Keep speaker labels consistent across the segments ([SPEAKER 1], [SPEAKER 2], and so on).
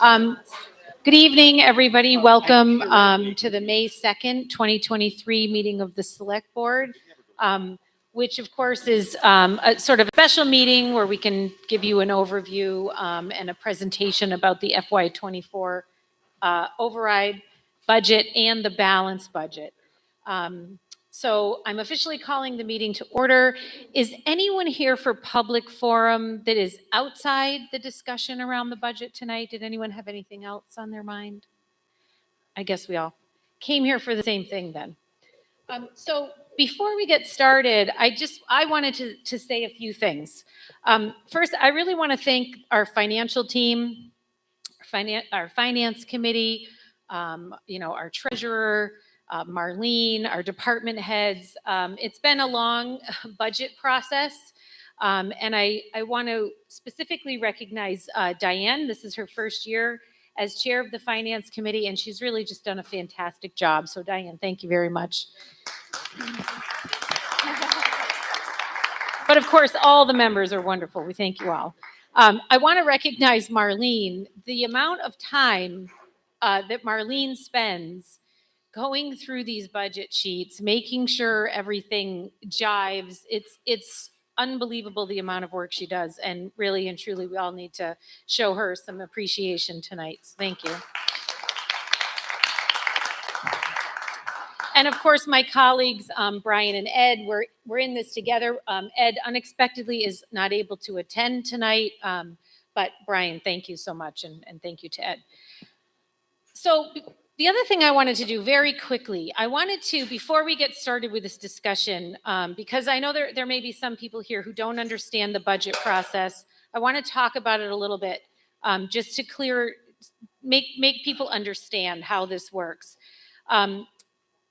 [SPEAKER 1] Um, Good evening, everybody. Welcome to the May 2nd, 2023 meeting of the Select Board, which of course is a sort of a special meeting where we can give you an overview and a presentation about the FY24 override budget and the balanced budget. So I'm officially calling the meeting to order. Is anyone here for public forum that is outside the discussion around the budget tonight? Did anyone have anything else on their mind? I guess we all came here for the same thing then. So before we get started, I wanted to say a few things. First, I really want to thank our financial team, our finance committee, our treasurer, Marlene, our department heads. It's been a long budget process. And I want to specifically recognize Diane. This is her first year as chair of the finance committee, and she's really just done a fantastic job. So Diane, thank you very much. But of course, all the members are wonderful. We thank you all. I want to recognize Marlene. The amount of time that Marlene spends going through these budget sheets, making sure everything jives, it's unbelievable the amount of work she does. And really and truly, we all need to show her some appreciation tonight. So thank you. And of course, my colleagues, Brian and Ed, we're in this together. Ed unexpectedly is not able to attend tonight, but Brian, thank you so much, and thank you to Ed. So the other thing I wanted to do very quickly, I wanted to, before we get started with this discussion, because I know there may be some people here who don't understand the budget process, I want to talk about it a little bit, just to make people understand how this works.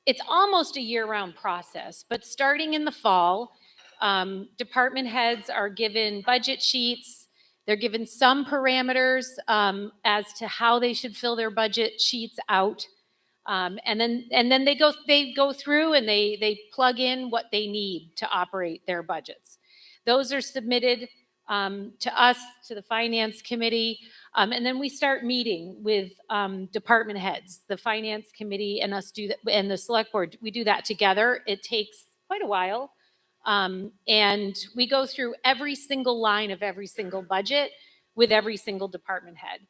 [SPEAKER 1] It's almost a year-round process, but starting in the fall, department heads are given budget sheets. They're given some parameters as to how they should fill their budget sheets out, and then they go through and they plug in what they need to operate their budgets. Those are submitted to us, to the finance committee. And then we start meeting with department heads, the finance committee and us do that, and the select board, we do that together. It takes quite a while. And we go through every single line of every single budget with every single department head.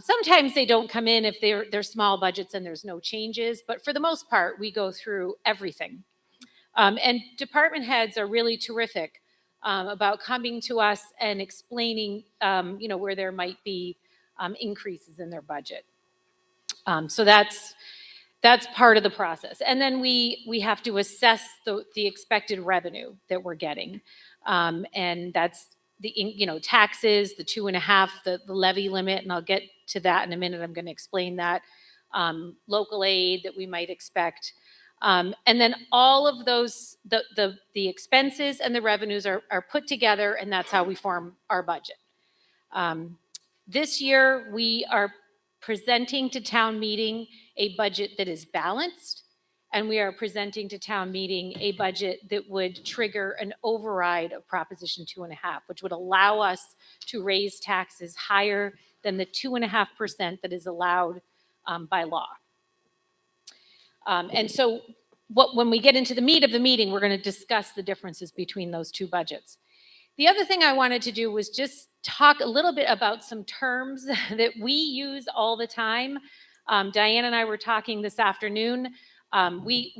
[SPEAKER 1] Sometimes they don't come in if they're small budgets and there's no changes, but for the most part, we go through everything. And department heads are really terrific about coming to us and explaining, where there might be increases in their budget. So that's part of the process. And then we have to assess the expected revenue that we're getting. And that's the taxes, the 2.5, the levy limit, and I'll get to that in a minute. I'm going to explain that. Local aid that we might expect. And then all of those, the expenses and the revenues are put together, and that's how we form our budget. This year, we are presenting to town meeting a budget that is balanced, and we are presenting to town meeting a budget that would trigger an override of Proposition 2.5, which would allow us to raise taxes higher than the 2.5% that is allowed by law. And so when we get into the meat of the meeting, we're going to discuss the differences between those two budgets. The other thing I wanted to do was just talk a little bit about some terms that we use all the time. Diane and I were talking this afternoon. We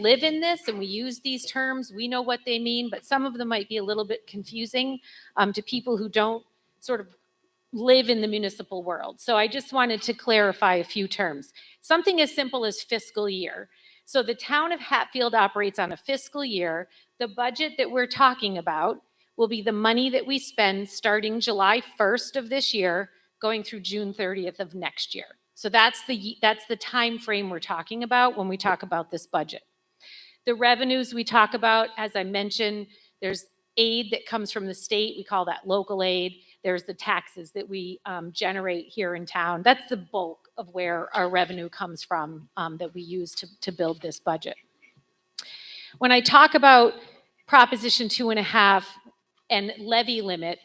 [SPEAKER 1] live in this and we use these terms. We know what they mean, but some of them might be a little bit confusing to people who don't sort of live in the municipal world. So I just wanted to clarify a few terms. Something as simple as fiscal year. So the town of Hatfield operates on a fiscal year. The budget that we're talking about will be the money that we spend starting July 1st of this year, going through June 30th of next year. So that's the time frame we're talking about when we talk about this budget. The revenues we talk about, as I mentioned, there's aid that comes from the state. We call that local aid. There's the taxes that we generate here in town. That's the bulk of where our revenue comes from that we use to build this budget. When I talk Proposition 2.5 and levy limit,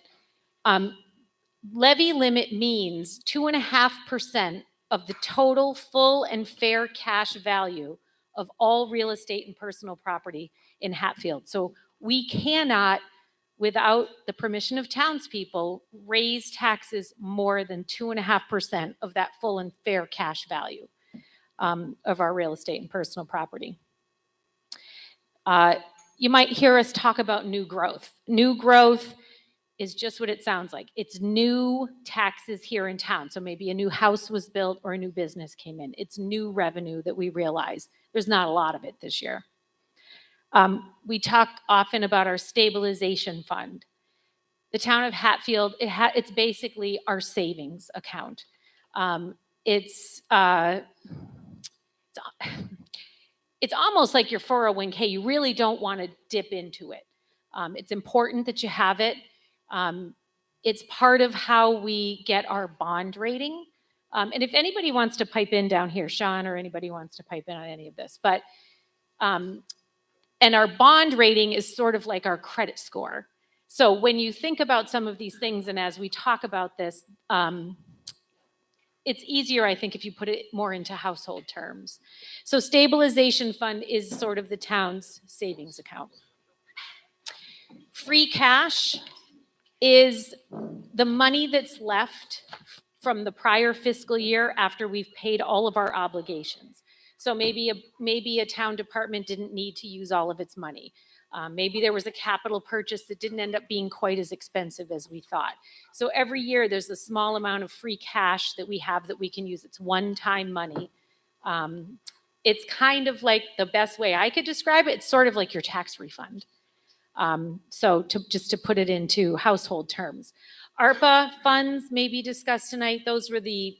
[SPEAKER 1] Levy limit means 2.5% of the total full and fair cash value of all real estate and personal property in Hatfield. So we cannot, without the permission of townspeople, raise taxes more than 2.5% of that full and fair cash value of our real estate and personal property. You might hear us talk about new growth. New growth is just what it sounds like. It's new taxes here in town. So maybe a new house was built or a new business came in. It's new revenue that we realize. There's not a lot of it this year. We talk often about our stabilization fund. The town of Hatfield, it's basically our savings account. It's almost like your 401k. You really don't want to dip into it. It's important that you have it. It's part of how we get our bond rating. And if anybody wants to pipe in down here, Sean or anybody wants to pipe in on any of this, but and our bond rating is sort of like our credit score. So when you think about some of these things, and as we talk about this, it's easier, I think, if you put it more into household terms. So stabilization fund is sort of the town's savings account. Free cash is the money that's left from the prior fiscal year after we've paid all of our obligations. So maybe a town department didn't need to use all of its money. Maybe there was a capital purchase that didn't end up being quite as expensive as we thought. So every year there's a small amount of free cash that we have that we can use. It's one-time money. It's kind of like, the best way I could describe it, it's sort of like your tax refund. So just to put it into household terms. ARPA funds may be discussed tonight. Those were the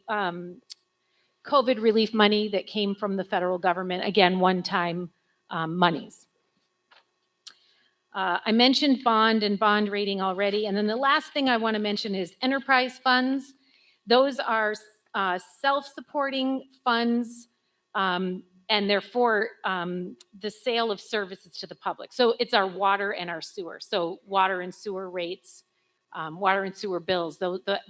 [SPEAKER 1] COVID relief money that came from the federal government. Again, one-time monies. I mentioned bond and bond rating already. And then the last thing I want to mention is enterprise funds. Those are self-supporting funds, and they're for the sale of services to the public. So it's our water and our sewer. So water and sewer rates, water and sewer bills,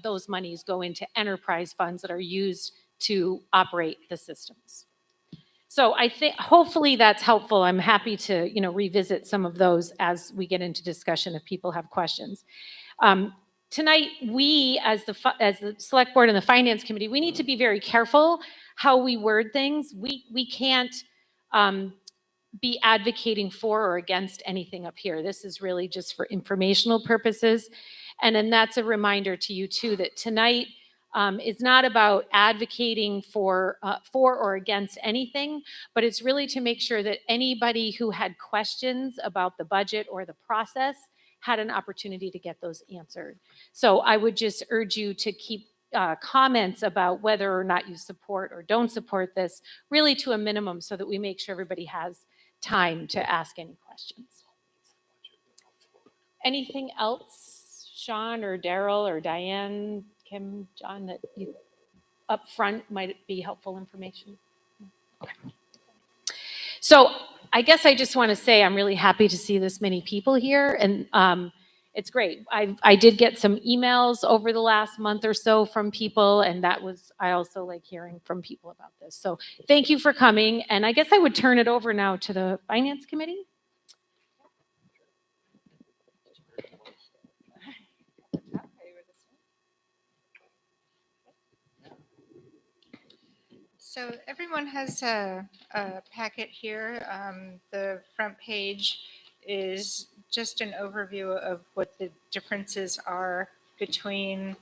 [SPEAKER 1] those monies go into enterprise funds that are used to operate the systems. So I think hopefully that's helpful. I'm happy to revisit some of those as we get into discussion if people have questions. Tonight, we as the select board and the finance committee, we need to be very careful how we word things. We can't be advocating for or against anything up here. This is really just for informational purposes. And then that's a reminder to you too that tonight is not about advocating for or against anything, but it's really to make sure that anybody who had questions about the budget or the process had an opportunity to get those answered. So I would just urge you to keep comments about whether or not you support or don't support this really to a minimum so that we make sure everybody has time to ask any questions. Anything else, Sean or Daryl or Diane, Kim, John, that you up front might be helpful information? Okay. So I guess I just want to say I'm really happy to see this many people here, and it's great. I did get some emails over the last month or so from people, and I also like hearing from people about this. So thank you for coming, and I guess I would turn it over now to the Finance Committee.
[SPEAKER 2] So everyone has a packet here. The front page is just an overview of what the differences are between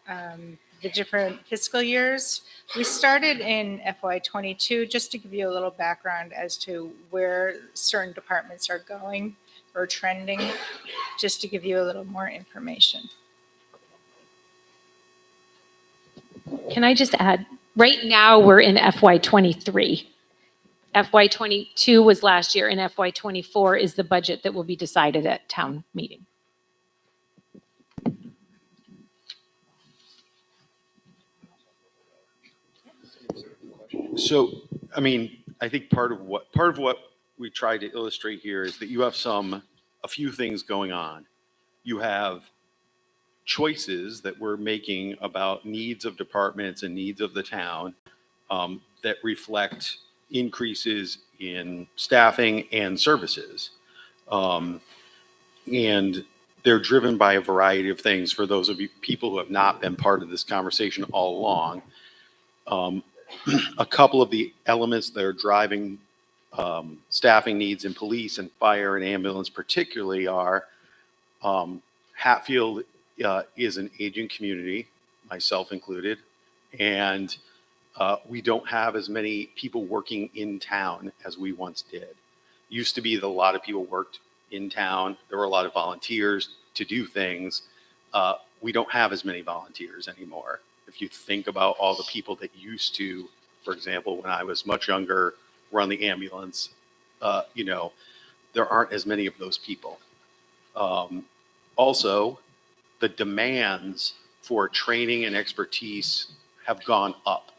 [SPEAKER 2] the different fiscal years. We started in FY22 just to give you a little background as to where certain departments are going or trending, just to give you a little more information.
[SPEAKER 1] Can I just add? Right now, we're in FY23. FY22 was last year, and FY24 is the budget that will be decided at town meeting.
[SPEAKER 3] So, I mean, I think part of what we tried to illustrate here is that you have a few things going on. You have choices that we're making about needs of departments and needs of the town that reflect increases in staffing and services. And they're driven by a variety of things. For those of you people who have not been part of this conversation all along, a couple of the elements that are driving staffing needs in police and fire and ambulance particularly are Hatfield is an aging community, myself included, and we don't have as many people working in town as we once did. Used to be that a lot of people worked in town. There were a lot of volunteers to do things. We don't have as many volunteers anymore. If you think about all the people that used to, for example, when I was much younger, run the ambulance, there aren't as many of those people. Also, the demands for training and expertise have gone up.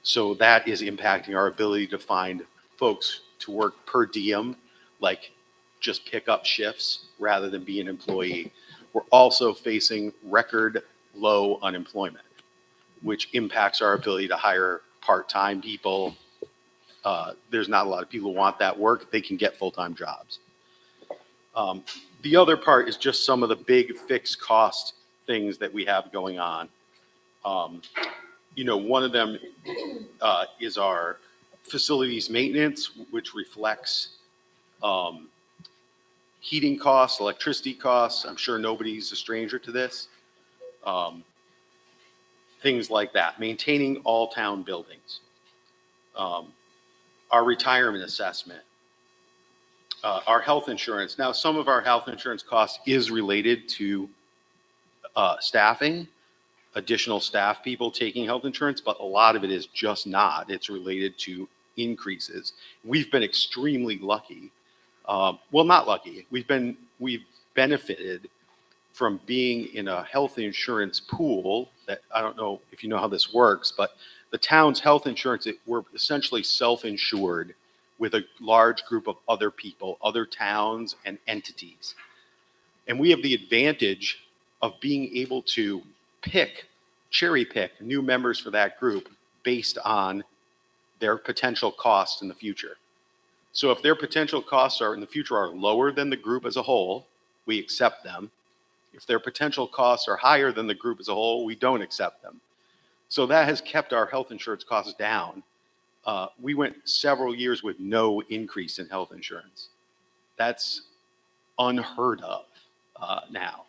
[SPEAKER 3] So that is impacting our ability to find folks to work per diem, like just pick up shifts rather than be an employee. We're also facing record low unemployment, which impacts our ability to hire part-time people. There's not a lot of people who want that work. They can get full-time jobs. The other part is just some of the big fixed cost things that we have going on. One of them is our facilities maintenance, which reflects heating costs, electricity costs. I'm sure nobody's a stranger to this. Things like that. Maintaining all town buildings. Our retirement assessment. Our health insurance. Now, some of our health insurance costs is related to staffing, additional staff people taking health insurance, but a lot of it is just not. It's related to increases. We've been extremely lucky. Well, not lucky. We've benefited from being in a health insurance pool that, I don't know if you know how this works, but the town's health insurance, we're essentially self-insured with a large group of other people, other towns and entities. And we have the advantage of being able to cherry pick new members for that group based on their potential costs in the future. So if their potential costs in the future are lower than the group as a whole, we accept them. If their potential costs are higher than the group as a whole, we don't accept them. So that has kept our health insurance costs down. We went several years with no increase in health insurance. That's unheard of now.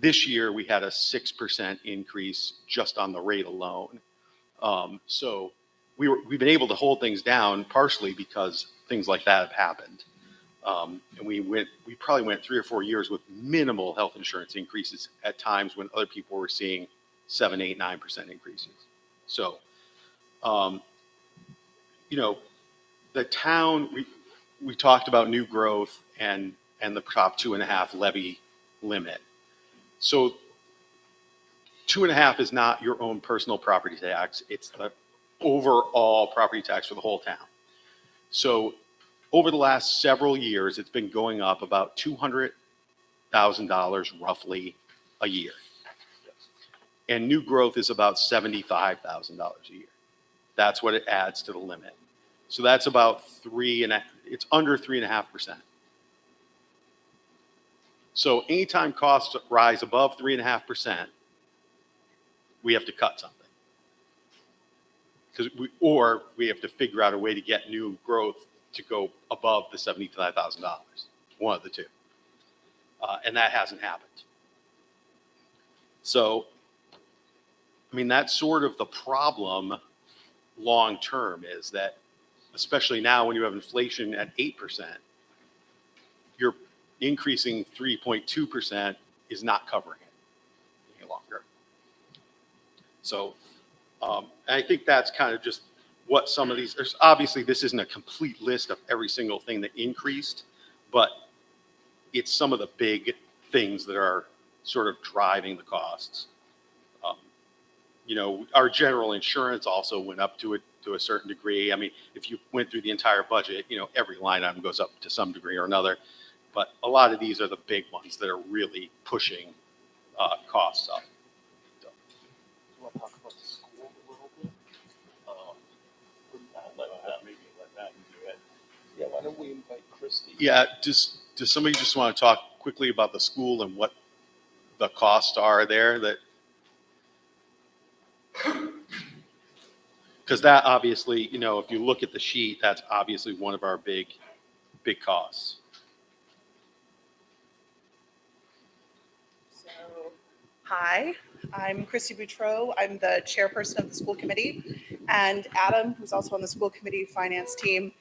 [SPEAKER 3] This year, we had a 6% increase just on the rate alone. So we've been able to hold things down partially because things like that have happened. And we probably went 3 or 4 years with minimal health insurance increases at times when other people were seeing 7, 8, 9% increases. So, the town, we talked about new growth and the Prop 2.5 levy limit. So 2.5 is not your own personal property tax. It's the overall property tax for the whole town. So over the last several years, it's been going up about $200,000 roughly a year. And new growth is about $75,000 a year. That's what it adds to the limit. So that's about it's under 3.5%. So anytime costs rise above 3.5%, we have to cut something. Or we have to figure out a way to get new growth to go above the $75,000. One of the two. And that hasn't happened. So, that's sort of the problem long term, is that, especially now when you have inflation at 8%, you're increasing 3.2% is not covering it any longer. So I think that's kind of just what some of these, obviously this isn't a complete list of every single thing that increased, but it's some of the big things that are sort of driving the costs. Our general insurance also went up to a certain degree. If you went through the entire budget, every line item goes up to some degree or another. But a lot of these are the big ones that are really pushing costs up.
[SPEAKER 4] Want to talk about the school a little bit? Let that do it. Yeah, why don't we invite Christy?
[SPEAKER 3] Yeah, does somebody just want to talk quickly about the school and what the costs are there? That because that obviously, if you look at the sheet, that's obviously one of our big costs.
[SPEAKER 5] So, hi, I'm Christy Boutreau. I'm the chairperson of the school committee. And Adam, who's also on the school committee finance team,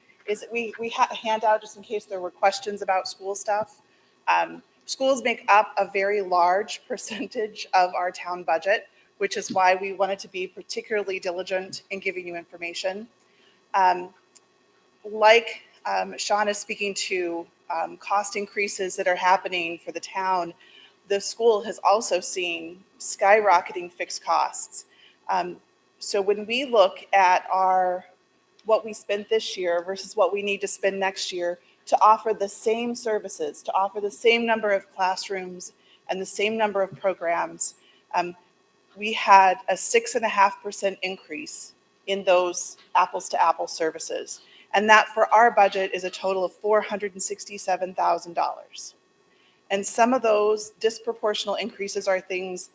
[SPEAKER 5] we had a handout just in case there were questions about school stuff. Schools make up a very large percentage of our town budget, which is why we wanted to be particularly diligent in giving you information. Like Sean is speaking to cost increases that are happening for the town, the school has also seen skyrocketing fixed costs. So when we look at what we spent this year versus what we need to spend next year to offer the same services, to offer the same number of classrooms and the same number of programs, we had a 6.5% increase in those apples to apples services. And that for our budget is a total of $467,000. And some of those disproportional increases are things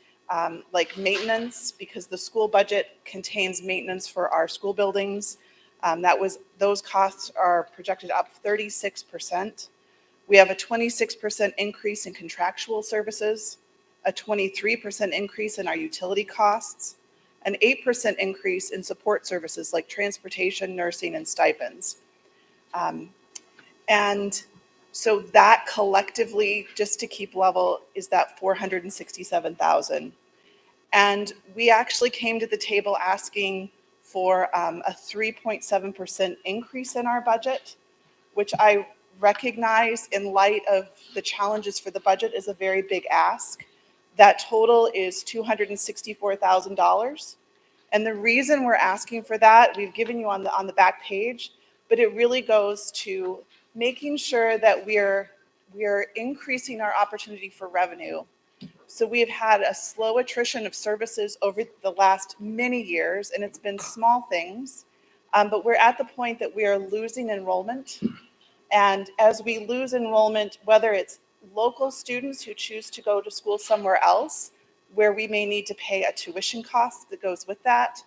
[SPEAKER 5] like maintenance, because the school budget contains maintenance for our school buildings. Those costs are projected up 36%. We have a 26% increase in contractual services, a 23% increase in our utility costs, an 8% increase in support services like transportation, nursing, and stipends. And so that collectively, just to keep level, is that 467,000. And we actually came to the table asking for a 3.7% increase in our budget, which I recognize in light of the challenges for the budget is a very big ask. That total is $264,000. And the reason we're asking for that, we've given you on the back page, but it really goes to making sure that we're increasing our opportunity for revenue. So we have had a slow attrition of services over the last many years, and it's been small things, but we're at the point that we are losing enrollment. And as we lose enrollment, whether it's local students who choose to go to school somewhere else, where we may need to pay a tuition cost that goes with that,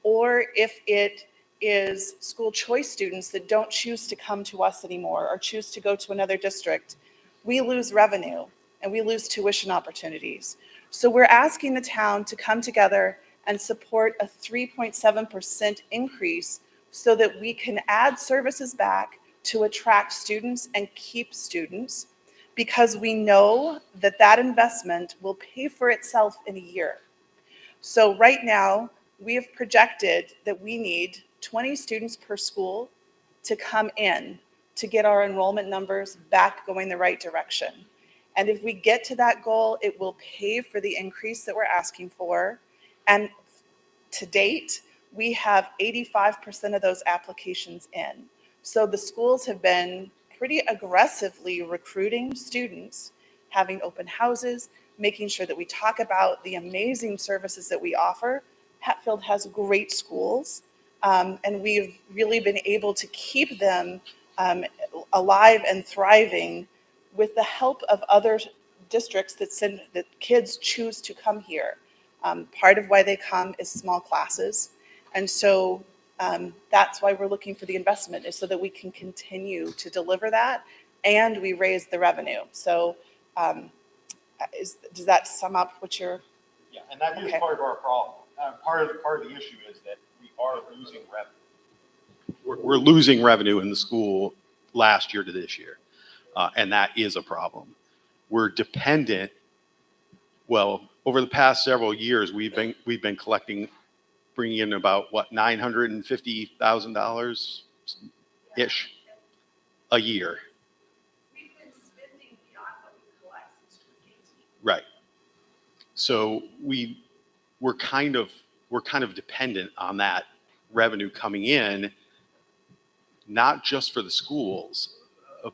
[SPEAKER 5] or if it is school choice students that don't choose to come to us anymore or choose to go to another district, we lose revenue and we lose tuition opportunities. So we're asking the town to come together and support a 3.7% increase so that we can add services back to attract students and keep students, because we know that that investment will pay for itself in a year. So right now, we have projected that we need 20 students per school to come in to get our enrollment numbers back going the right direction. And if we get to that goal, it will pay for the increase that we're asking for. And to date, we have 85% of those applications in. So the schools have been pretty aggressively recruiting students, having open houses, making sure that we talk about the amazing services that we offer. Hatfield has great schools, and we've really been able to keep them alive and thriving with the help of other districts that kids choose to come here. Part of why they come is small classes. And so that's why we're looking for the investment, is so that we can continue to deliver that and we raise the revenue. So does that sum up what you're?
[SPEAKER 4] Yeah, and that is
[SPEAKER 5] Okay.
[SPEAKER 4] part of our problem. Part of the issue is that we are losing revenue.
[SPEAKER 3] We're losing revenue in the school last year to this year, and that is a problem. We're dependent. Well, over the past several years, we've been collecting, bringing in about $950,000 ish a year.
[SPEAKER 5] We've been spending beyond what we collect since 2018.
[SPEAKER 3] Right. So we're kind of dependent on that revenue coming in, not just for the schools,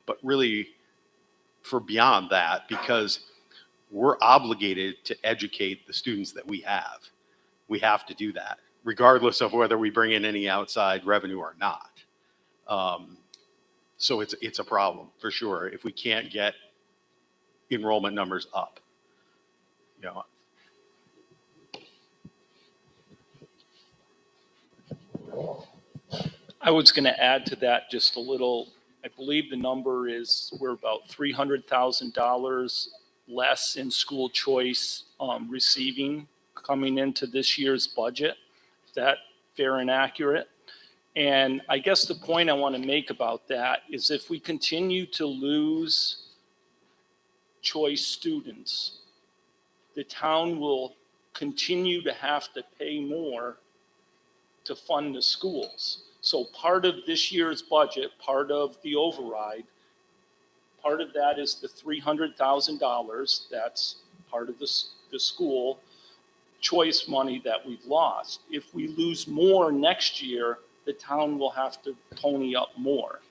[SPEAKER 3] but really for beyond that, because we're obligated to educate the students that we have. We have to do that, regardless of whether we bring in any outside revenue or not. So it's a problem for sure if we can't get enrollment numbers up. You know,
[SPEAKER 6] I was going to add to that just a little. I believe the number is we're about $300,000 less in school choice receiving coming into this year's budget. Is that fair and accurate? And I guess the point I want to make about that is if we continue to lose choice students, the town will continue to have to pay more to fund the schools. So part of this year's budget, part of the override, part of that is the $300,000. That's part of the school choice money that we've lost. If we lose more next year, the town will have to pony up more.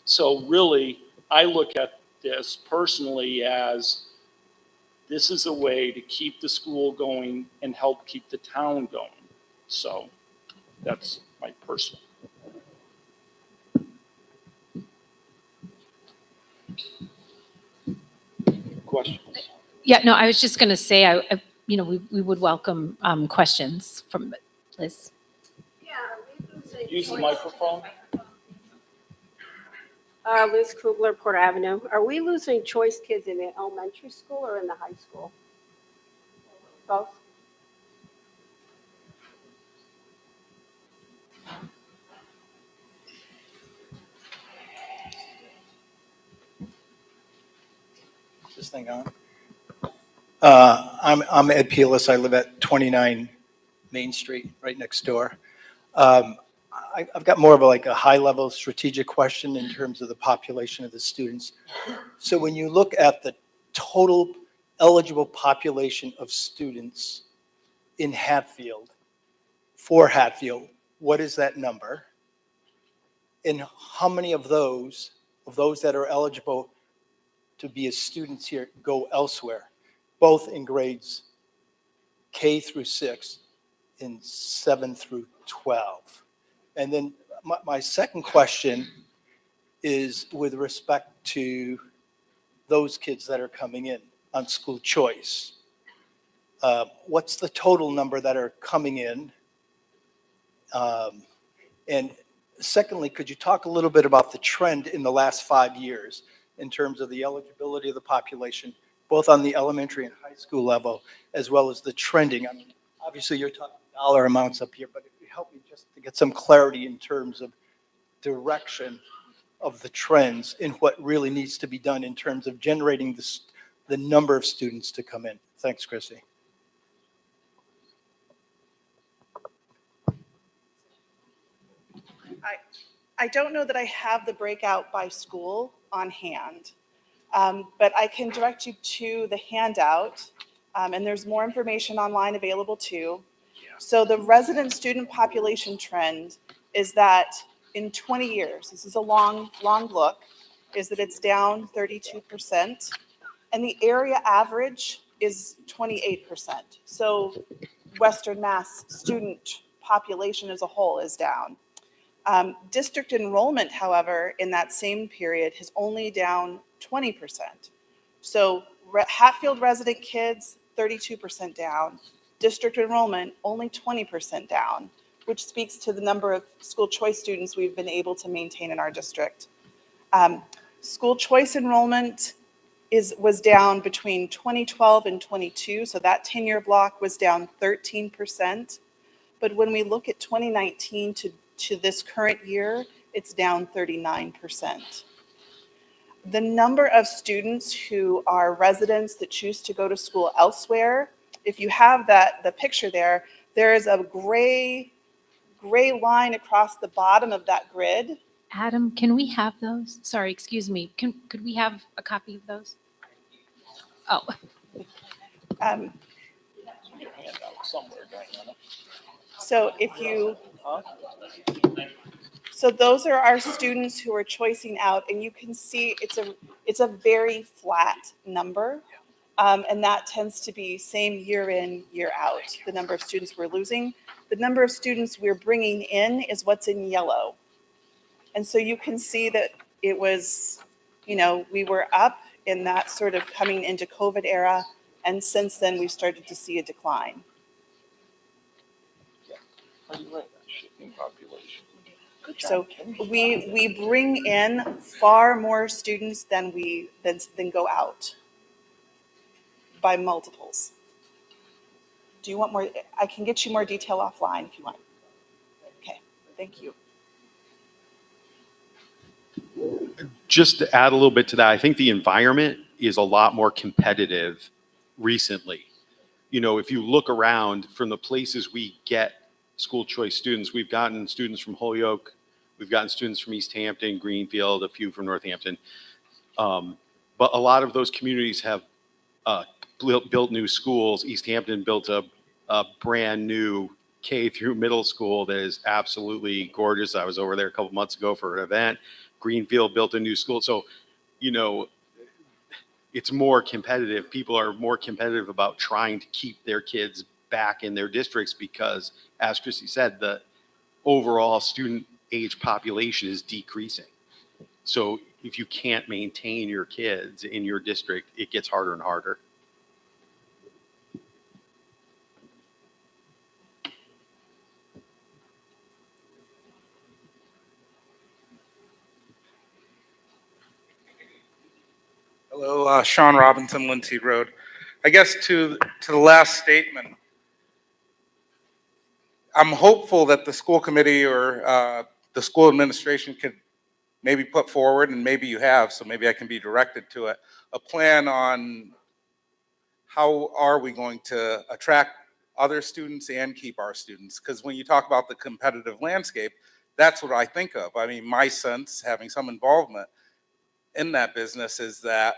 [SPEAKER 6] So really, I look at this personally as this is a way to keep the school going and help keep the town going. So that's my personal. Questions?
[SPEAKER 1] Yeah, no, I was just going to say, we would welcome questions from Liz.
[SPEAKER 6] Use the microphone.
[SPEAKER 7] Liz Kugler, Port Avenue. Are we losing choice kids in the elementary school or in the high school? Both?
[SPEAKER 8] This thing on? I'm Ed Peelis. I live at 29 Main Street, right next door. I've got more of a high-level strategic question in terms of the population of the students. So when you look at the total eligible population of students in Hatfield, for Hatfield, what is that number? And how many of those that are eligible to be as students here go elsewhere, both in grades K through 6 and 7 through 12? And then my second question is with respect to those kids that are coming in on school choice. What's the total number that are coming in? And secondly, could you talk a little bit about the trend in the last 5 years in terms of the eligibility of the population, both on the elementary and high school level, as well as the trending? I mean, obviously you're talking dollar amounts up here, but if you help me just to get some clarity in terms of direction of the trends in what really needs to be done in terms of generating the number of students to come in. Thanks, Chrissy.
[SPEAKER 5] I don't know that I have the breakout by school on hand, but I can direct you to the handout, and there's more information online available too. So the resident student population trend is that in 20 years, this is a long look, is that it's down 32%, and the area average is 28%. So Western Mass student population as a whole is down. District enrollment, however, in that same period has only down 20%. So Hatfield resident kids, 32% down. District enrollment, only 20% down, which speaks to the number of school choice students we've been able to maintain in our district. School choice enrollment was down between 2012 and 22, so that 10-year block was down 13%. But when we look at 2019 to this current year, it's down 39%. The number of students who are residents that choose to go to school elsewhere, if you have the picture there, there is a gray line across the bottom of that grid.
[SPEAKER 1] Adam, can we have those? Sorry, excuse me. Could we have a copy of those? Oh,
[SPEAKER 5] Um,
[SPEAKER 6] Your hand out somewhere, Diana.
[SPEAKER 5] So so those are our students who are choicing out, and you can see it's a very flat number. And that tends to be same year in, year out, the number of students we're losing. The number of students we're bringing in is what's in yellow. And so you can see that it was, we were up in that sort of coming into COVID era. And since then, we've started to see a decline.
[SPEAKER 6] Shifting population.
[SPEAKER 5] So we bring in far more students than than go out by multiples. Do you want more? I can get you more detail offline if you want. Okay, thank you.
[SPEAKER 3] Just to add a little bit to that, I think the environment is a lot more competitive recently. If you look around from the places we get school choice students, we've gotten students from Holyoke, we've gotten students from East Hampton, Greenfield, a few from Northampton. But a lot of those communities have built new schools. East Hampton built a brand new K through middle school that is absolutely gorgeous. I was over there a couple months ago for an event. Greenfield built a new school. So, it's more competitive. People are more competitive about trying to keep their kids back in their districts because, as Christy said, the overall student age population is decreasing. So if you can't maintain your kids in your district, it gets harder and harder.
[SPEAKER 9] Hello, Sean Robinson, Lindsay Road. I guess to the last statement, I'm hopeful that the school committee or the school administration could maybe put forward, and maybe you have, so maybe I can be directed to it, a plan on how are we going to attract other students and keep our students? Because when you talk about the competitive landscape, that's what I think of. I mean, my sense, having some involvement in that business, is that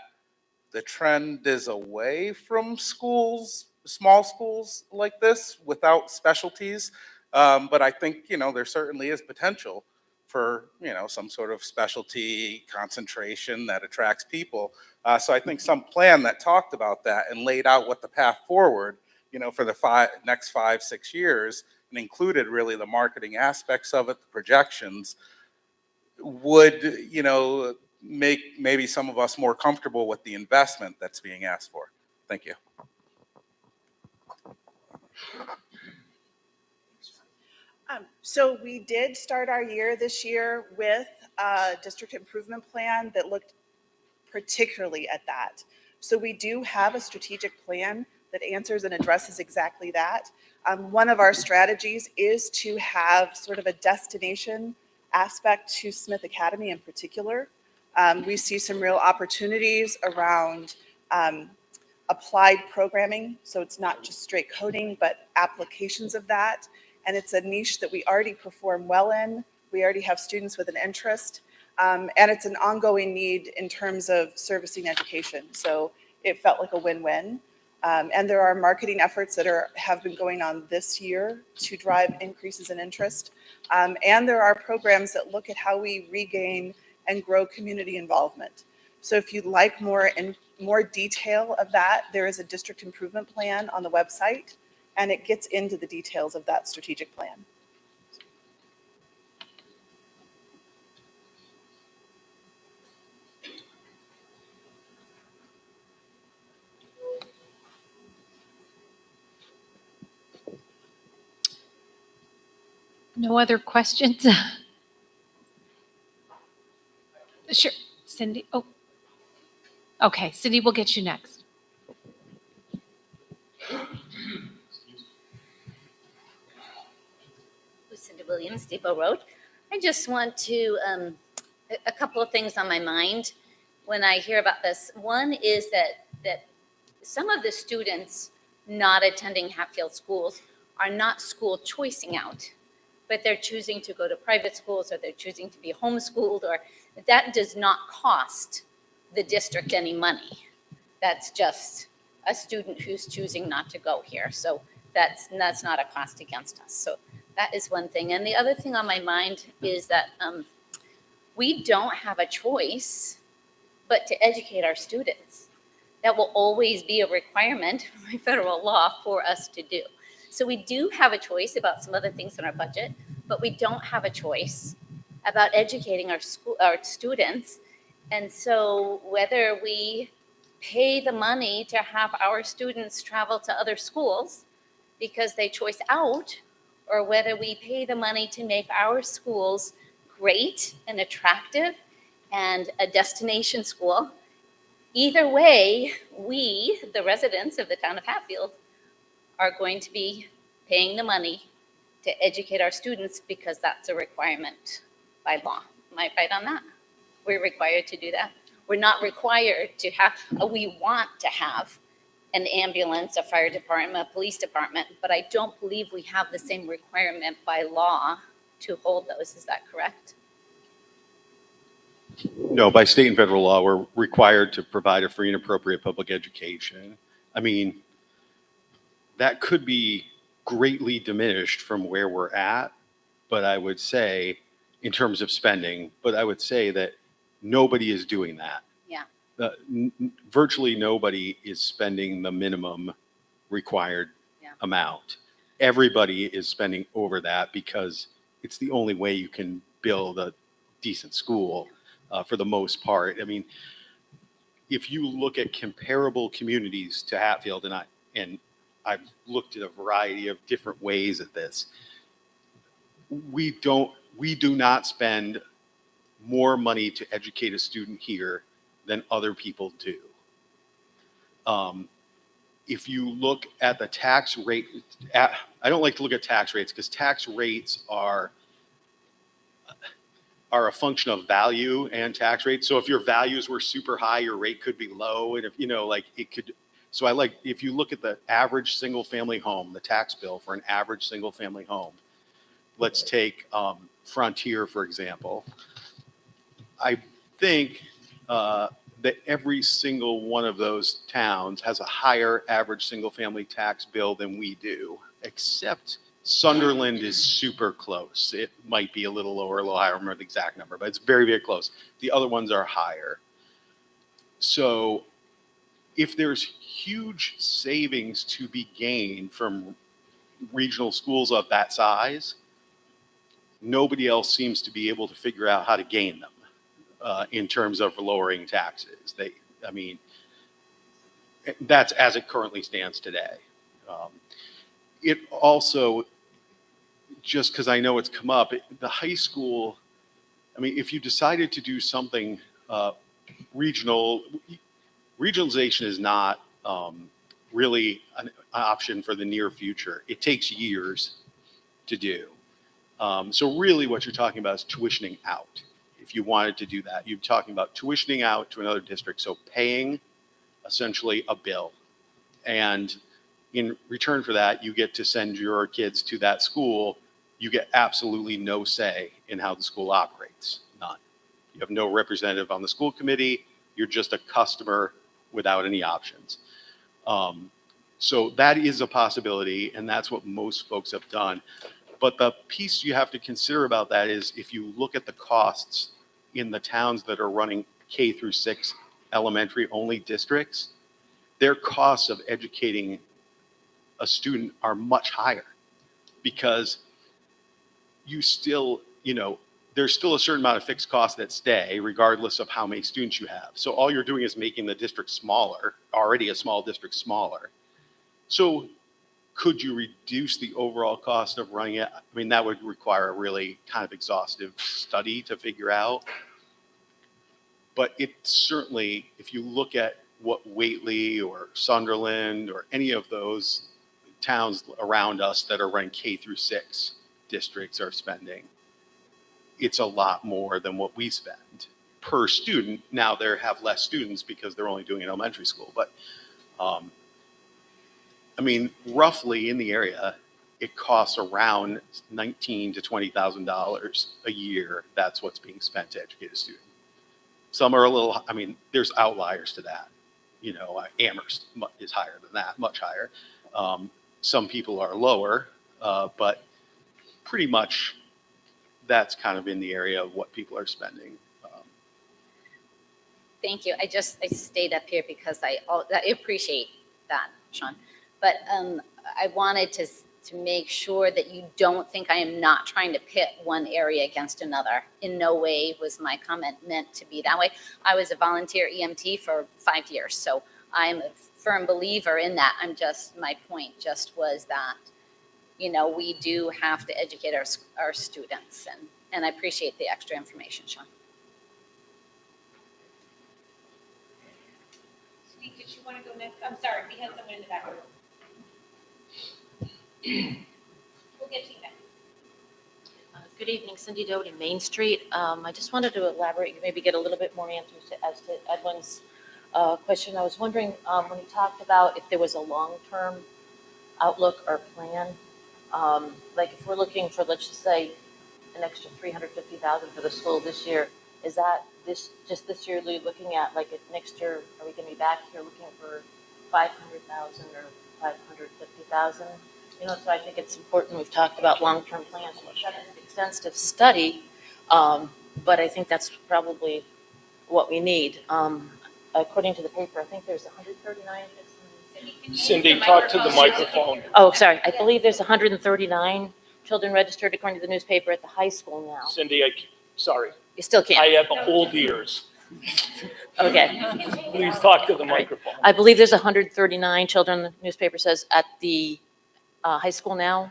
[SPEAKER 9] the trend is away from schools, small schools like this without specialties. But I think, there certainly is potential for, some sort of specialty concentration that attracts people. So I think some plan that talked about that and laid out what the path forward, for the next 5-6 years, and included really the marketing aspects of it, the projections, would, make maybe some of us more comfortable with the investment that's being asked for. Thank you.
[SPEAKER 5] So we did start our year this year with a district improvement plan that looked particularly at that. So we do have a strategic plan that answers and addresses exactly that. One of our strategies is to have sort of a destination aspect to Smith Academy in particular. We see some real opportunities around applied programming. So it's not just straight coding, but applications of that. And it's a niche that we already perform well in. We already have students with an interest. And it's an ongoing need in terms of servicing education. So it felt like a win-win. And there are marketing efforts that have been going on this year to drive increases in interest. And there are programs that look at how we regain and grow community involvement. So if you'd like more detail of that, there is a district improvement plan on the website, and it gets into the details of that strategic plan.
[SPEAKER 1] No other questions? Sure, Cindy. Oh, okay, Cindy, we'll get you next.
[SPEAKER 10] Lucinda Williams, Depot Road. I just want to, a couple of things on my mind when I hear about this. One is that some of the students not attending Hatfield schools are not school choicing out, but they're choosing to go to private schools, or they're choosing to be homeschooled, or that does not cost the district any money. That's just a student who's choosing not to go here. So that's not a cost against us. So that is one thing. And the other thing on my mind is that we don't have a choice but to educate our students. that will always be a requirement by federal law for us to do. So we do have a choice about some other things in our budget, but we don't have a choice about educating our students. And so whether we pay the money to have our students travel to other schools because they choice out, or whether we pay the money to make our schools great and attractive and a destination school, either way, we, the residents of the town of Hatfield, are going to be paying the money to educate our students because that's a requirement by law. Am I right on that? We're required to do that. We're not required to have, we want to have an ambulance, a fire department, a police department, but I don't believe we have the same requirement by law to hold those. Is that correct?
[SPEAKER 3] No, by state and federal law, we're required to provide a free and appropriate public education. I mean, that could be greatly diminished from where we're at, but I would say, in terms of spending, but I would say that nobody is doing that.
[SPEAKER 10] Yeah.
[SPEAKER 3] Virtually nobody is spending the minimum required
[SPEAKER 10] Yeah.
[SPEAKER 3] amount. Everybody is spending over that because it's the only way you can build a decent school for the most part. I mean, if you look at comparable communities to Hatfield, and I've looked at a variety of different ways at this, we do not spend more money to educate a student here than other people do. If you look at the tax rate, I don't like to look at tax rates because tax rates are a function of value and tax rates. So if your values were super high, your rate could be low. And if, it could, so if you look at the average single family home, the tax bill for an average single family home, let's take Frontier, for example. I think that every single one of those towns has a higher average single family tax bill than we do, except Sunderland is super close. It might be a little lower, a little higher. I don't remember the exact number, but it's very, very close. The other ones are higher. So if there's huge savings to be gained from regional schools of that size, nobody else seems to be able to figure out how to gain them in terms of lowering taxes. That's as it currently stands today. It also, just because I know it's come up, the high school, if you decided to do something regionalization is not really an option for the near future. It takes years to do. So really what you're talking about is tuitioning out. If you wanted to do that, you're talking about tuitioning out to another district. So paying essentially a bill. And in return for that, you get to send your kids to that school. You get absolutely no say in how the school operates. None. You have no representative on the school committee. You're just a customer without any options. So that is a possibility, and that's what most folks have done. But the piece you have to consider about that is if you look at the costs in the towns that are running K through 6 elementary only districts, their costs of educating a student are much higher because there's still a certain amount of fixed costs that stay regardless of how many students you have. So all you're doing is making the district smaller, already a small district smaller. So could you reduce the overall cost of running it? That would require a really kind of exhaustive study to figure out. But it certainly, if you look at what Whately or Sunderland or any of those towns around us that are running K through 6 districts are spending, it's a lot more than what we spend per student. Now they have less students because they're only doing an elementary school, but roughly in the area, it costs around $19,000 to $20,000 a year. That's what's being spent to educate a student. Some are a little, there's outliers to that. Amherst is higher than that, much higher. Some people are lower, but pretty much that's kind of in the area of what people are spending.
[SPEAKER 10] thank you. I stayed up here because I appreciate that, Sean. But I wanted to make sure that you don't think I am not trying to pit one area against another. In no way was my comment meant to be that way. I was a volunteer EMT for 5 years, so I'm a firm believer in that. My point just was that, we do have to educate our students, and I appreciate the extra information, Sean.
[SPEAKER 1] Sweet, did you want to go next? I'm sorry, we had someone in the back. We'll get to you next.
[SPEAKER 11] Good evening, Cindy Doty, Main Street. I just wanted to elaborate, maybe get a little bit more answers as to Edwin's question. I was wondering when you talked about if there was a long-term outlook or plan, like if we're looking for, let's just say, an extra $350,000 for the school this year, is that this year looking at, like next year, are we going to be back here looking for $500,000 or $550,000? So I think it's important. We've talked about long-term plans. We've done an extensive study, but I think that's probably what we need. According to the paper, I think there's 139.
[SPEAKER 6] Cindy, talk to the microphone.
[SPEAKER 11] Oh, sorry. I believe there's 139 children registered according to the newspaper at the high school now.
[SPEAKER 6] Cindy, sorry.
[SPEAKER 11] You still
[SPEAKER 6] I
[SPEAKER 11] can't.
[SPEAKER 6] have old ears.
[SPEAKER 11] Okay.
[SPEAKER 6] Please talk to the microphone.
[SPEAKER 11] I believe there's 139 children, the newspaper says, at the high school now.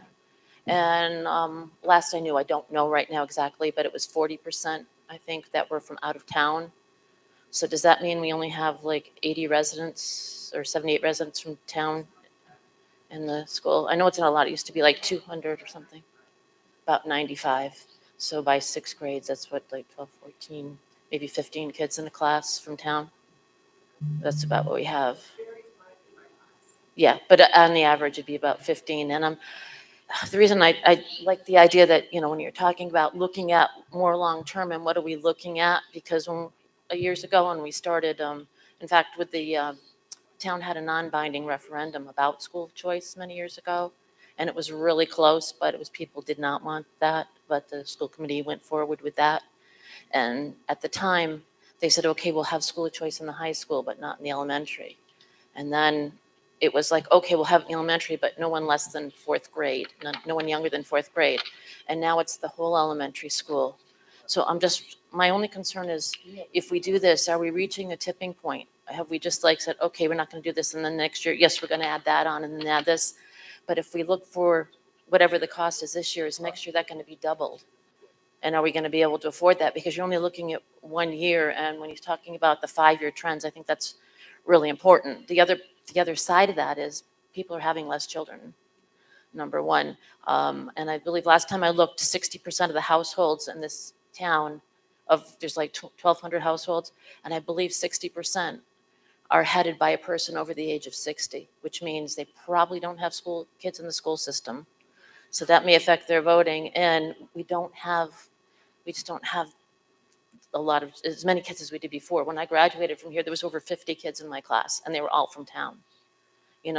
[SPEAKER 11] And last I knew, I don't know right now exactly, but it was 40%, I think, that were from out of town. So does that mean we only have like 80 residents or 78 residents from town in the school? I know it's not a lot. It used to be like 200 or something, about 95. So by 6th grades, that's what, like 12, 14, maybe 15 kids in a class from town. That's about what we have. Yeah, but on the average, it'd be about 15. And the reason I like the idea that, when you're talking about looking at more long-term and what are we looking at, because years ago when we started, in fact, with the town had a non-binding referendum about school choice many years ago, and it was really close, but it was people did not want that, but the school committee went forward with that. And at the time, they said, okay, we'll have school choice in the high school, but not in the elementary. And then it was like, okay, we'll have it in elementary, but no one less than 4th grade, no one younger than 4th grade. And now it's the whole elementary school. So my only concern is, if we do this, are we reaching a tipping point? Have we just said, okay, we're not going to do this, and then next year, yes, we're going to add that on and then add this. But if we look for whatever the cost is this year, is next year that going to be doubled? And are we going to be able to afford that? Because you're only looking at 1 year, and when he's talking about the 5-year trends, I think that's really important. The other side of that is people are having less children, number one. And I believe last time I looked, 60% of the households in this town, there's like 1,200 households, and I believe 60% are headed by a person over the age of 60, which means they probably don't have kids in the school system. So that may affect their voting, and we just don't have as many kids as we did before. When I graduated from here, there was over 50 kids in my class, and they were all from town.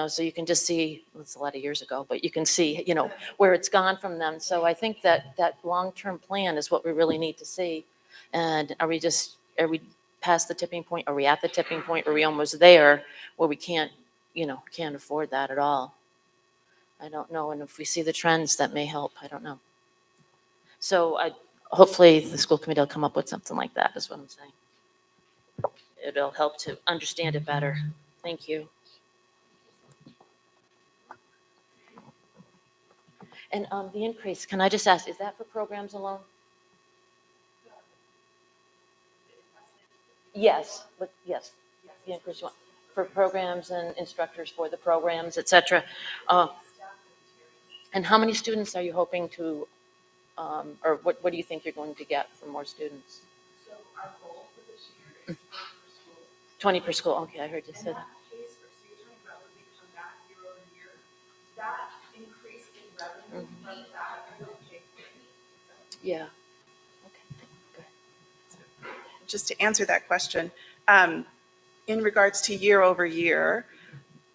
[SPEAKER 11] So you can just see, it's a lot of years ago, but you can see, where it's gone from them. So I think that long-term plan is what we really need to see. And are we past the tipping point? Are we at the tipping point? Are we almost there where we can't afford that at all? I don't know. And if we see the trends, that may help. I don't know. So hopefully the school committee will come up with something like that, is what I'm saying. It'll help to understand it better. Thank you. And the increase, can I just ask, is that for programs alone? Yes, but yes, the increase you want for programs and instructors for the programs, et cetera. And how many students are you hoping to, or what do you think you're going to get for more students?
[SPEAKER 5] So our goal for this year is
[SPEAKER 11] 20 per school. Okay, I heard you say that.
[SPEAKER 5] So you're talking about when we come back year over year, that increase in revenue from that will pay for it.
[SPEAKER 11] Yeah. Okay, go ahead.
[SPEAKER 5] Just to answer that question, in regards to year over year,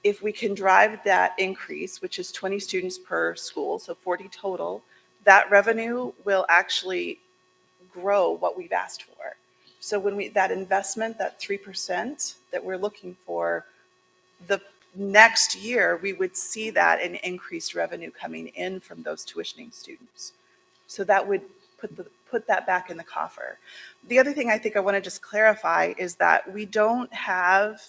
[SPEAKER 5] if we can drive that increase, which is 20 students per school, so 40 total, that revenue will actually grow what we've asked for. So when that investment, that 3% that we're looking for, the next year, we would see that in increased revenue coming in from those tuitioning students. So that would put that back in the coffer. The other thing I think I want to just clarify is that we don't have,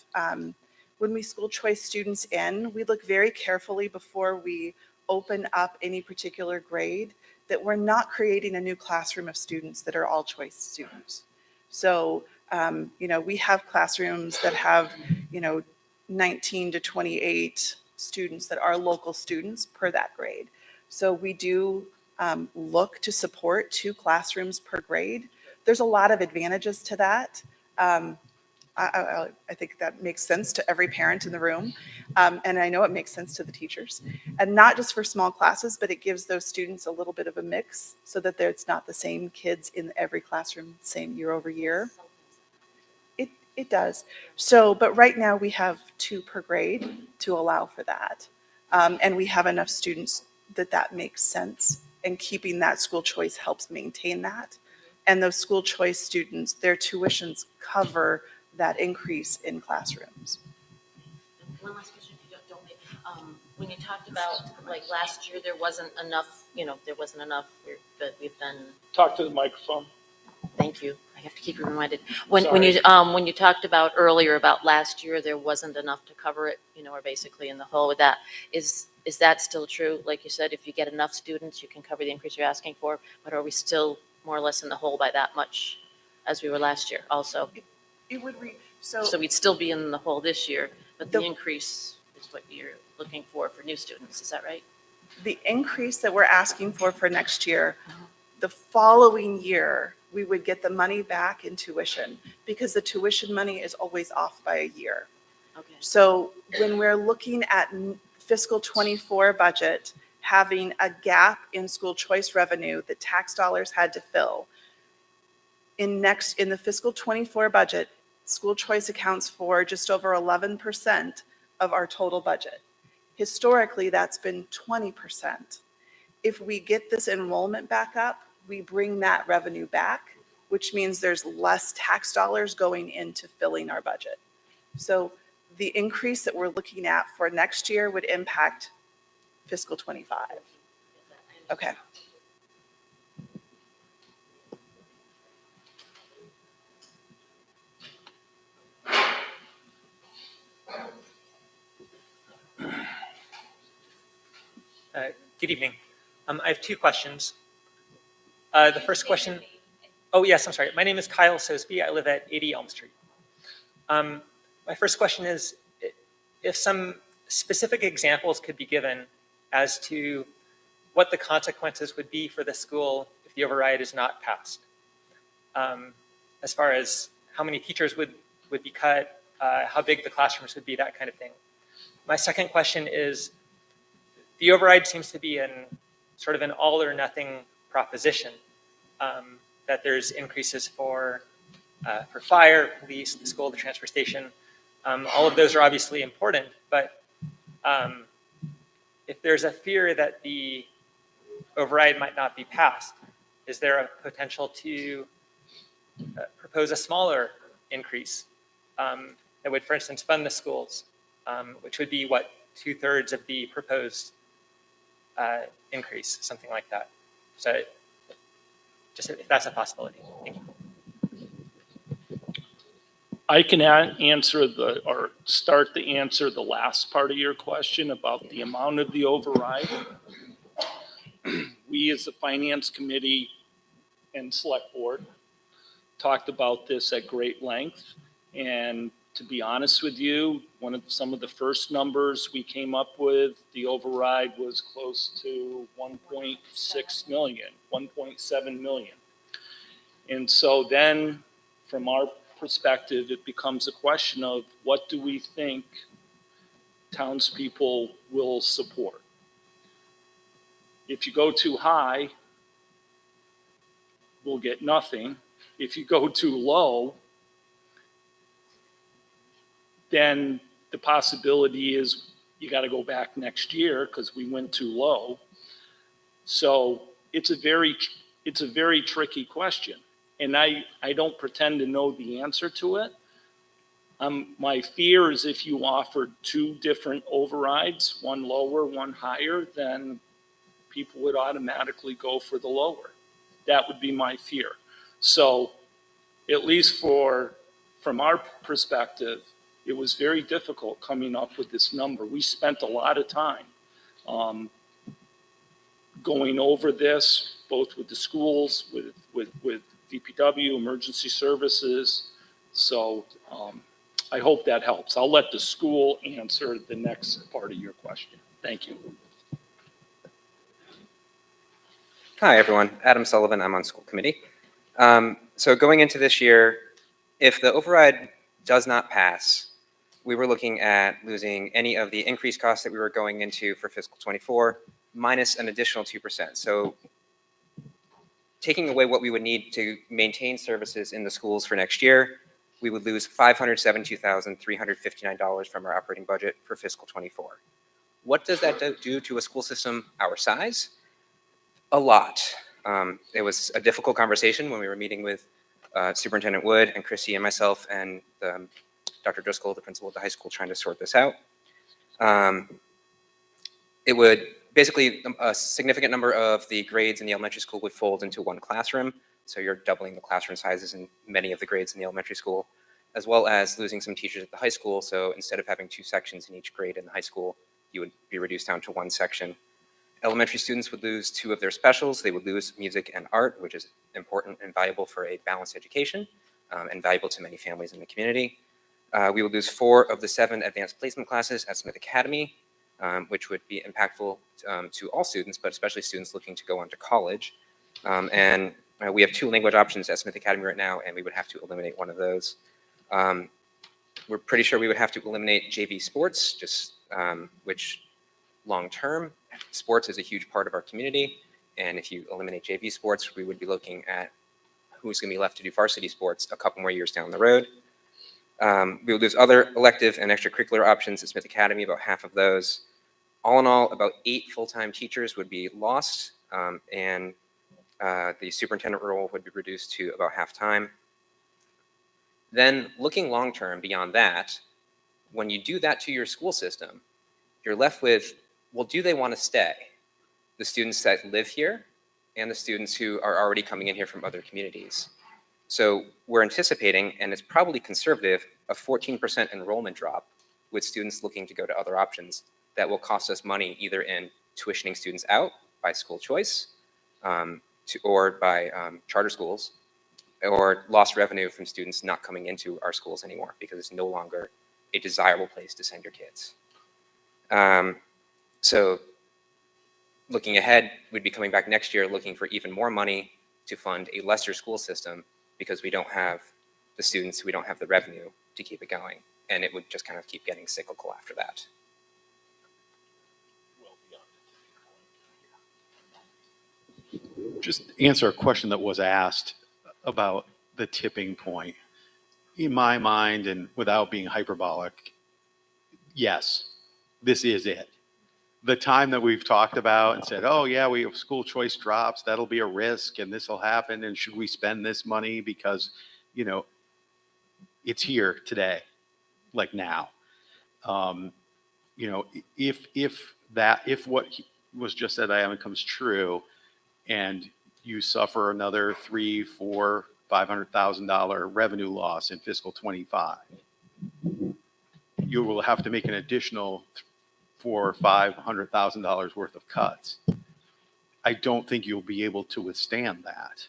[SPEAKER 5] when we school choice students in, we look very carefully before we open up any particular grade that we're not creating a new classroom of students that are all choice students. So, we have classrooms that have, 19 to 28 students that are local students per that grade. So we do look to support 2 classrooms per grade. There's a lot of advantages to that. I think that makes sense to every parent in the room. And I know it makes sense to the teachers. And not just for small classes, but it gives those students a little bit of a mix so that it's not the same kids in every classroom, same year over year. It does. So, but right now we have 2 per grade to allow for that. And we have enough students that makes sense. And keeping that school choice helps maintain that. And those school choice students, their tuitions cover that increase in classrooms.
[SPEAKER 11] One last question, if you don't mind. When you talked about, like, last year, there wasn't enough, but we've been,
[SPEAKER 6] Talk to the microphone.
[SPEAKER 11] thank you. I have to keep you reminded. When you talked about earlier about last year, there wasn't enough to cover it, or basically in the hole with that. Is that still true? Like you said, if you get enough students, you can cover the increase you're asking for, but are we still more or less in the hole by that much as we were last year also?
[SPEAKER 5] It would
[SPEAKER 11] So we'd still be in the hole this year, but the
[SPEAKER 5] The-
[SPEAKER 11] increase is what you're looking for new students, is that right?
[SPEAKER 5] the increase that we're asking for next year, the following year, we would get the money back in tuition because the tuition money is always off by a year.
[SPEAKER 11] Okay.
[SPEAKER 5] So when we're looking at fiscal '24 budget, having a gap in school choice revenue that tax dollars had to fill, in the fiscal '24 budget, school choice accounts for just over 11% of our total budget. Historically, that's been 20%. If we get this enrollment back up, we bring that revenue back, which means there's less tax dollars going into filling our budget. So the increase that we're looking at for next year would impact fiscal '25. Okay.
[SPEAKER 12] Good evening. I have 2 questions. The first question, oh yes, I'm sorry. My name is Kyle Sosby. I live at 80 Elm Street. My first question is, if some specific examples could be given as to what the consequences would be for the school if the override is not passed, as far as how many teachers would be cut, how big the classrooms would be, that kind of thing. My second question is, the override seems to be sort of an all or nothing proposition, that there's increases for fire, police, the school, the transfer station. All of those are obviously important, but if there's a fear that the override might not be passed, is there a potential to propose a smaller increase that would, for instance, fund the schools, which would be, 2/3 of the proposed increase, something like that. So just if that's a possibility. Thank you.
[SPEAKER 6] I can start to answer the last part of your question about the amount of the override. We, as the finance committee and select board, talked about this at great length. And to be honest with you, some of the first numbers we came up with, the override was close to 1.6 million, 1.7 million. And so then, from our perspective, it becomes a question of what do we think townspeople will support? If you go too high, we'll get nothing. If you go too low, then the possibility is you got to go back next year because we went too low. So it's a very tricky question. and I don't pretend to know the answer to it. My fear is if you offered two different overrides, one lower, one higher, then people would automatically go for the lower. That would be my fear. So at least from our perspective, it was very difficult coming up with this number. We spent a lot of time going over this, both with the schools, with DPW, emergency services. So I hope that helps. I'll let the school answer the next part of your question. Thank you.
[SPEAKER 13] Hi, everyone. Adam Sullivan. I'm on school committee. So going into this year, if the override does not pass, we were looking at losing any of the increased costs that we were going into for fiscal 24 minus an additional 2%. So taking away what we would need to maintain services in the schools for next year, we would lose $572,359 from our operating budget for fiscal 24. What does that do to a school system our size? A lot. It was a difficult conversation when we were meeting with Superintendent Wood and Chrissy and myself and Dr. Driscoll, the principal of the high school, trying to sort this out. It would basically, a significant number of the grades in the elementary school would fold into one classroom. So you're doubling the classroom sizes in many of the grades in the elementary school, as well as losing some teachers at the high school. So instead of having 2 sections in each grade in the high school, you would be reduced down to 1 section. Elementary students would lose 2 of their specials. They would lose music and art, which is important and valuable for a balanced education and valuable to many families in the community. We would lose 4 of the 7 advanced placement classes at Smith Academy, which would be impactful to all students, but especially students looking to go on to college. And we have 2 language options at Smith Academy right now, and we would have to eliminate one of those. We're pretty sure we would have to eliminate JV sports, just which long-term, sports is a huge part of our community. And if you eliminate JV sports, we would be looking at who's going to be left to do varsity sports a couple more years down the road. We would lose other elective and extracurricular options at Smith Academy, about half of those. All in all, about 8 full-time teachers would be lost, and the superintendent role would be reduced to about half-time. Then looking long-term beyond that, when you do that to your school system, you're left with, well, do they want to stay? The students that live here and the students who are already coming in here from other communities. So we're anticipating, and it's probably conservative, a 14% enrollment drop with students looking to go to other options that will cost us money either in tuitioning students out by school choice or by charter schools, or lost revenue from students not coming into our schools anymore because it's no longer a desirable place to send your kids. So looking ahead, we'd be coming back next year looking for even more money to fund a lesser school system because we don't have the students, we don't have the revenue to keep it going. And it would just kind of keep getting cyclical after that.
[SPEAKER 3] Just answer a question that was asked about the tipping point. In my mind, and without being hyperbolic, yes, this is it. The time that we've talked about and said, oh yeah, we have school choice drops, that'll be a risk and this will happen, and should we spend this money because, you know, it's here today, like now. You know, if what was just said, Diana, comes true, and you suffer another $300,000, $400,000, $500,000 revenue loss in fiscal 25, you will have to make an additional $400,000 or $500,000 worth of cuts. I don't think you'll be able to withstand that.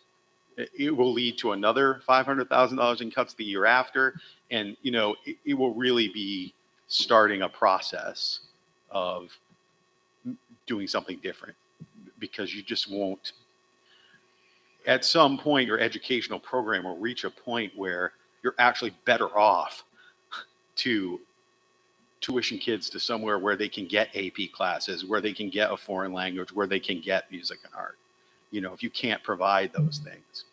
[SPEAKER 3] It will lead to another $500,000 in cuts the year after, and you know it will really be starting a process of doing something different, because you just won't. At some point, your educational program will reach a point where you're actually better off to tuition kids to somewhere where they can get AP classes, where they can get a foreign language, where they can get music and art. You know, if you can't provide those things,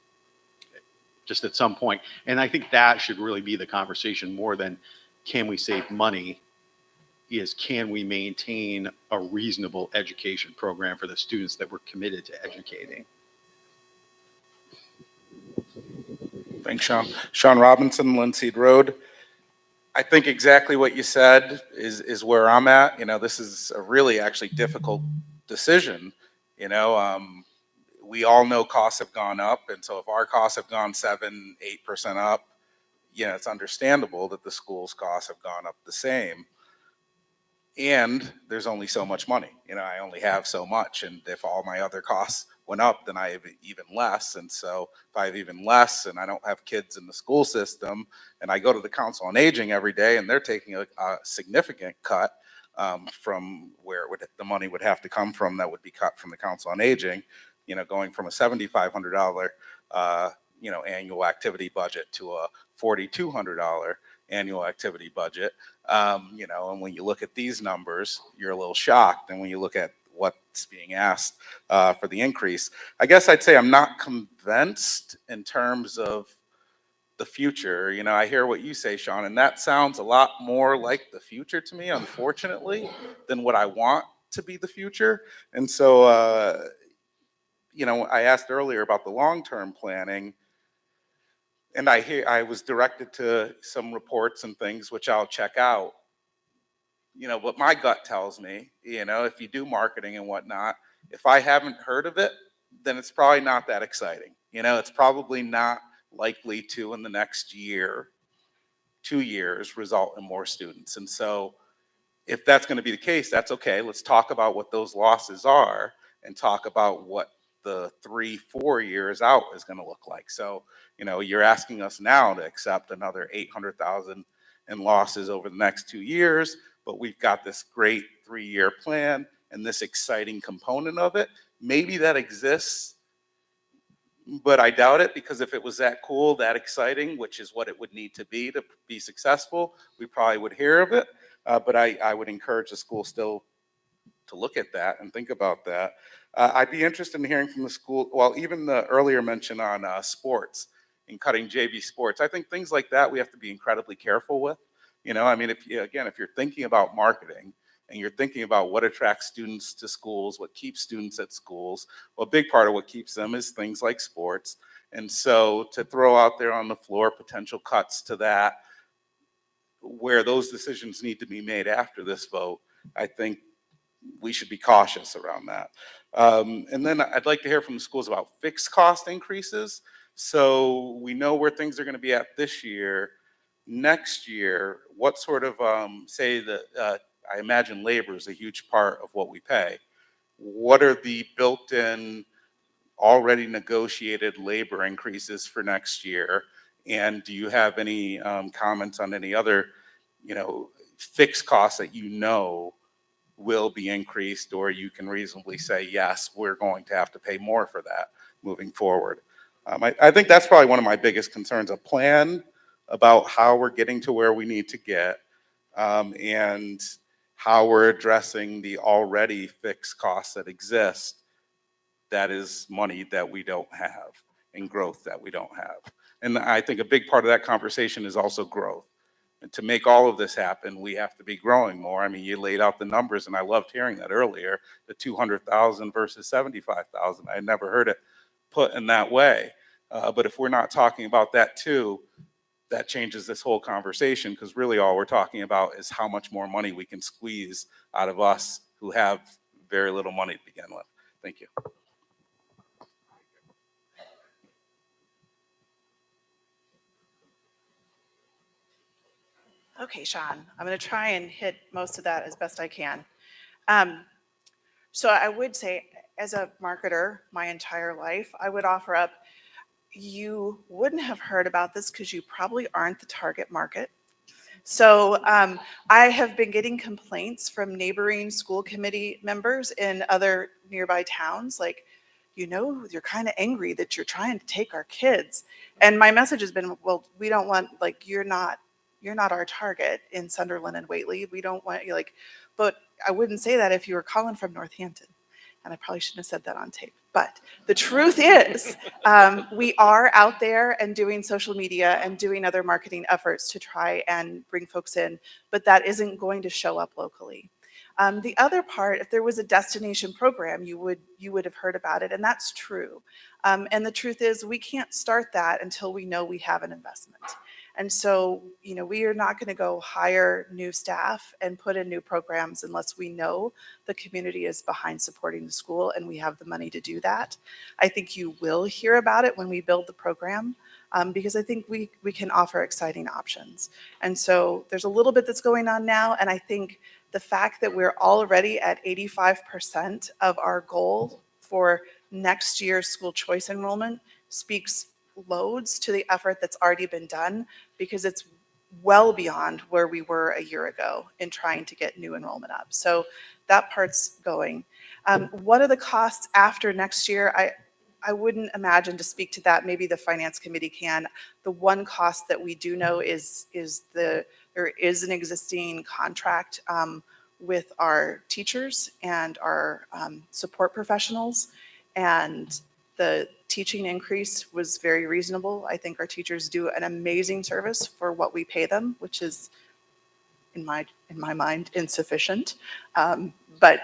[SPEAKER 3] just at some point. And I think that should really be the conversation more than can we save money, is can we maintain a reasonable education program for the students that we're committed to educating.
[SPEAKER 9] Thanks, Sean. Sean Robinson, Linseed Road. I think exactly what you said is where I'm at. You know, this is a really actually difficult decision. You know, we all know costs have gone up, and so if our costs have gone 7-8% up, you know, it's understandable that the school's costs have gone up the same. And there's only so much money. You know, I only have so much, and if all my other costs went up, then I have even less. And so if I have even less, and I don't have kids in the school system, and I go to the Council on Aging every day, and they're taking a significant cut from where the money would have to come from, that would be cut from the Council on Aging. You know, going from a $7,500 you know, annual activity budget to a $4,200 annual activity budget. You know, and when you look at these numbers, you're a little shocked. And when you look at what's being asked for the increase, I guess I'd say I'm not convinced in terms of the future. You know, I hear what you say, Sean, and that sounds a lot more like the future to me, unfortunately, than what I want to be the future. And so, you know, I asked earlier about the long-term planning, and I was directed to some reports and things which I'll check out. You know, but my gut tells me, you know, if you do marketing and whatnot, if I haven't heard of it, then it's probably not that exciting. You know, it's probably not likely to, in the next year, 2 years, result in more students. And so if that's going to be the case, that's okay. Let's talk about what those losses are and talk about what the 3-4 years out is going to look like. So, you know, you're asking us now to accept another 800,000 in losses over the next 2 years, but we've got this great 3-year plan and this exciting component of it. Maybe that exists, but I doubt it, because if it was that cool, that exciting, which is what it would need to be successful, we probably would hear of it. But I would encourage the school still to look at that and think about that. I'd be interested in hearing from the school, well, even the earlier mention on sports and cutting JV sports. I think things like that we have to be incredibly careful with. You know, I mean, if you're thinking about marketing and you're thinking about what attracts students to schools, what keeps students at schools, well, a big part of what keeps them is things like sports. And so to throw out there on the floor potential cuts to that, where those decisions need to be made after this vote, I think we should be cautious around that. And then I'd like to hear from the schools about fixed cost increases. So we know where things are going to be at this year. Next year, what sort of, say that, I imagine labor is a huge part of what we pay. What are the built-in, already negotiated labor increases for next year? And do you have any comments on any other, you know, fixed costs that you know will be increased, or you can reasonably say, yes, we're going to have to pay more for that moving forward? I think that's probably one of my biggest concerns, a plan about how we're getting to where we need to get, and how we're addressing the already fixed costs that exist. That is money that we don't have and growth that we don't have. And I think a big part of that conversation is also growth. And to make all of this happen, we have to be growing more. I mean, you laid out the numbers, and I loved hearing that earlier, the 200,000 versus 75,000. I had never heard it put in that way. But if we're not talking about that too, that changes this whole conversation, because really all we're talking about is how much more money we can squeeze out of us who have very little money to begin with. Thank you.
[SPEAKER 5] Okay, Sean, I'm going to try and hit most of that as best I can. So I would say, as a marketer my entire life, I would offer up, you wouldn't have heard about this because you probably aren't the target market. So I have been getting complaints from neighboring school committee members in other nearby towns, like, you know, you're kind of angry that you're trying to take our kids. And my message has been, well, we don't want, like, you're not our target in Sunderland and Whately. We don't want you, like, but I wouldn't say that if you were calling from Northampton. And I probably shouldn't have said that on tape. But the truth is, we are out there and doing social media and doing other marketing efforts to try and bring folks in, but that isn't going to show up locally. The other part, if there was a destination program, you would have heard about it, and that's true. And the truth is, we can't start that until we know we have an investment. And so, we are not going to go hire new staff and put in new programs unless we know the community is behind supporting the school and we have the money to do that. I think you will hear about it when we build the program, because I think we can offer exciting options. And so there's a little bit that's going on now. And I think the fact that we're already at 85% of our goal for next year's school choice enrollment speaks loads to the effort that's already been done, because it's well beyond where we were a year ago in trying to get new enrollment up. So that part's going. What are the costs after next year? I wouldn't imagine to speak to that. Maybe the finance committee can. The one cost that we do know is there is an existing contract with our teachers and our support professionals, and the teaching increase was very reasonable. I think our teachers do an amazing service for what we pay them, which is, in my mind, insufficient. But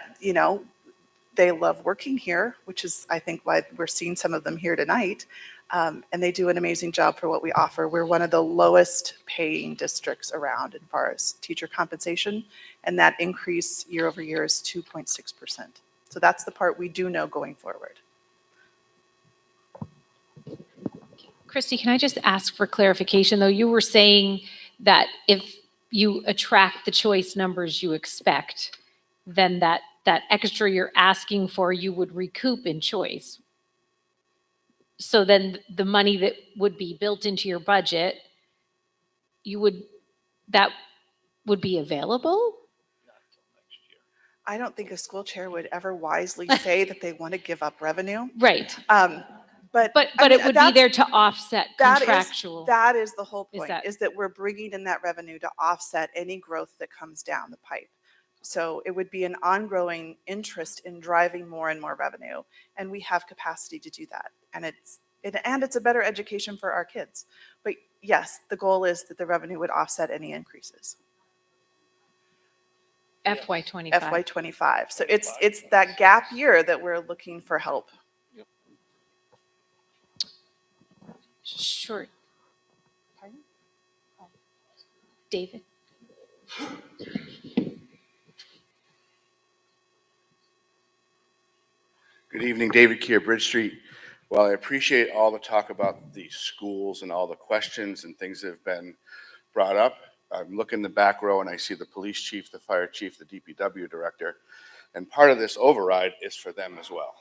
[SPEAKER 5] they love working here, which is, I think, why we're seeing some of them here tonight. And they do an amazing job for what we offer. We're one of the lowest paying districts around as far as teacher compensation, and that increase year over year is 2.6%. So that's the part we do know going forward.
[SPEAKER 1] Christy, can I just ask for clarification, though? You were saying that if you attract the choice numbers you expect, then that extra you're asking for, you would recoup in choice. So then the money that would be built into your budget, that would be available?
[SPEAKER 5] I don't think a school chair would ever wisely say that they want to give up revenue.
[SPEAKER 1] Right.
[SPEAKER 5] But
[SPEAKER 1] it would be there to offset contractual.
[SPEAKER 5] That is the whole
[SPEAKER 1] Is
[SPEAKER 5] point,
[SPEAKER 1] that-
[SPEAKER 5] is that we're bringing in that revenue to offset any growth that comes down the pipe. So it would be an ongoing interest in driving more and more revenue, and we have capacity to do that. And it's a better education for our kids. But yes, the goal is that the revenue would offset any increases.
[SPEAKER 1] FY25.
[SPEAKER 5] FY25. So it's that gap year that we're looking for help.
[SPEAKER 1] Sure. Pardon? Oh. David?
[SPEAKER 14] Good evening, David Keir, Bridge Street. Well, I appreciate all the talk about the schools and all the questions and things that have been brought up. I'm looking in the back row and I see the police chief, the fire chief, the DPW director, and part of this override is for them as well.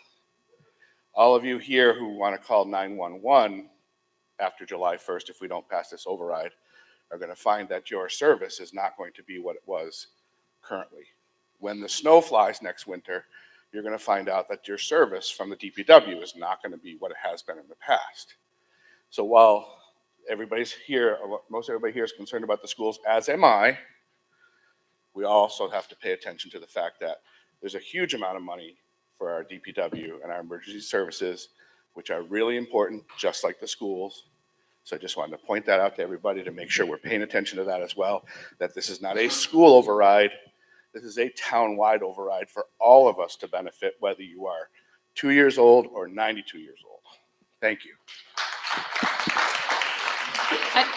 [SPEAKER 14] All of you here who want to call 911 after July 1st, if we don't pass this override, are going to find that your service is not going to be what it was currently. When the snow flies next winter, you're going to find out that your service from the DPW is not going to be what it has been in the past. So while everybody's here, most everybody here is concerned about the schools, as am I, we also have to pay attention to the fact that there's a huge amount of money for our DPW and our emergency services, which are really important, just like the schools. So I just wanted to point that out to everybody to make sure we're paying attention to that as well, that this is not a school override. This is a town-wide override for all of us to benefit, whether you are 2 years old or 92 years old. Thank you.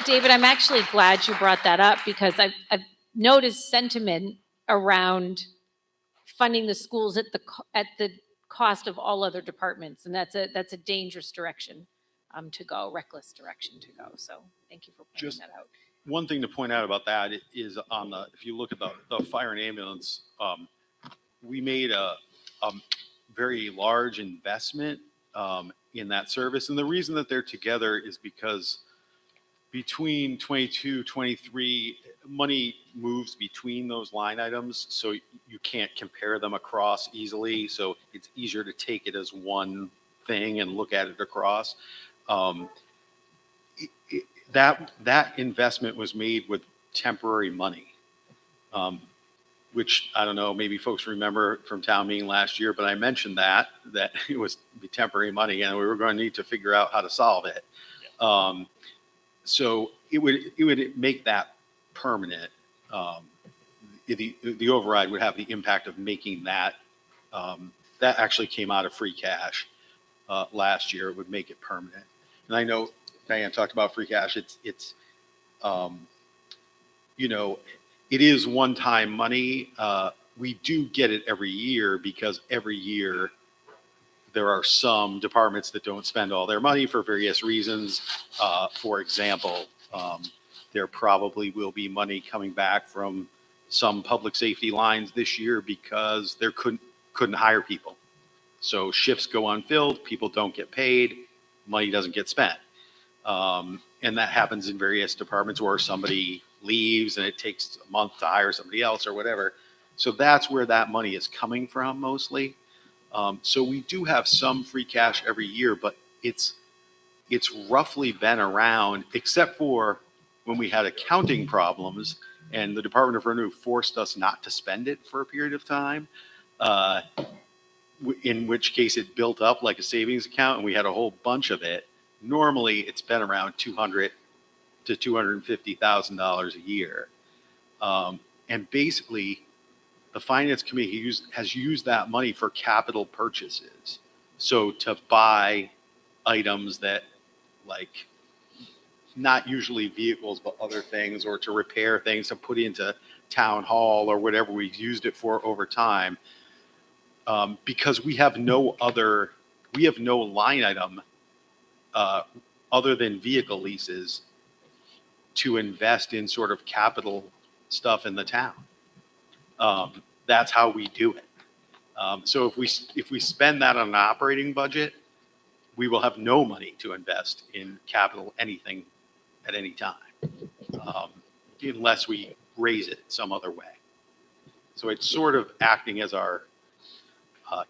[SPEAKER 1] David, I'm actually glad you brought that up, because I've noticed sentiment around funding the schools at the cost of all other departments, and that's a dangerous direction to go, reckless direction to go. So thank you for pointing that out.
[SPEAKER 3] One thing to point out about that is if you look at the fire and ambulance, we made a very large investment in that service. And the reason that they're together is because between 22, 23, money moves between those line items. So you can't compare them across easily. So it's easier to take it as one thing and look at it across. That investment was made with temporary money, which I don't know, maybe folks remember from town meeting last year, but I mentioned that it was temporary money and we were going to need to figure out how to solve it. So it would make that permanent. The override would have the impact of making that, that actually came out of free cash. last year. It would make it permanent. And I know Diane talked about free cash. It's you know, it is one-time money. We do get it every year because every year there are some departments that don't spend all their money for various reasons. For example, there probably will be money coming back from some public safety lines this year because they couldn't hire people. So shifts go unfilled, people don't get paid, money doesn't get spent. And that happens in various departments where somebody leaves and it takes a month to hire somebody else or whatever. So that's where that money is coming from mostly. So we do have some free cash every year, but it's roughly been around, except for when we had accounting problems and the Department of Revenue forced us not to spend it for a period of time, in which case it built up like a savings account and we had a whole bunch of it. Normally it's been around $200,000 to $250,000 a year. And basically the Finance Committee has used that money for capital purchases. So to buy items that, like, not usually vehicles, but other things, or to repair things to put into town hall or whatever we've used it for over time. Because we have no line item other than vehicle leases to invest in sort of capital stuff in the town. That's how we do it. So if we spend that on an operating budget, we will have no money to invest in capital anything at any time, unless we raise it some other way. So it's sort of acting as our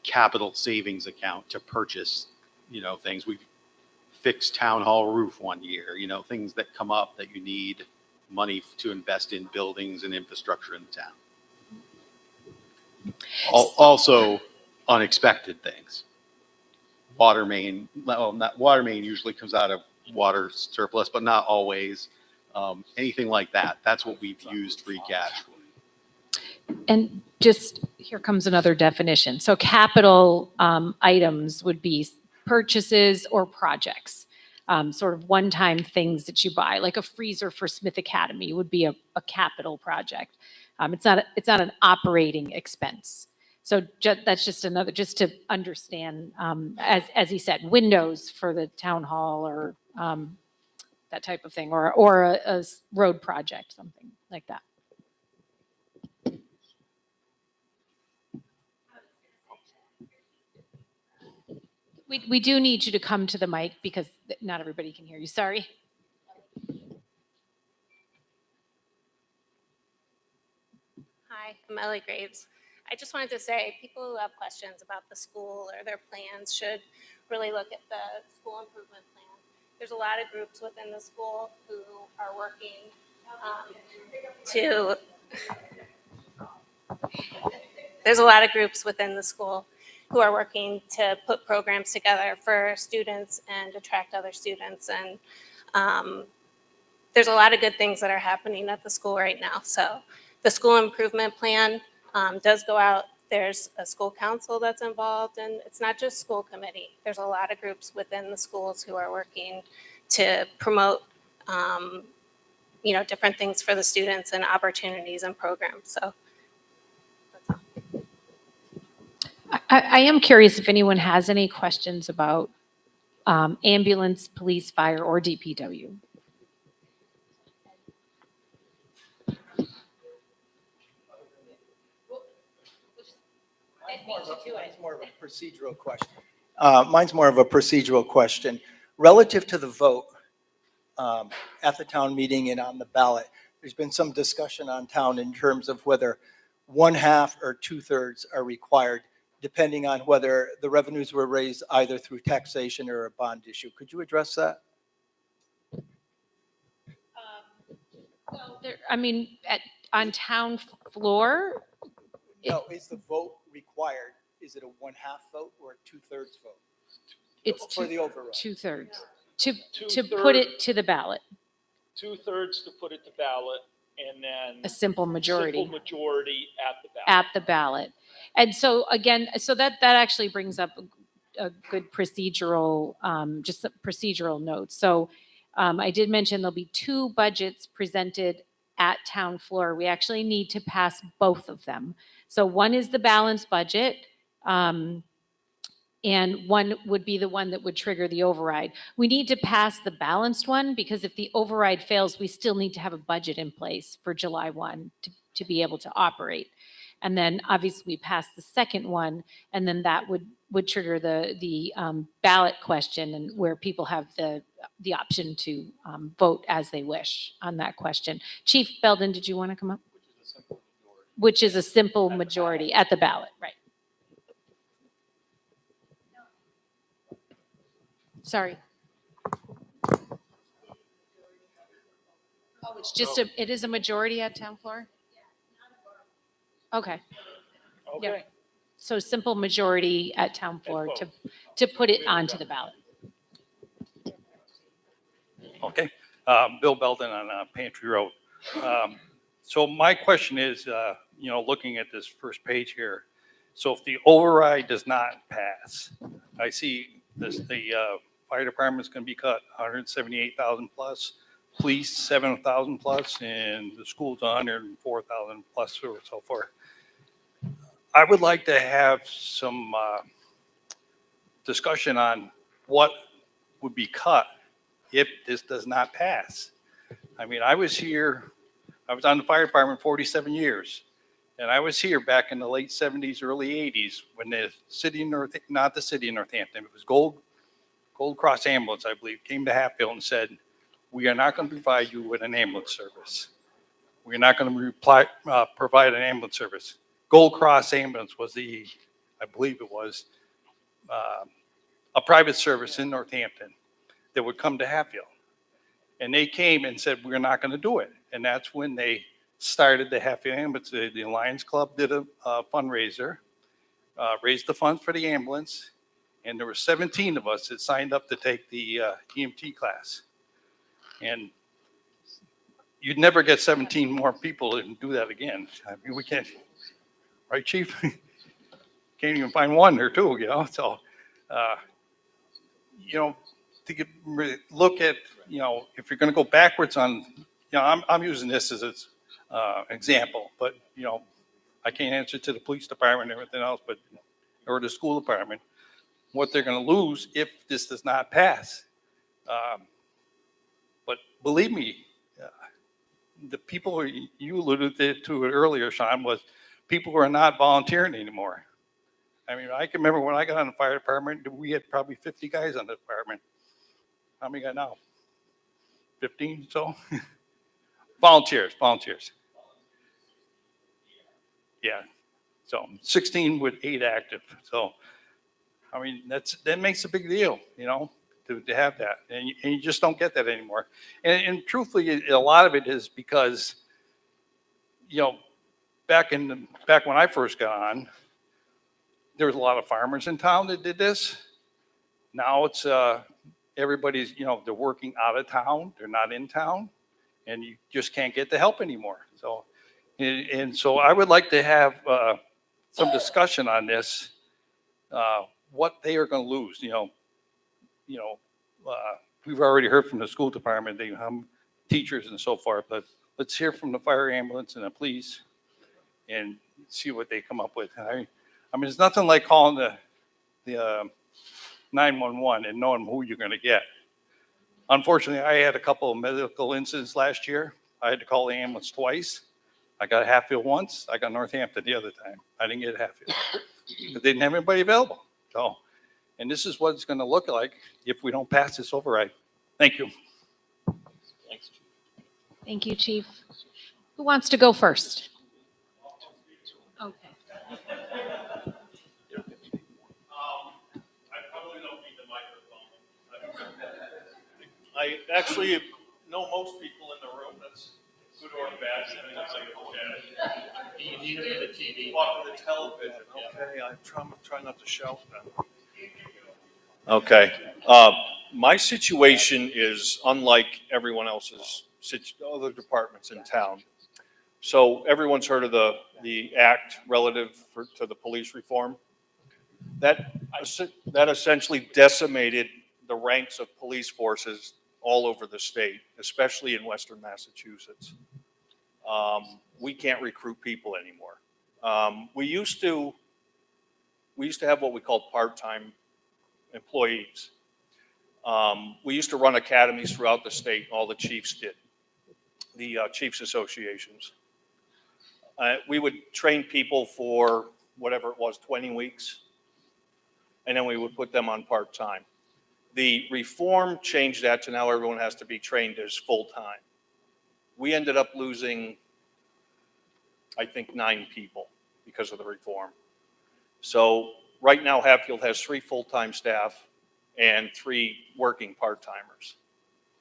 [SPEAKER 3] capital savings account to purchase, things. We've fixed town hall roof one year, things that come up that you need money to invest in buildings and infrastructure in the town. Also, unexpected things. Water main usually comes out of water surplus, but not always. Anything like that. That's what we've used free cash for.
[SPEAKER 1] And just, here comes another definition. So capital items would be purchases or projects, sort of one-time things that you buy, like a freezer for Smith Academy would be a capital project. It's not an operating expense. So that's just another, just to understand, as he said, windows for the town hall or that type of thing, or a road project, something like that. We do need you to come to the mic because not everybody can hear you. Sorry.
[SPEAKER 15] Hi, I'm Ellie Graves. I just wanted to say people who have questions about the school or their plans should really look at the school improvement plan. There's a lot of groups within the school who are working to put programs together for students and attract other students. And there's a lot of good things that are happening at the school right now. So the school improvement plan does go out. There's a school council that's involved, and it's not just school committee. There's a lot of groups within the schools who are working to promote, different things for the students and opportunities and programs. So that's all.
[SPEAKER 1] I am curious if anyone has any questions about ambulance, police, fire, or DPW.
[SPEAKER 8] Mine's more of a procedural question. Relative to the vote at the town meeting and on the ballot, there's been some discussion on town in terms of whether 1/2 or 2/3 are required, depending on whether the revenues were raised either through taxation or a bond issue. Could you address that?
[SPEAKER 1] Well, on town floor.
[SPEAKER 8] No, is the vote required? Is it a 1/2 vote or a 2/3 vote?
[SPEAKER 1] It's
[SPEAKER 8] for the override.
[SPEAKER 1] 2/3 to put it to the ballot.
[SPEAKER 6] 2/3 to put it to ballot, and then
[SPEAKER 1] A simple majority.
[SPEAKER 6] Simple majority at the ballot.
[SPEAKER 1] At the ballot. And so again, so that actually brings up a good procedural, just a procedural note. So I did mention there'll be 2 budgets presented at town floor. We actually need to pass both of them. So one is the balanced budget, and one would be the one that would trigger the override. We need to pass the balanced one because if the override fails, we still need to have a budget in place for July 1 to be able to operate. And then obviously we pass the second one, and then that would trigger the ballot question, and where people have the option to vote as they wish on that question. Chief Belden, did you want to come up? Which is a simple majority at the ballot, right? Sorry. Oh, it's just it is a majority at town floor? Okay.
[SPEAKER 6] Okay.
[SPEAKER 1] So simple majority at town floor to put it onto the ballot.
[SPEAKER 16] Okay, Bill Belden on Pantry Road. So my question is, looking at this first page here, so if the override does not pass, I see the fire department's going to be cut 178,000 plus, police 7,000 plus, and the school's 104,000 plus, or so forth. I would like to have some discussion on what would be cut if this does not pass. I mean, I was on the fire department 47 years. And I was here back in the late 70s, early 80s, when the city of not the city of Northampton, it was Gold Cross Ambulance, I believe, came to Hatfield and said, we are not going to provide you with an ambulance service. We're not going to provide an ambulance service. Gold Cross Ambulance was I believe it was, a private service in Northampton that would come to Hatfield. And they came and said, we're not going to do it. And that's when they started the Hatfield Ambulance. The Lions Club did a fundraiser, raised the funds for the ambulance, and there were 17 of us that signed up to take the EMT class. And you'd never get 17 more people to do that again. I mean, we can't, right, Chief? Can't even find 1 or 2, So, to look at, if you're going to go backwards on, I'm using this as an example, but, I can't answer to the police department and everything else, or the school department, what they're going to lose if this does not pass. But believe me, the people you alluded to it earlier, Sean, was people who are not volunteering anymore. I mean, I can remember when I got on the fire department, we had probably 50 guys on the department. How many got now? 15, so? Volunteers. Yeah, so 16 with 8 active. So, I mean, that makes a big deal, to have that. And you just don't get that anymore. And truthfully, a lot of it is because, back when I first got on, there was a lot of farmers in town that did this. Now it's everybody's, they're working out of town, they're not in town, and you just can't get the help anymore. So, and so I would like to have some discussion on this, what they are going to lose. We've already heard from the school department, teachers and so forth, but let's hear from the fire ambulance and the police and see what they come up with. I mean, there's nothing like calling the 911 and knowing who you're going to get. Unfortunately, I had a couple of medical incidents last year. I had to call the ambulance twice. I got Hatfield once. I got Northampton the other time. I didn't get Hatfield because they didn't have anybody available. So, and this is what it's going to look like if we don't pass this override. Thank you.
[SPEAKER 6] Thanks.
[SPEAKER 1] Thank you, Chief. Who wants to go first? Okay.
[SPEAKER 4] I probably don't need the microphone. I actually know most people in the room. That's good or bad. I mean, that's like a you need the TV. Walk the television. Okay, I'm trying not to shout then. Okay. My situation is unlike everyone else's, other departments in town. So everyone's heard of the act relative to the police reform. That That essentially decimated the ranks of police forces all over the state, especially in Western Massachusetts. We can't recruit people anymore. We used to have what we called part-time employees. We used to run academies throughout the state. All the chiefs did, the chiefs associations. We would train people for whatever it was, 20 weeks, and then we would put them on part-time. The reform changed that to now everyone has to be trained as full-time. We ended up losing, I think, 9 people because of the reform. So right now Hatfield has 3 full-time staff and 3 working part-timers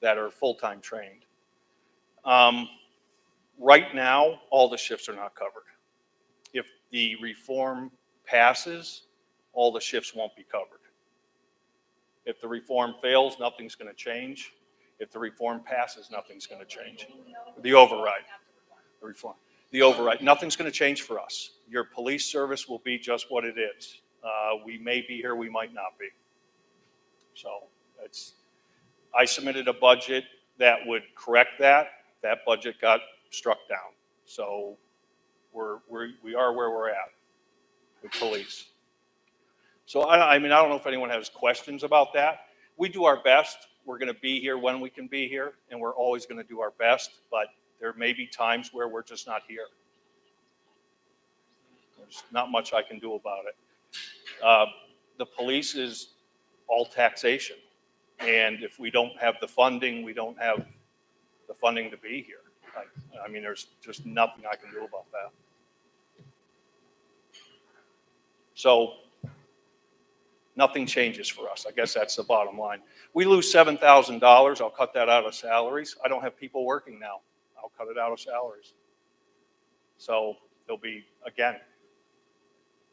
[SPEAKER 4] that are full-time trained. Right now, all the shifts are not covered. If the reform passes, all the shifts won't be covered. If the reform fails, nothing's going to change. If the reform passes, nothing's going to change. The override, the reform, the override, nothing's going to change for us. Your police service will be just what it is. We may be here, we might not be. So I submitted a budget that would correct that. That budget got struck down. So we are where we're at with police. So I mean, I don't know if anyone has questions about that. We do our best. We're going to be here when we can be here, and we're always going to do our best, but there may be times where we're just not here. There's not much I can do about it. The police is all taxation. And if we don't have the funding, we don't have the funding to be here. I mean, there's just nothing I can do about that. So nothing changes for us. I guess that's the bottom line. We lose $7,000. I'll cut that out of salaries. I don't have people working now. I'll cut it out of salaries. So there'll be, again,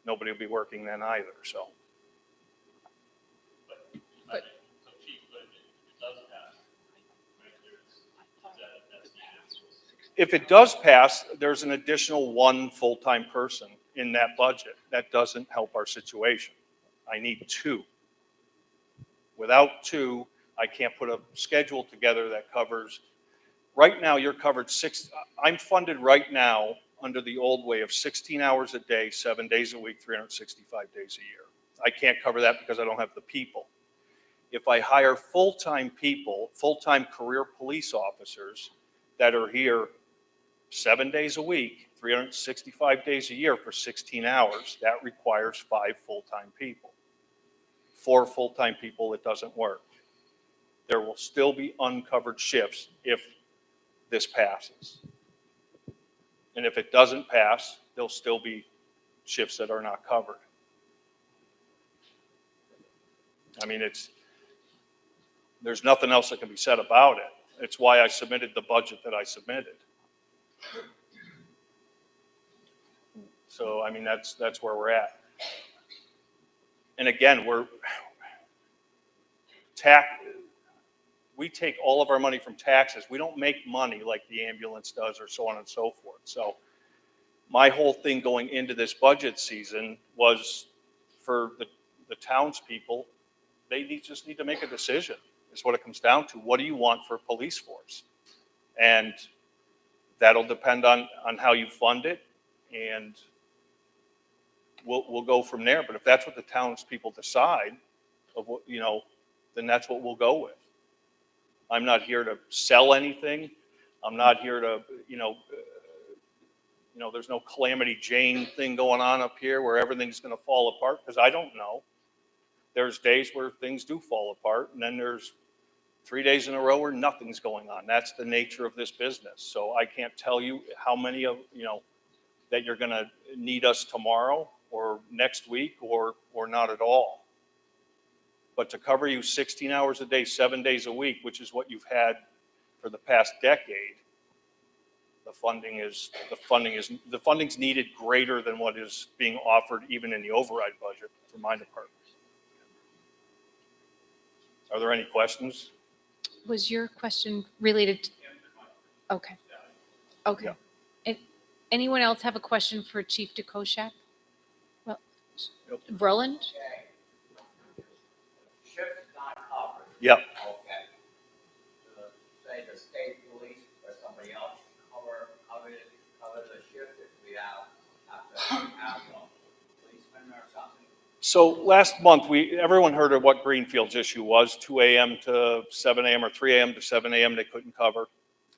[SPEAKER 4] nobody will be working then either, so. If it does pass, there's an additional 1 full-time person in that budget. That doesn't help our situation. I need 2. Without 2, I can't put a schedule together that covers. Right now, you're covered I'm funded right now under the old way of 16 hours a day, 7 days a week, 365 days a year. I can't cover that because I don't have the people. If I hire full-time people, full-time career police officers that are here 7 days a week, 365 days a year for 16 hours, that requires 5 full-time people. 4 full-time people, it doesn't work. There will still be uncovered shifts if this passes. And if it doesn't pass, there'll still be shifts that are not covered. I mean, there's nothing else that can be said about it. It's why I submitted the budget that I submitted. So, I mean, that's where we're at. And again, we take all of our money from taxes. We don't make money like the ambulance does or so on and so forth. So my whole thing going into this budget season was for the townspeople, they just need to make a decision, is what it comes down to. What do you want for a police force? And that'll depend on how you fund it, and we'll go from there. But if that's what the townspeople decide, of what, then that's what we'll go with. I'm not here to sell anything. I'm not here to, there's no Calamity Jane thing going on up here where everything's going to fall apart, because I don't know. There's days where things do fall apart, and then there's 3 days in a row where nothing's going on. That's the nature of this business. So I can't tell you how many of, that you're going to need us tomorrow or next week or not at all. But to cover you 16 hours a day, 7 days a week, which is what you've had for the past decade, the funding's needed greater than what is being offered even in the override budget for my department. Are there any questions?
[SPEAKER 1] Was your question related? Okay. Okay.
[SPEAKER 4] Yeah.
[SPEAKER 1] And anyone else have a question for Chief DeKoschak? Well,
[SPEAKER 4] Nope.
[SPEAKER 1] Roland?
[SPEAKER 4] Yep.
[SPEAKER 17] Okay. Say the state police or somebody else cover the shift if we have to have a policeman or something.
[SPEAKER 4] So last month, everyone heard of what Greenfield's issue was, 2 a.m. to 7 a.m. or 3 a.m. to 7 a.m. they couldn't cover.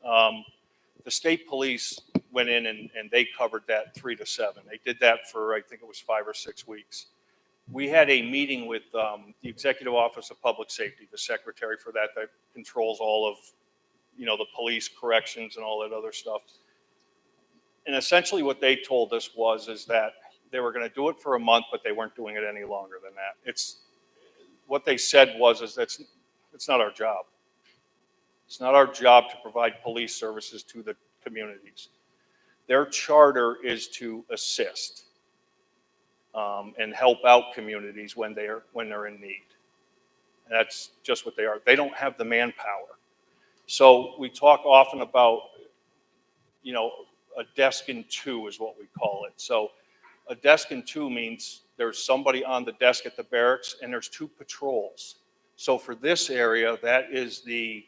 [SPEAKER 4] The state police went in and they covered that 3 to 7. They did that for, I think it was 5 or 6 weeks. We had a meeting with the Executive Office of Public Safety, the secretary for that controls all of, the police corrections and all that other stuff. And essentially what they told us is that they were going to do it for a month, but they weren't doing it any longer than that. What they said is it's not our job. It's not our job to provide police services to the communities. Their charter is to assist and help out communities when they're in need. And that's just what they are. They don't have the manpower. So we talk often about, a desk in two is what we call it. So a desk in two means there's somebody on the desk at the barracks and there's 2 patrols. So for this area, that is the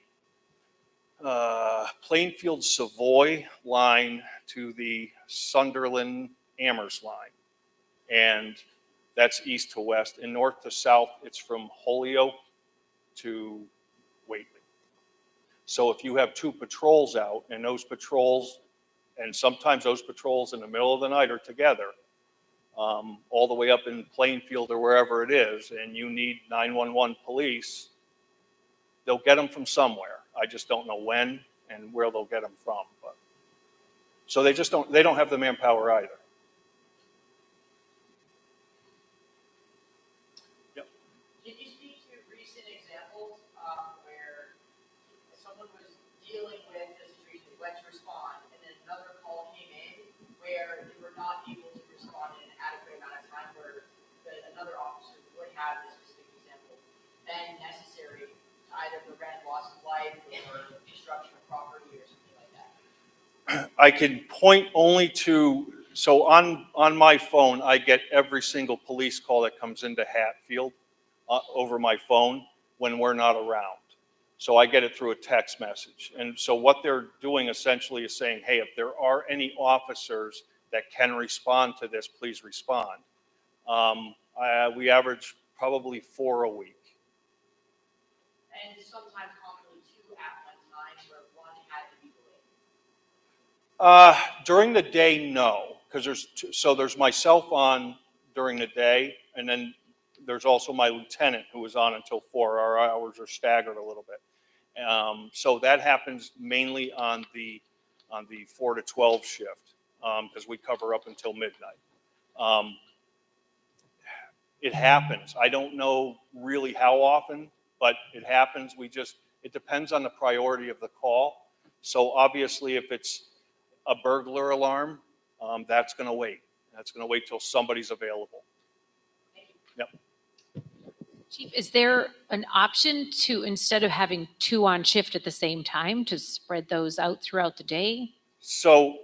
[SPEAKER 4] Plainfield Savoy line to the Sunderland Amherst line. And that's east to west. And north to south, it's from Holyoke to Whately. So if you have 2 patrols out and sometimes those patrols in the middle of the night are together, all the way up in Plainfield or wherever it is, and you need 911 police, they'll get them from somewhere. I just don't know when and where they'll get them from. So they don't have the manpower either. Yep.
[SPEAKER 17] Can you speak to recent examples where someone was dealing with a situation, went to respond, and then another call came in where they were not able to respond in an adequate amount of time, where another officer would have this specific example been necessary to either prevent loss of life or destruction of property or something like that?
[SPEAKER 4] I can point only to, so on my phone, I get every single police call that comes into Hatfield over my phone when we're not around. So I get it through a text message. And so what they're doing essentially is saying, hey, if there are any officers that can respond to this, please respond. We average probably 4 a week.
[SPEAKER 17] And sometimes commonly 2 at one time, where one had to be delayed.
[SPEAKER 4] During the day, no, because there's myself on during the day, and then there's also my lieutenant who is on until 4. Our hours are staggered a little bit. So that happens mainly on the 4 to 12 shift, because we cover up until midnight. It happens. I don't know really how often, but it happens. It depends on the priority of the call. So obviously, if it's a burglar alarm, that's going to wait. That's going to wait till somebody's available. Yep.
[SPEAKER 1] Chief, is there an option to, instead of having 2 on shift at the same time, to spread those out throughout the day?
[SPEAKER 4] So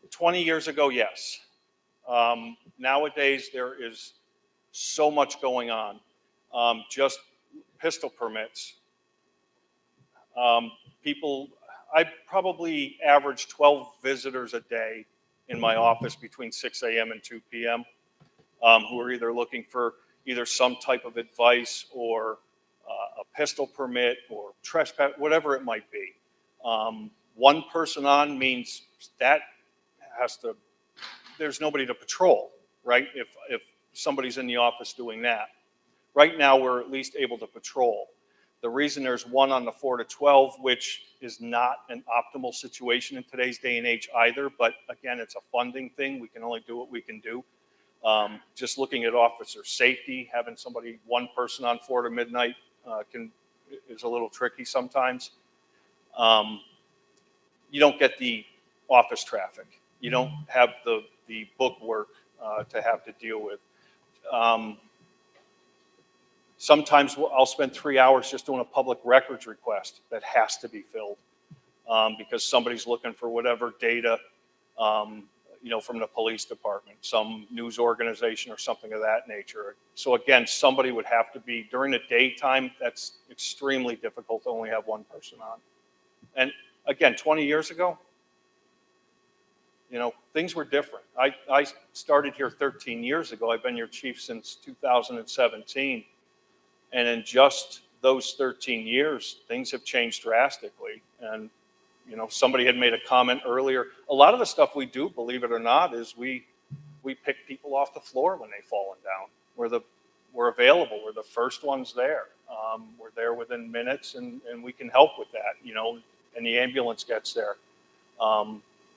[SPEAKER 4] 20 years ago, yes. Nowadays, there is so much going on. Just pistol permits. I probably average 12 visitors a day in my office between 6 a.m. and 2 p.m. Who are either looking for either some type of advice or a pistol permit or trespass, whatever it might be. 1 person on means that there's nobody to patrol, right? If somebody's in the office doing that. Right now, we're at least able to patrol. The reason there's 1 on the 4 to 12, which is not an optimal situation in today's day and age either, but again, it's a funding thing. We can only do what we can do. Just looking at officer safety, having 1 person on 4 to midnight is a little tricky sometimes. You don't get the office traffic. You don't have the book work to have to deal with. Sometimes I'll spend 3 hours just doing a public records request that has to be filled because somebody's looking for whatever data. from the police department, some news organization or something of that nature. So again, somebody would have to be, during the daytime, that's extremely difficult to only have one person on. And again, 20 years ago, things were different. I started here 13 years ago. I've been your chief since 2017. And in just those 13 years, things have changed drastically. And, somebody had made a comment earlier. A lot of the stuff we do, believe it or not, is we pick people off the floor when they've fallen down. We're available. We're the first ones there. We're there within minutes, and we can help with that, and the ambulance gets there.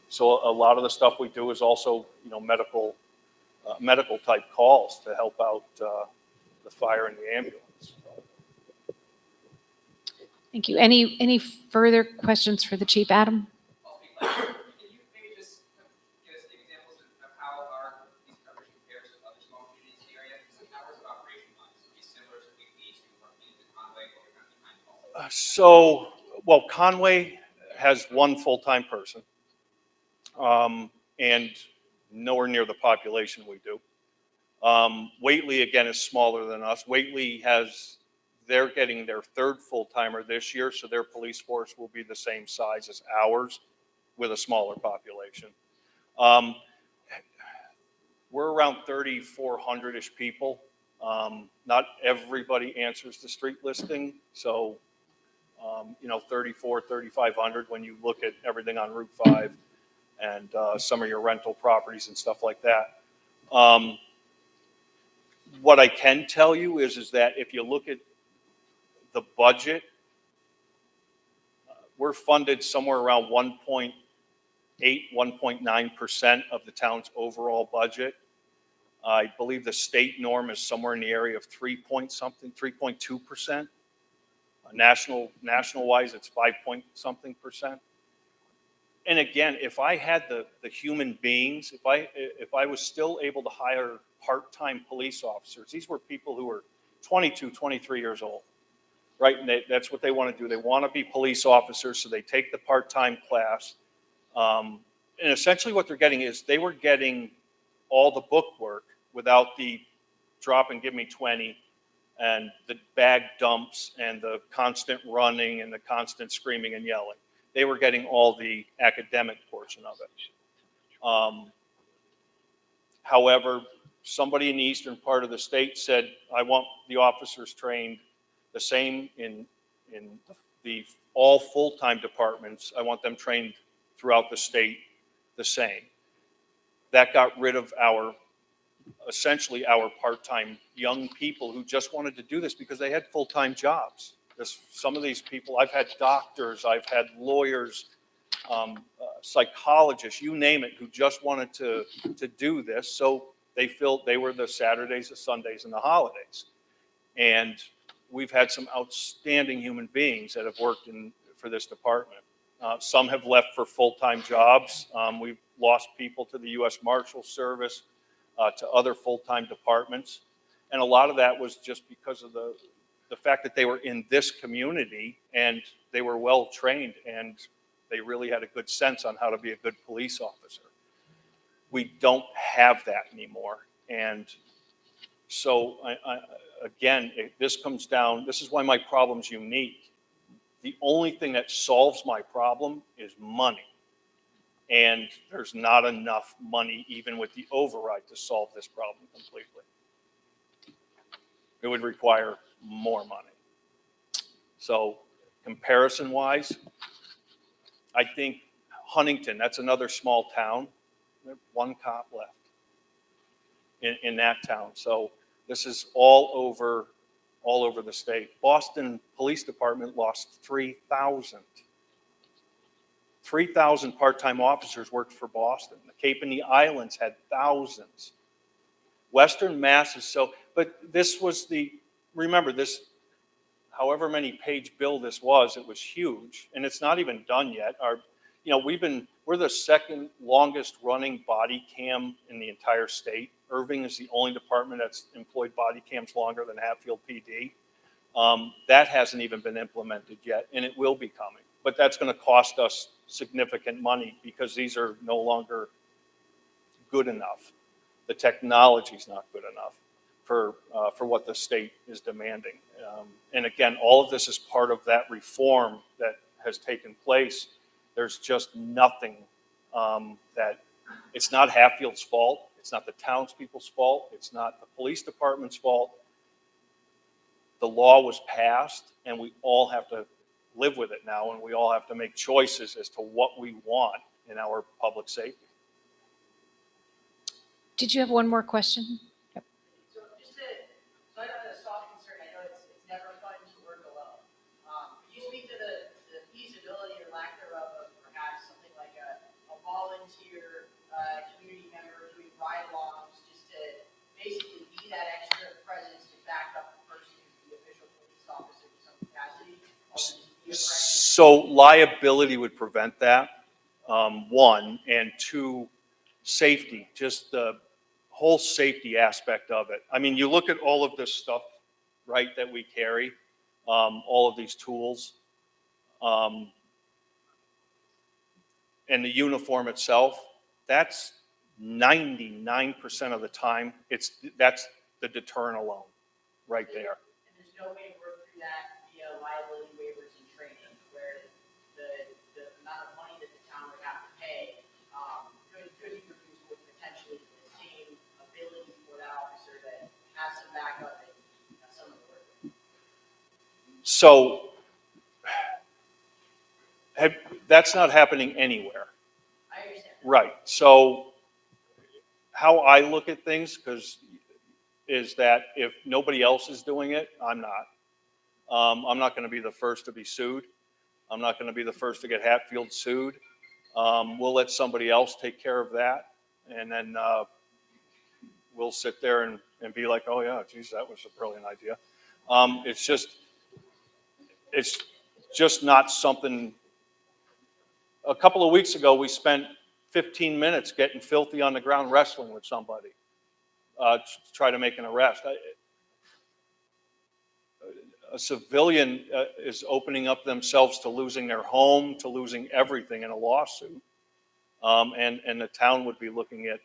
[SPEAKER 4] So a lot of the stuff we do is also, medical type calls to help out the fire and the ambulance.
[SPEAKER 1] Thank you. Any further questions for the chief, Adam?
[SPEAKER 13] Can you maybe just give us examples of how these coverage compares to other small communities in the area? Because the hours of operation would be similar to Wheatley, to Conway, or
[SPEAKER 4] Well, Conway has one full-time person, and nowhere near the population we do. Whately, again, is smaller than us. Whately they're getting their third full-timer this year, so their police force will be the same size as ours with a smaller population. We're around 3,400-ish people. Not everybody answers the street listing, so 3,500 when you look at everything on Route 5 and some of your rental properties and stuff like that. What I can tell you is that if you look at the budget, we're funded somewhere around 1.8, 1.9% of the town's overall budget. I believe the state norm is somewhere in the area of 3.2%. National-wise, it's 5-point-something%. And again, if I had the human beings, if I was still able to hire part-time police officers, these were people who were 22, 23 years old, right? And that's what they want to do. They want to be police officers, so they take the part-time class. And essentially what they're getting is they were getting all the book work without the drop and give me 20 and the bag dumps and the constant running and the constant screaming and yelling. They were getting all the academic portion of it. However, somebody in the eastern part of the state said, I want the officers trained the same in the all full-time departments. I want them trained throughout the state the same. That got rid of essentially our part-time young people who just wanted to do this because they had full-time jobs. Some of these people, I've had doctors, I've had lawyers, psychologists, you name it, who just wanted to do this. So they were the Saturdays, the Sundays, and the holidays. And we've had some outstanding human beings that have worked for this department. Some have left for full-time jobs. We've lost people to the U.S. Marshal Service, to other full-time departments. And a lot of that was just because of the fact that they were in this community and they were well trained and they really had a good sense on how to be a good police officer. We don't have that anymore. And so again, this comes down, this is why my problem's unique. The only thing that solves my problem is money. And there's not enough money, even with the override, to solve this problem completely. It would require more money. So comparison-wise, I think Huntington, that's another small town. There's one cop left in that town. So this is all over the state. Boston Police Department lost 3,000. 3,000 part-time officers worked for Boston. The Cape and the Islands had thousands. Western Mass is so, but this was remember this, however many page bill this was, it was huge, and it's not even done yet. We're the second longest running body cam in the entire state. Irving is the only department that's employed body cams longer than Hatfield PD. That hasn't even been implemented yet, and it will be coming. But that's going to cost us significant money because these are no longer good enough. The technology's not good enough for what the state is demanding. And again, all of this is part of that reform that has taken place. There's just nothing that, it's not Hatfield's fault. It's not the townspeople's fault. It's not the police department's fault. The law was passed and we all have to live with it now, and we all have to make choices as to what we want in our public safety.
[SPEAKER 1] Did you have one more question?
[SPEAKER 18] So just to, so I have a soft concern, I know it's never fun to work alone. Could you speak to the feasibility or lack thereof of perhaps something like a volunteer community member doing ride-alongs, just to basically be that extra presence to back up the person who's the official police officer to some capacity? Or just be a friend?
[SPEAKER 4] So liability would prevent that, one, and two, safety, just the whole safety aspect of it. I mean, you look at all of this stuff, right, that we carry, all of these tools, and the uniform itself, that's 99% of the time, that's the deterrent alone, right there.
[SPEAKER 18] And there's no way to work through that via liability waivers and training, where the amount of money that the town would have to pay could be produced with potentially the same ability for that officer that has some backup and some of the work.
[SPEAKER 4] So that's not happening anywhere.
[SPEAKER 18] I understand.
[SPEAKER 4] Right. So how I look at things, is that if nobody else is doing it, I'm not. I'm not going to be the first to be sued. I'm not going to be the first to get Hatfield sued. We'll let somebody else take care of that. And then we'll sit there and be like, oh yeah, geez, that was a brilliant idea. It's just not something. A couple of weeks ago, we spent 15 minutes getting filthy on the ground wrestling with somebody to try to make an arrest. A civilian is opening up themselves to losing their home, to losing everything in a lawsuit. And the town would be looking at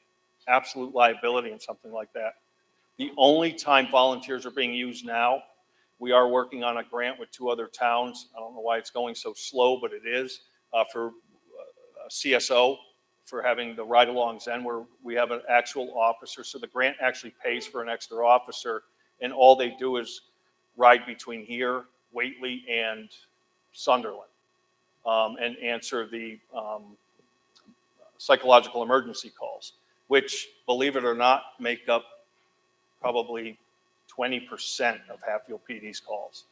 [SPEAKER 4] absolute liability in something like that. The only time volunteers are being used now, we are working on a grant with 2 other towns. I don't know why it's going so slow, but it is, for CSO, for having the ride-alongs then, where we have an actual officer. So the grant actually pays for an extra officer, and all they do is ride between here, Whately, and Sunderland, and answer the psychological emergency calls, which, believe it or not, make up probably 20% of Hatfield PD's calls.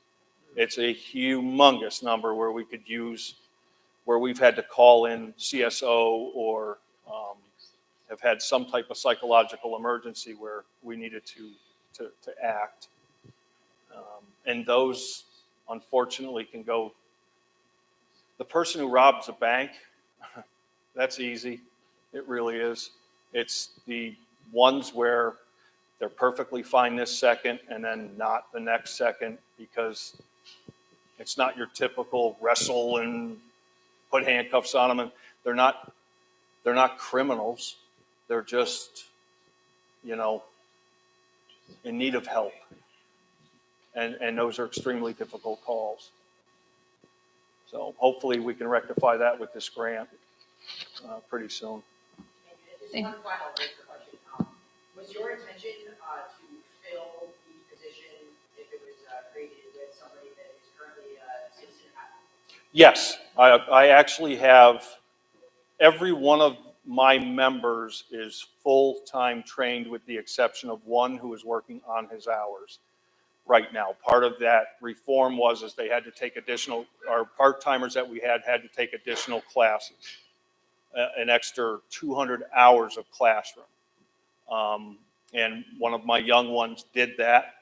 [SPEAKER 4] It's a humongous number where we could use, where we've had to call in CSO or have had some type of psychological emergency where we needed to act. And those, unfortunately, can go, the person who robs a bank, that's easy. It really is. It's the ones where they're perfectly fine this second and then not the next second, because it's not your typical wrestle and put handcuffs on them. And they're not criminals. They're just, in need of help. And those are extremely difficult calls. So hopefully we can rectify that with this grant pretty soon.
[SPEAKER 18] Just one final question. Was your intention to fill the position if it was created with somebody that is currently a citizen?
[SPEAKER 4] Yes, I actually have, every one of my members is full-time trained with the exception of one who is working on his hours right now. Part of that reform was they had to take additional, our part-timers that we had to take additional classes, an extra 200 hours of classroom. And one of my young ones did that,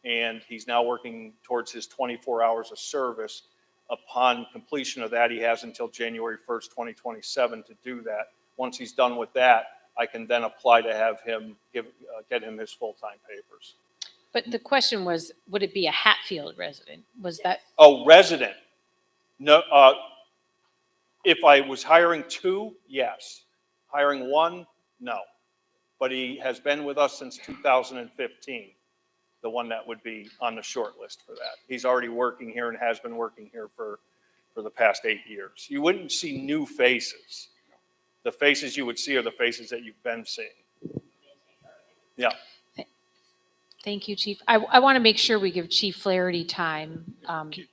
[SPEAKER 4] and he's now working towards his 24 hours of service. Upon completion of that, he has until January 1st, 2027 to do that. Once he's done with that, I can then apply to have him get him his full-time papers.
[SPEAKER 1] But the question was, would it be a Hatfield resident? Was that?
[SPEAKER 4] Oh, resident. No, if I was hiring 2, yes. Hiring 1, no. but he has been with us since 2015, the one that would be on the short list for that. He's already working here and has been working here for the past 8 years. You wouldn't see new faces. The faces you would see are the faces that you've been seeing. Yeah.
[SPEAKER 1] Thank you, Chief. I want to make sure we give Chief Flaherty time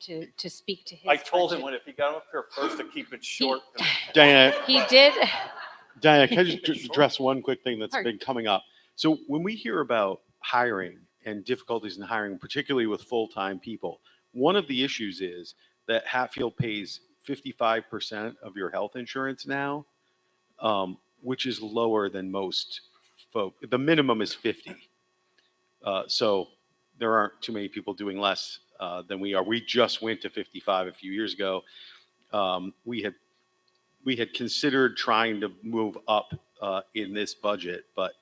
[SPEAKER 1] to speak to his.
[SPEAKER 4] I told him
[SPEAKER 1] budget.
[SPEAKER 4] when if he got up here first to keep it short.
[SPEAKER 3] Diana,
[SPEAKER 1] He did.
[SPEAKER 3] Diana, can I just address one quick thing that's
[SPEAKER 1] Sure.
[SPEAKER 3] been coming up? So when we hear about hiring and difficulties in hiring, particularly with full-time people, one of the issues is that Hatfield pays 55% of your health insurance now, which is lower than most folk. The minimum is 50. So there aren't too many people doing less than we are. We just went to 55 a few years ago. We had considered trying to move up in this budget, but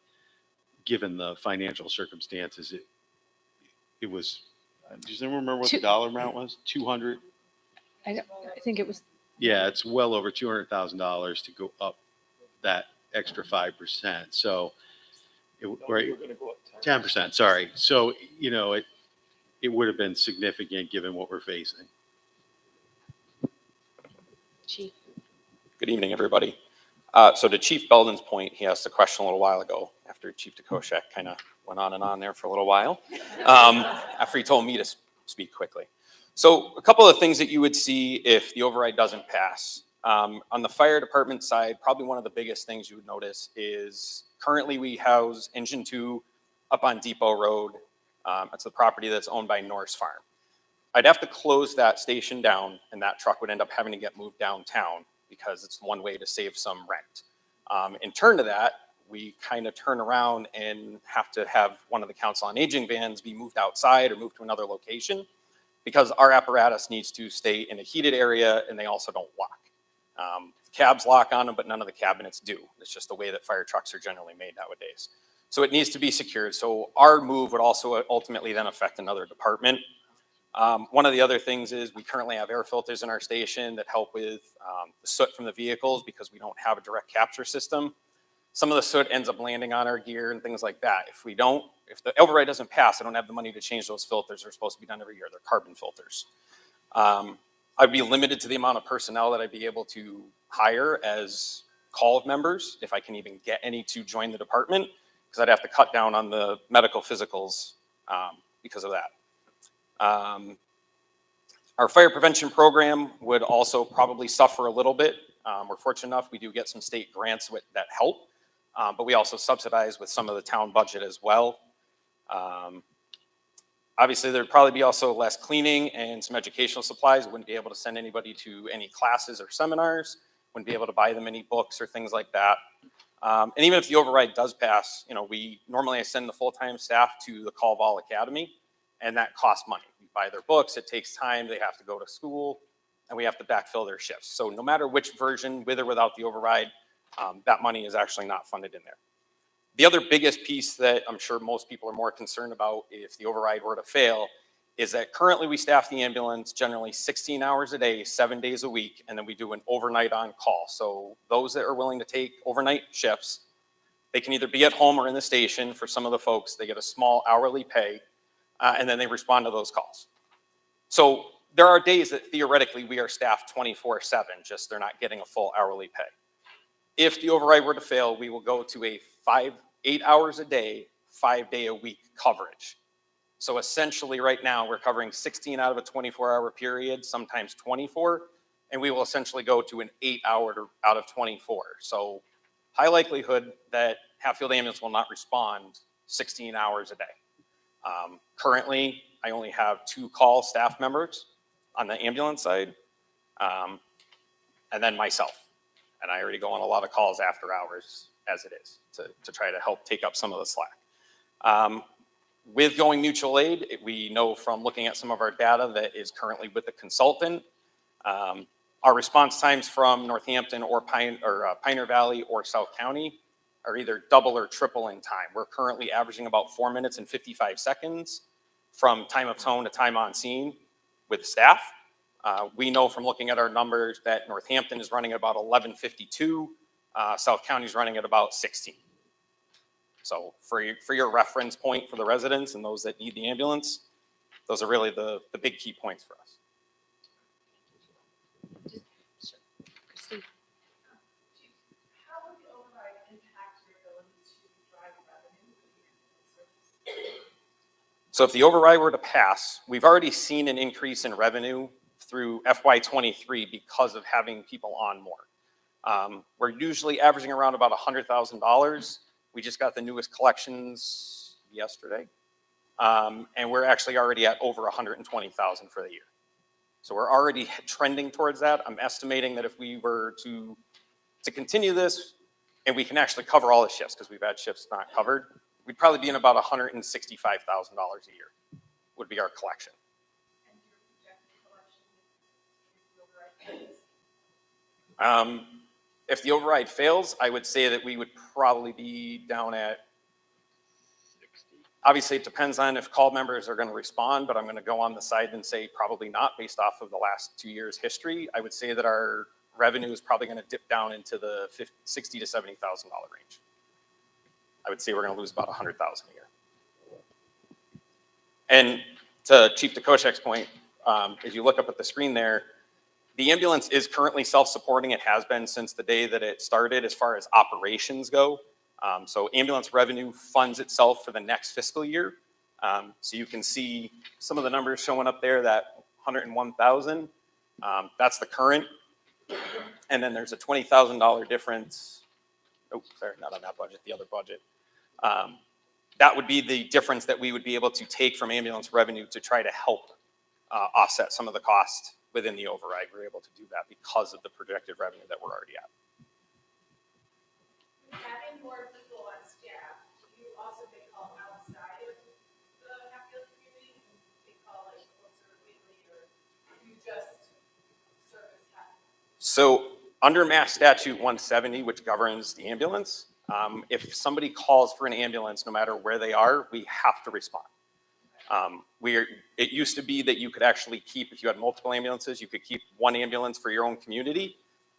[SPEAKER 3] given the financial circumstances, it was. Does anyone remember what the dollar amount was? 200.
[SPEAKER 1] I think it was.
[SPEAKER 3] Yeah, it's well over $200,000 to go up that extra 5%. So, right, 10%. Sorry. So it would have been significant given what we're facing.
[SPEAKER 1] Chief.
[SPEAKER 19] Good evening, everybody. So to Chief Belden's point, he asked a question a little while ago after Chief DeKoschak kind of went on and on there for a little while, after he told me to speak quickly. So a couple of things that you would see if the override doesn't pass. On the fire department side, probably one of the biggest things you would notice is currently we house Engine 2 up on Depot Road. It's the property that's owned by Norse Farm. I'd have to close that station down, and that truck would end up having to get moved downtown because it's one way to save some rent. In turn to that, we kind of turn around and have to have one of the Council on Aging vans be moved outside or moved to another location because our apparatus needs to stay in a heated area and they also don't lock. Cabs lock on them, but none of the cabinets do. It's just the way that fire trucks are generally made nowadays. So it needs to be secured. So our move would also ultimately then affect another department. One of the other things is we currently have air filters in our station that help with the soot from the vehicles because we don't have a direct capture system. Some of the soot ends up landing on our gear and things like that. If the override doesn't pass, I don't have the money to change those filters. They're supposed to be done every year. They're carbon filters. I'd be limited to the amount of personnel that I'd be able to hire as call members, if I can even get any to join the department, because I'd have to cut down on the medical physicals because of that. Our fire prevention program would also probably suffer a little bit. We're fortunate enough, we do get some state grants that help, but we also subsidize with some of the town budget as well. Obviously, there'd probably be also less cleaning and some educational supplies. Wouldn't be able to send anybody to any classes or seminars. Wouldn't be able to buy them any books or things like that. And even if the override does pass, normally I send the full-time staff to the Call Academy, and that costs money. We buy their books, it takes time, they have to go to school, and we have to backfill their shifts. So no matter which version, with or without the override, that money is actually not funded in there. The other biggest piece that I'm sure most people are more concerned about if the override were to fail is that currently we staff the ambulance generally 16 hours a day, 7 days a week, and then we do an overnight on call. So those that are willing to take overnight shifts, they can either be at home or in the station. For some of the folks, they get a small hourly pay, and then they respond to those calls. So there are days that theoretically we are staffed 24/7, just they're not getting a full hourly pay. If the override were to fail, we will go to a 8 hours a day, 5 day a week coverage. So essentially right now we're covering 16 out of a 24-hour period, sometimes 24, and we will essentially go to an 8 hour out of 24. So high likelihood that Hatfield Ambulance will not respond 16 hours a day. Currently, I only have 2 call staff members on the ambulance side, and then myself. And I already go on a lot of calls after hours as it is to try to help take up some of the slack. With going mutual aid, we know from looking at some of our data that is currently with the consultant, our response times from Northampton or Pioneer Valley or South County are either double or triple in time. We're currently averaging about 4 minutes and 55 seconds from time of tone to time on scene with staff. We know from looking at our numbers that Northampton is running at about 11:52, South County is running at about 16. So for your reference point for the residents and those that need the ambulance, those are really the big key points for us.
[SPEAKER 1] Christine.
[SPEAKER 5] How would the override impact your ability to drive revenue?
[SPEAKER 19] So if the override were to pass, we've already seen an increase in revenue through FY23 because of having people on more. We're usually averaging around about $100,000. We just got the newest collections yesterday. And we're actually already at over 120,000 for the year. So we're already trending towards that. I'm estimating that if we were to continue this, and we can actually cover all the shifts, because we've had shifts not covered, we'd probably be in about $165,000 a year would be our collection. If the override fails, I would say that we would probably be down at 60. Obviously, it depends on if call members are going to respond, but I'm going to go on the side and say probably not based off of the last 2 years' history. I would say that our revenue is probably going to dip down into the $60,000 to $70,000 range. I would say we're going to lose about 100,000 a year. And to Chief DeKoschek's point, as you look up at the screen there, the ambulance is currently self-supporting. It has been since the day that it started as far as operations go. So ambulance revenue funds itself for the next fiscal year. So you can see some of the numbers showing up there, that 101,000. That's the current. And then there's a $20,000 difference. Oh, sorry, not on that budget, the other budget. That would be the difference that we would be able to take from ambulance revenue to try to help offset some of the cost within the override. We're able to do that because of the projected revenue that we're already at.
[SPEAKER 5] Having more people on staff, do you also get called outside of the Hatfield community? They call like closer weekly, or do you just service Hatfield?
[SPEAKER 19] So under Mass Statute 170, which governs the ambulance, if somebody calls for an ambulance, no matter where they are, we have to respond. It used to be that you could actually keep, if you had multiple ambulances, you could keep one ambulance for your own community,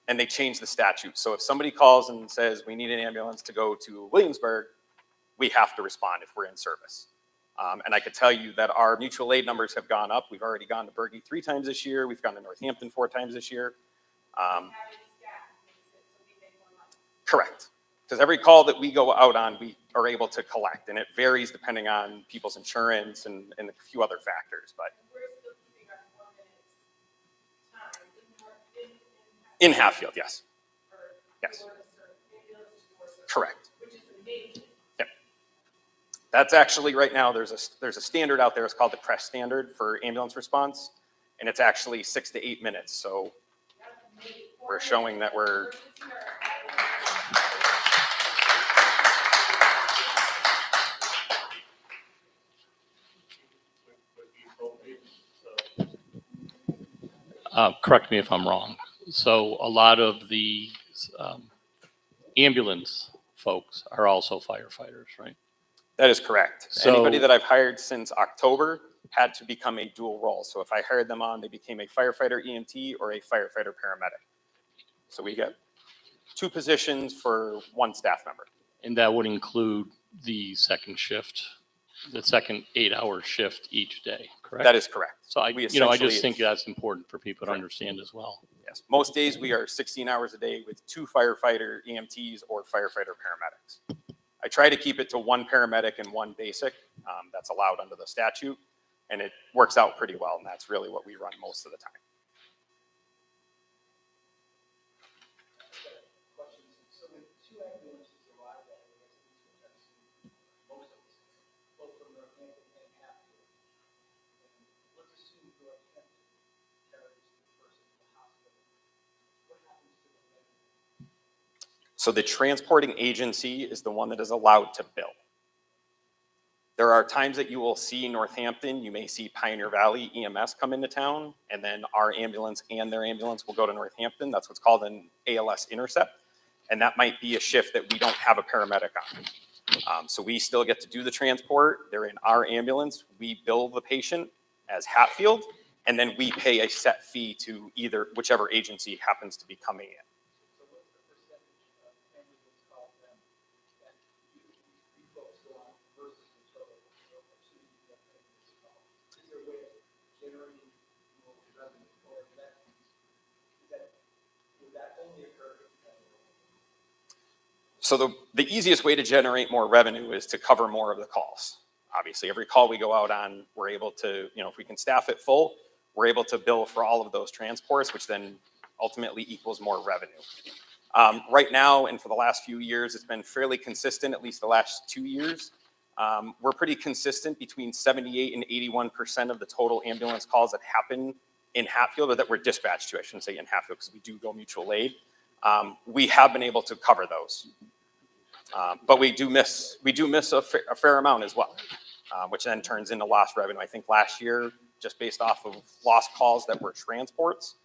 [SPEAKER 19] and they changed the statute. So if somebody calls and says, we need an ambulance to go to Williamsburg, we have to respond if we're in service. And I could tell you that our mutual aid numbers have gone up. We've already gone to Bergie 3 times this year. We've gone to Northampton 4 times this year. Correct. Because every call that we go out on, we are able to collect, and it varies depending on people's insurance and a few other factors. But in Hatfield, yes. Yes. Correct. Yep. That's actually right now. There's a standard out there. It's called the CREST standard for ambulance response, and it's actually 6 to 8 minutes. So we're showing that we're.
[SPEAKER 20] Correct me if I'm wrong. So a lot of the ambulance folks are also firefighters, right?
[SPEAKER 19] That is correct.
[SPEAKER 20] So
[SPEAKER 19] anybody that I've hired since October had to become a dual role. So if I hired them on, they became a firefighter EMT or a firefighter paramedic. So we get 2 positions for 1 staff member.
[SPEAKER 20] And that would include the second shift, the second 8-hour shift each day, correct?
[SPEAKER 19] That is correct.
[SPEAKER 20] So I just think that's important for people to understand as well.
[SPEAKER 19] Yes, most days we are 16 hours a day with 2 firefighter EMTs or firefighter paramedics. I try to keep it to 1 paramedic and 1 basic. That's allowed under the statute, and it works out pretty well, and that's really what we run most of the time. So the transporting agency is the one that is allowed to bill. There are times that you will see Northampton, you may see Pioneer Valley EMS come into town, and then our ambulance and their ambulance will go to Northampton. That's what's called an ALS intercept. And that might be a shift that we don't have a paramedic on. So we still get to do the transport. They're in our ambulance. We bill the patient as Hatfield, and then we pay a set fee to whichever agency happens to be coming in. So the easiest way to generate more revenue is to cover more of the calls. Obviously, every call we go out on, we're able to, if we can staff it full, we're able to bill for all of those transports, which then ultimately equals more revenue. Right now, and for the last few years, it's been fairly consistent, at least the last 2 years. We're pretty consistent between 78 and 81% of the total ambulance calls that happen in Hatfield, or that we're dispatched to, I shouldn't say in Hatfield, because we do go mutual aid. We have been able to cover those. But we do miss a fair amount as well, which then turns into lost revenue. I think last year, just based off of lost calls that were transports,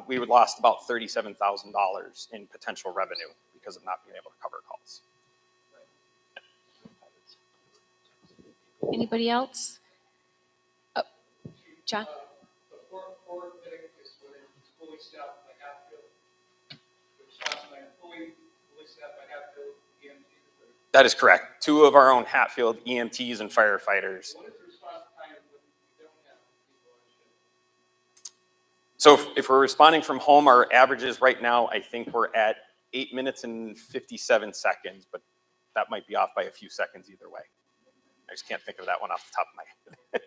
[SPEAKER 19] we would lost about $37,000 in potential revenue because of not being able to cover calls.
[SPEAKER 1] Anybody else? Oh, John?
[SPEAKER 19] That is correct. 2 of our own Hatfield EMTs and firefighters. So if we're responding from home, our averages right now, I think we're at 8 minutes and 57 seconds, but that might be off by a few seconds either way. I just can't think of that one off the top of my head.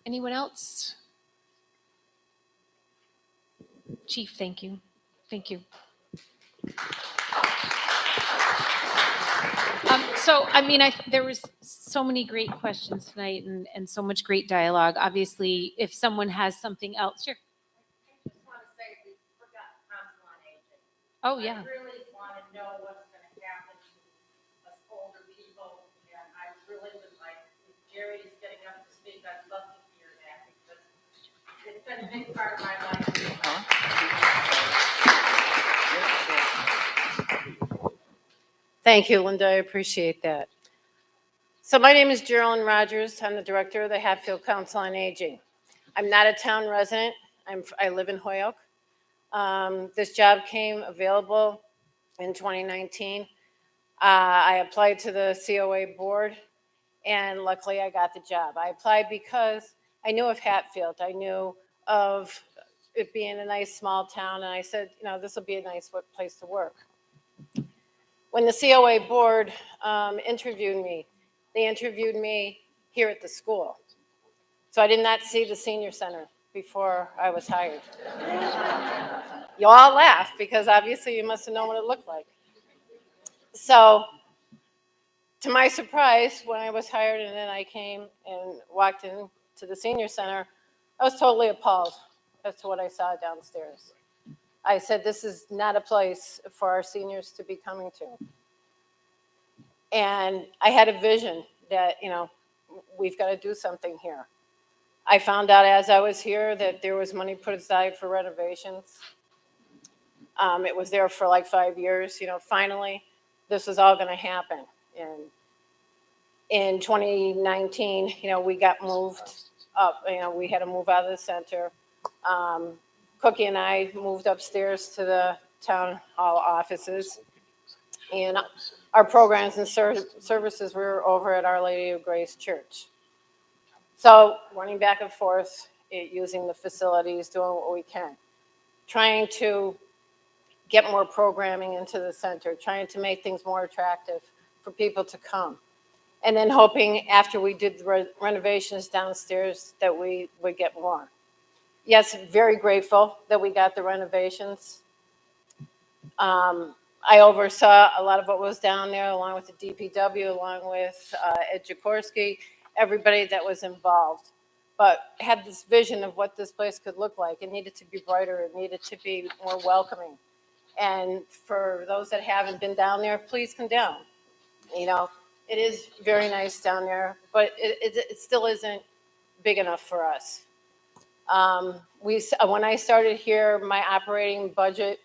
[SPEAKER 1] Anyone else? Chief, thank you. Thank you. There was so many great questions tonight and so much great dialogue. Obviously, if someone has something else, sure.
[SPEAKER 21] I just want to say we forgot council on aging.
[SPEAKER 1] Oh, yeah.
[SPEAKER 21] I really want to know what's going to happen to us older people, and I really would like, if Jerry's getting up to speak, I'd love to hear that, because it's been a big part of my life.
[SPEAKER 22] Thank you, Linda. I appreciate that. So my name is Geraldine Rogers. I'm the director of the Hatfield Council on Aging. I'm not a town resident. I live in Holyoke. This job came available in 2019. I applied to the COA board, and luckily I got the job. I applied because I knew of Hatfield. I knew of it being a nice small town, and I said, this will be a nice place to work. When the COA board interviewed me, they interviewed me here at the school. So I did not see the senior center before I was hired. You all laugh because obviously you must have known what it looked like. So to my surprise, when I was hired and then I came and walked into the senior center, I was totally appalled as to what I saw downstairs. I said, this is not a place for our seniors to be coming to. And I had a vision that, we've got to do something here. I found out as I was here that there was money put aside for renovations. It was there for like 5 years. Finally, this was all going to happen. And in 2019, we got moved up. We had to move out of the center. Cookie and I moved upstairs to the town hall offices. And our programs and services were over at Our Lady of Grace Church. So running back and forth, using the facilities, doing what we can, trying to get more programming into the center, trying to make things more attractive for people to come. And then hoping after we did the renovations downstairs that we would get more. Yes, very grateful that we got the renovations. I oversaw a lot of what was down there, along with the DPW, along with Ed Jakorski, everybody that was involved. But had this vision of what this place could look like. It needed to be brighter. It needed to be more welcoming. And for those that haven't been down there, please come down. It is very nice down there, but it still isn't big enough for us. When I started here, my operating budget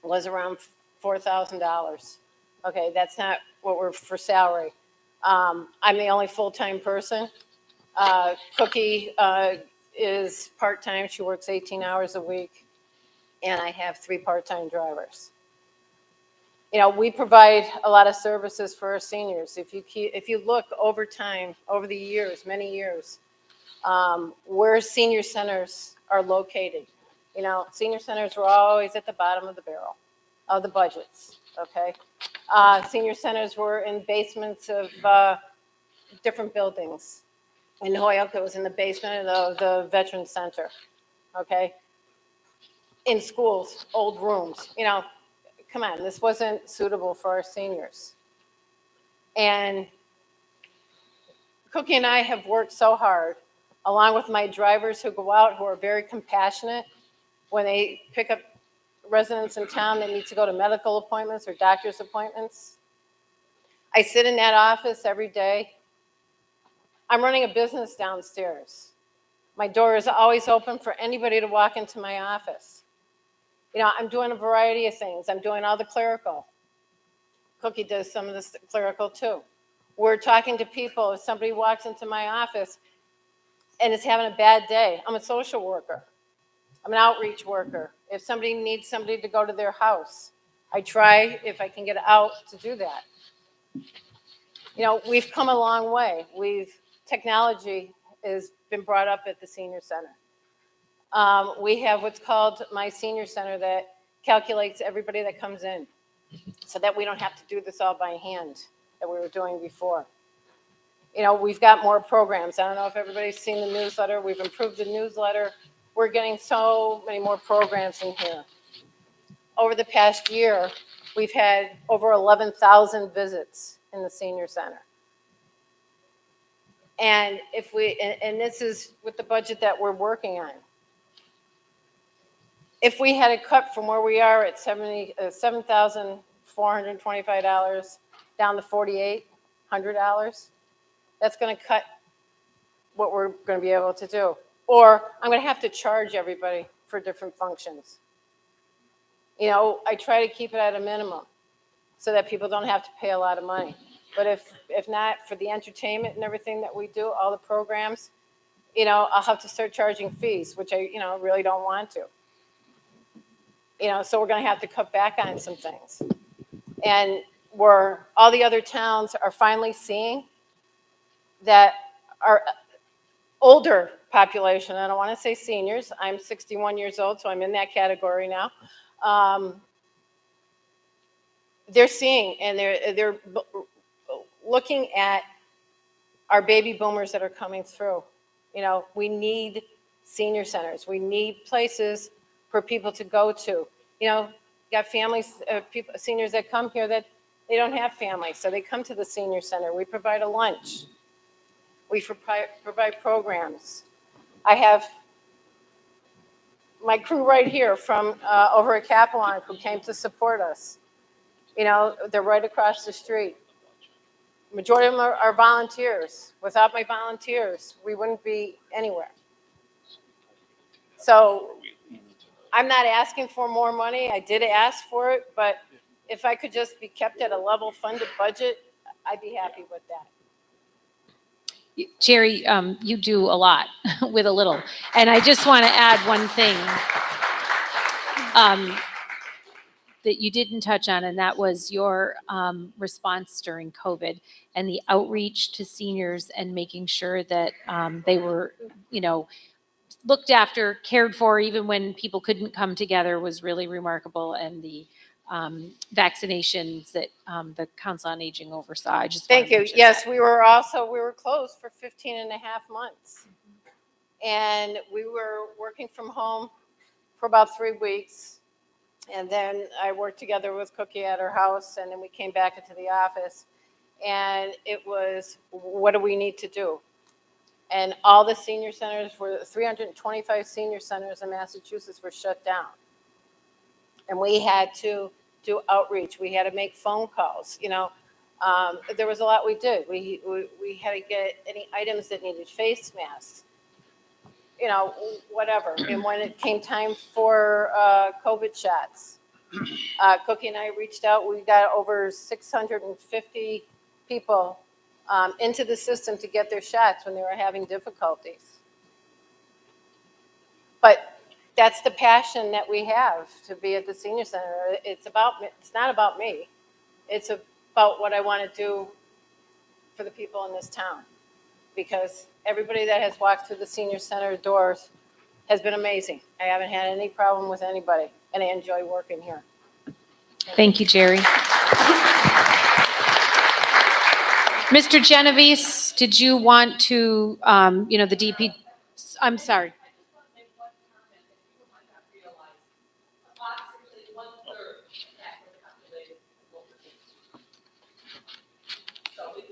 [SPEAKER 22] was around $4,000. Okay, that's not what we're for salary. I'm the only full-time person. Cookie is part-time. She works 18 hours a week. And I have 3 part-time drivers. We provide a lot of services for our seniors. If you look over time, over the years, many years, where senior centers are located. Senior centers were always at the bottom of the barrel of the budgets, okay? Senior centers were in basements of different buildings. In Hoyoke, it was in the basement of the Veteran Center, okay? In schools, old rooms, you know, come on, this wasn't suitable for our seniors. And Cookie and I have worked so hard, along with my drivers who go out, who are very compassionate when they pick up residents in town that need to go to medical appointments or doctor's appointments. I sit in that office every day. I'm running a business downstairs. My door is always open for anybody to walk into my office. You know, I'm doing a variety of things. I'm doing all the clerical. Cookie does some of the clerical too. We're talking to people. If somebody walks into my office and is having a bad day, I'm a social worker. I'm an outreach worker. If somebody needs somebody to go to their house, I try, if I can get out, to do that. You know, we've come a long way. Technology has been brought up at the senior center. We have what's called My Senior Center that calculates everybody that comes in so that we don't have to do this all by hand that we were doing before. You know, we've got more programs. I don't know if everybody's seen the newsletter. We've improved the newsletter. We're getting so many more programs in here. Over the past year, we've had over 11,000 visits in the senior center. And and this is with the budget that we're working on. If we had a cut from where we are at $7,425 down to $4,800, that's going to cut what we're going to be able to do. Or I'm going to have to charge everybody for different functions. You know, I try to keep it at a minimum so that people don't have to pay a lot of money. But if not, for the entertainment and everything that we do, all the programs, you know, I'll have to start charging fees, which I, you know, really don't want to. You know, so we're going to have to cut back on some things. And all the other towns are finally seeing that our older population, I don't want to say seniors, I'm 61 years old, so I'm in that category now. They're seeing and they're looking at our baby boomers that are coming through. You know, we need senior centers. We need places for people to go to. You know, got families, people, seniors that come here that they don't have families, so they come to the senior center. We provide a lunch. We provide programs. I have my crew right here from over at Capelon who came to support us. You know, they're right across the street. Majority of them are volunteers. Without my volunteers, we wouldn't be anywhere. So I'm not asking for more money. I did ask for it, but if I could just be kept at a level funded budget, I'd be happy with that.
[SPEAKER 1] Jerry, you do a lot with a little. And I just want to add one thing that you didn't touch on, and that was your response during COVID and the outreach to seniors and making sure that they were, you know, looked after, cared for, even when people couldn't come together was really remarkable. And the vaccinations that the Council on Aging oversaw. I just
[SPEAKER 22] Thank you.
[SPEAKER 1] mention
[SPEAKER 22] Yes,
[SPEAKER 1] that.
[SPEAKER 22] we were closed for 15 and a half months. And we were working from home for about 3 weeks. And then I worked together with Cookie at her house, and then we came back into the office. And it was, what do we need to do? And all the senior centers, 325 senior centers in Massachusetts were shut down. And we had to do outreach. We had to make phone calls. You know, there was a lot we did. We had to get any items that needed face masks, you know, whatever. And when it came time for COVID shots, Cookie and I reached out. We got over 650 people into the system to get their shots when they were having difficulties. But that's the passion that we have to be at the senior center. It's not about me. It's about what I want to do for the people in this town. Because everybody that has walked through the senior center doors has been amazing. I haven't had any problem with anybody, and I enjoy working here.
[SPEAKER 1] Thank you, Jerry. Mr. Genovese, did you want to, the DP, I'm sorry.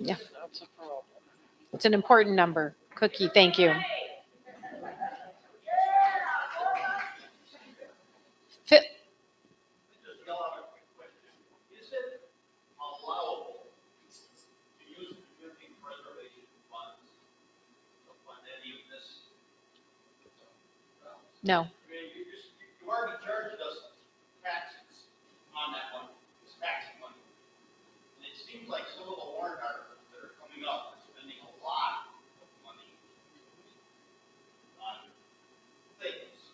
[SPEAKER 1] Yeah. It's an important number. Cookie, thank you. Fi-
[SPEAKER 4] Is it allowable to use community preservation funds to fund any of this?
[SPEAKER 1] No.
[SPEAKER 4] I mean, you already charged us taxes on that money, it's tax money. And it seems like some of the warrant articles that are coming up are spending a lot of money on things.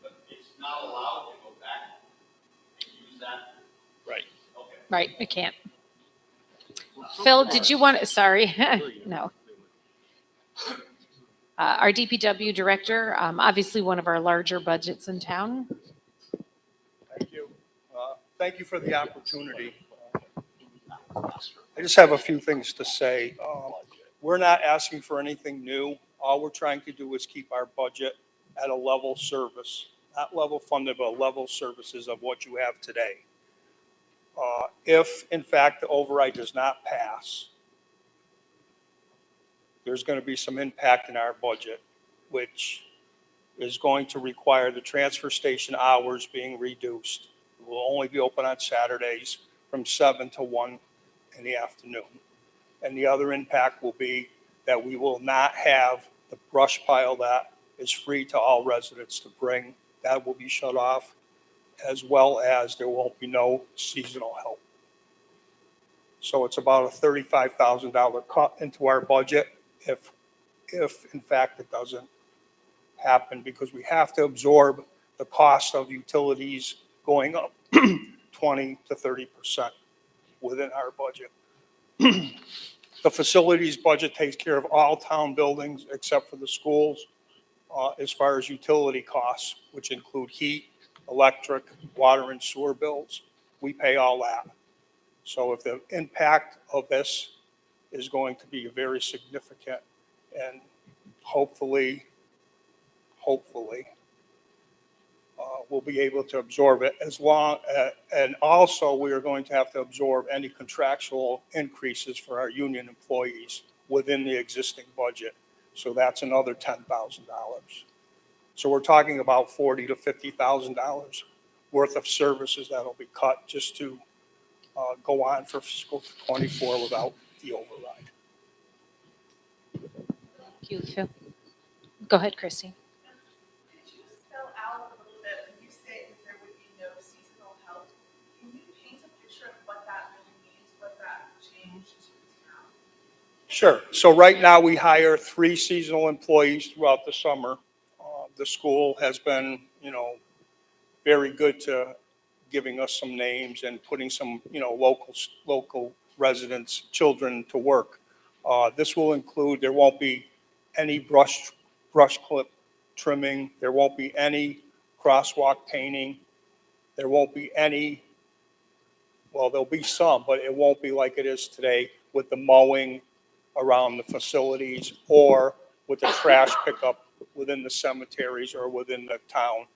[SPEAKER 4] But it's not allowed to go back and use that.
[SPEAKER 6] Right.
[SPEAKER 4] Okay.
[SPEAKER 1] Right, I can't. Phil, did you want, sorry, no. Our DPW director, obviously one of our larger budgets in town.
[SPEAKER 16] Thank you. Thank you for the opportunity. I just have a few things to say. We're not asking for anything new. All we're trying to do is keep our budget at a level service, not level funded, but level services of what you have today. If in fact the override does not pass, there's going to be some impact in our budget, which is going to require the transfer station hours being reduced. We'll only be open on Saturdays from 7 to 1 in the afternoon. And the other impact will be that we will not have the brush pile that is free to all residents to bring. That will be shut off, as well as there won't be no seasonal help. So it's about a $35,000 cut into our budget if in fact it doesn't happen, because we have to absorb the cost of utilities going up 20 to 30% within our budget. The facilities budget takes care of all town buildings except for the schools, as far as utility costs, which include heat, electric, water, and sewer bills. We pay all that. So if the impact of this is going to be very significant, and hopefully, we'll be able to absorb it and also we are going to have to absorb any contractual increases for our union employees within the existing budget. So that's another $10,000. So we're talking about $40,000 to $50,000 worth of services that'll be cut just to go on for fiscal 24 without the override.
[SPEAKER 1] Thank you, Phil. Go ahead, Christine.
[SPEAKER 5] Could you spell out a little bit, when you say that there would be no seasonal help, can you paint a picture of what that really means, what that change to town?
[SPEAKER 16] Sure. So right now we hire 3 seasonal employees throughout the summer. The school has been, very good to giving us some names and putting some, local residents, children to work. This will include, there won't be any brush clip trimming. There won't be any crosswalk painting. There won't be any, well, there'll be some, but it won't be like it is today with the mowing around the facilities or with the trash pickup within the cemeteries or within the town,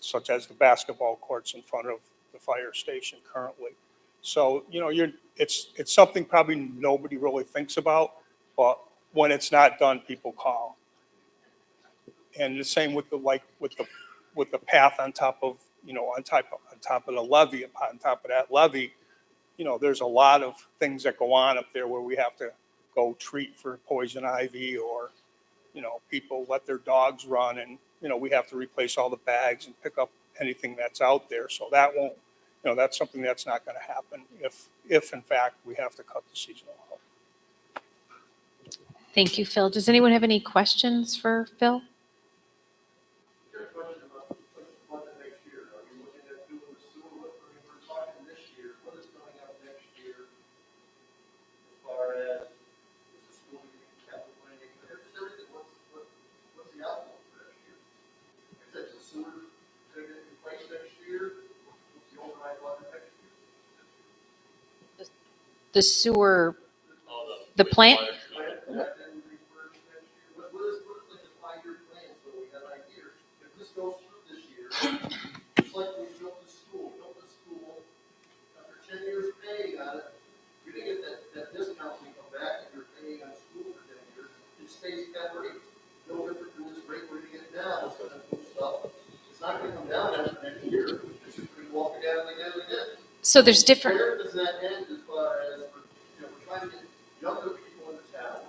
[SPEAKER 16] such as the basketball courts in front of the fire station currently. So, it's something probably nobody really thinks about, but when it's not done, people call. And the same with the path on top of, on top of the levee, on top of that levee, there's a lot of things that go on up there where we have to go treat for poison ivy, or, people let their dogs run, and, we have to replace all the bags and pick up anything that's out there. So that won't, that's something that's not going to happen if in fact we have to cut the seasonal help.
[SPEAKER 1] Thank you, Phil. Does anyone have any questions for Phil? the sewer, the plant?
[SPEAKER 2] It's like we built the school, after 10 years paying on it, you didn't get that discount when you come back, if you're paying on school for 10 years, it stays at that rate. No different than this rate we're gonna get now, it's gonna move stuff. It's not gonna come down after next year, it's just gonna go up again and again and again.
[SPEAKER 1] So there's different.
[SPEAKER 2] Where does that end as far as, we're trying to get younger people in the town?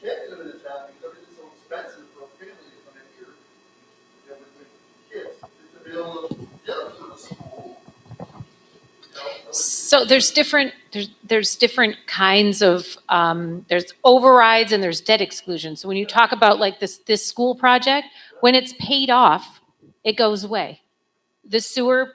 [SPEAKER 2] You can't get them in the town because everything's so expensive for a family to come in here, with kids, just to be able to get them to the school.
[SPEAKER 1] So there's different kinds of, there's overrides and there's debt exclusion. So when you talk about like this school project, when it's paid off, it goes away. The sewer.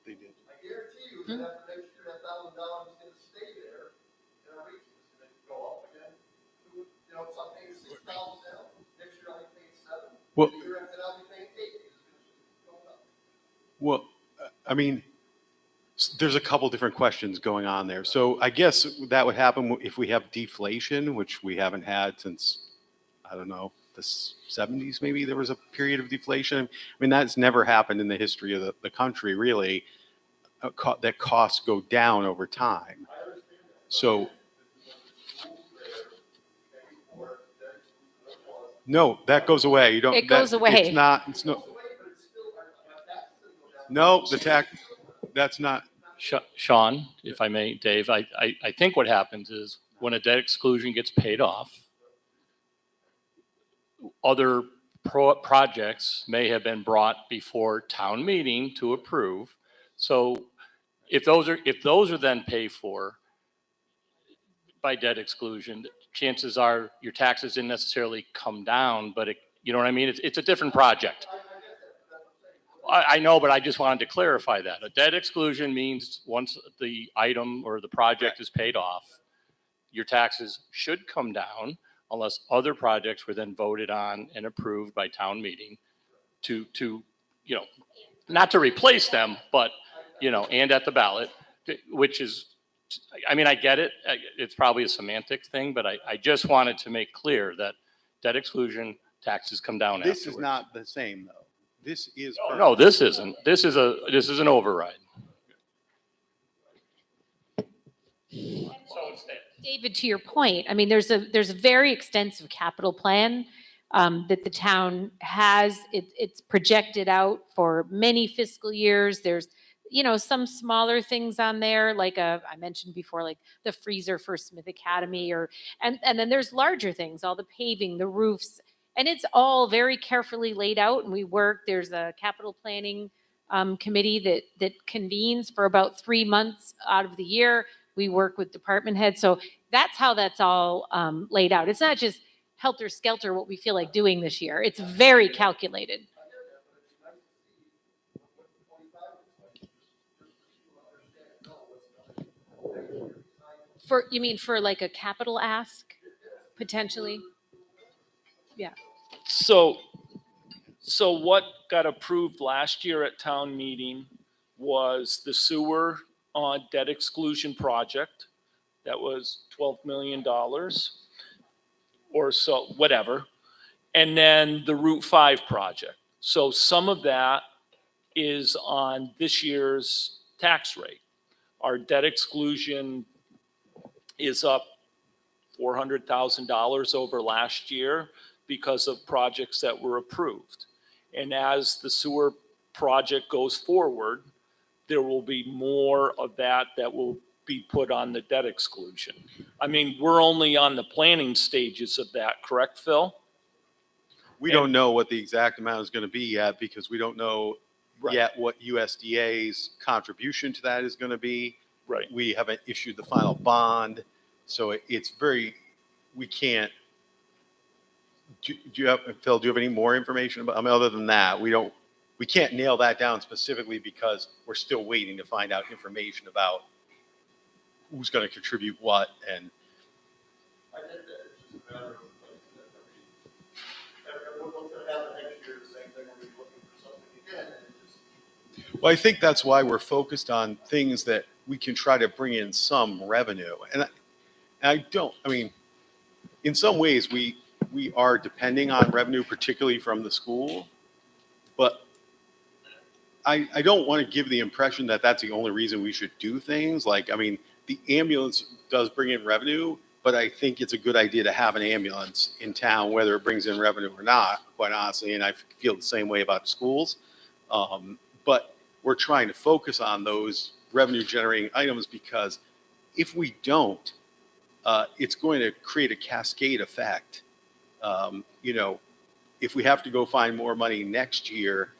[SPEAKER 2] I guarantee you that after next year, that $1,000 is gonna stay there, and our rates is gonna go up again. You know, so I'm paying $6,000 now, next year I'll be paying $7,000.
[SPEAKER 3] Well-
[SPEAKER 2] The year after that, I'll be paying $8,000. It's gonna go up.
[SPEAKER 3] Well, I mean, there's a couple different questions going on there. So I guess that would happen if we have deflation, which we haven't had since, I don't know, the 70s, maybe there was a period of deflation. I mean, that's never happened in the history of the country, really, that costs go down over time. So, no, that goes away. You don't.
[SPEAKER 1] It goes away.
[SPEAKER 3] It's not, it's no. No, that's not.
[SPEAKER 20] Sean, if I may, Dave, I think what happens is when a debt exclusion gets paid off, other projects may have been brought before town meeting to approve. So if those are then paid for by debt exclusion, chances are your taxes didn't necessarily come down, but you know what I mean? It's a different project. I know, but I just wanted to clarify that. A debt exclusion means once the item or the project is paid off, your taxes should come down unless other projects were then voted on and approved by town meeting to you know, not to replace them, but, you know, and at the ballot, which is, I mean, I get it. It's probably a semantic thing, but I just wanted to make clear that debt exclusion taxes come down
[SPEAKER 3] This
[SPEAKER 20] afterwards.
[SPEAKER 3] is not the same, though. This is.
[SPEAKER 20] No, this isn't. This is an override.
[SPEAKER 1] David, to your point, I mean, there's a very extensive capital plan that the town has. It's projected out for many fiscal years. There's, you know, some smaller things on there, like I mentioned before, like the freezer for Smith Academy, and then there's larger things, all the paving, the roofs, and it's all very carefully laid out. And we work. There's a capital planning committee that convenes for about 3 months out of the year. We work with department heads. So that's how that's all laid out. It's not just helter skelter what we feel like doing this year. It's very calculated. You mean for like a capital ask, potentially? Yeah.
[SPEAKER 6] So what got approved last year at town meeting was the sewer debt exclusion project. That was $12 million or so, whatever. And then the Route 5 project. So some of that is on this year's tax rate. Our debt exclusion is up $400,000 over last year because of projects that were approved. And as the sewer project goes forward, there will be more of that will be put on the debt exclusion. I mean, we're only on the planning stages of that, correct, Phil?
[SPEAKER 3] We don't know what the exact amount is going to be yet because we don't know yet what USDA's contribution to that is going to be.
[SPEAKER 6] Right.
[SPEAKER 3] We haven't issued the final bond. So it's very, we can't, do you have, Phil, do you have any more information about, I mean, other than that, we can't nail that down specifically because we're still waiting to find out information about who's going to contribute what. And
[SPEAKER 2] I think that it's just a matter of, everyone
[SPEAKER 3] Well, I think that's why we're focused on things that we can try to bring in some revenue. And I mean, in some ways, we are depending on revenue, particularly from the school. But I don't want to give the impression that that's the only reason we should do things. Like, I mean, the ambulance does bring in revenue, but I think it's a good idea to have an ambulance in town, whether it brings in revenue or not, quite honestly. And I feel the same way about schools. But we're trying to focus on those revenue generating items because if we don't, it's going to create a cascade effect. You know, if we have to go find more money next year,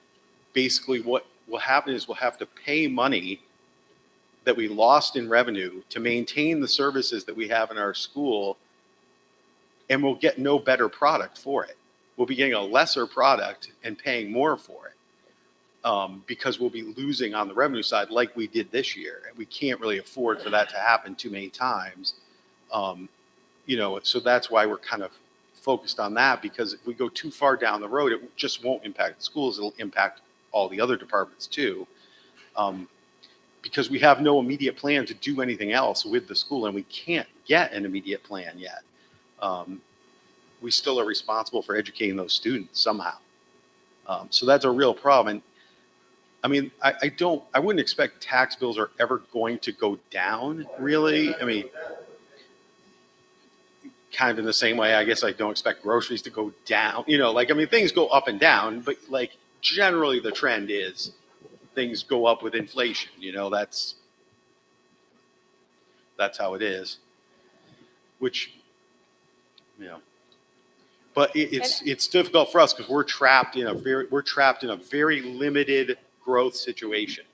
[SPEAKER 3] basically what will happen is we'll have to pay money that we lost in revenue to maintain the services that we have in our school, and we'll get no better product for it. We'll be getting a lesser product and paying more for it because we'll be losing on the revenue side like we did this year. And we can't really afford for that to happen too many times. You know, so that's why we're kind of focused on that, because if we go too far down the road, it just won't impact the schools. It'll impact all the other departments too. Because we have no immediate plan to do anything else with the school, and we can't get an immediate plan yet. We still are responsible for educating those students somehow. So that's a real problem. And I mean, I wouldn't expect tax bills are ever going to go down, really. I mean, kind of in the same way, I guess I don't expect groceries to go down. You know, like, I mean, things go up and down, but like generally the trend is things go up with inflation. You know, that's how it is, which, you know, but it's difficult for us because we're trapped in a very limited growth situation.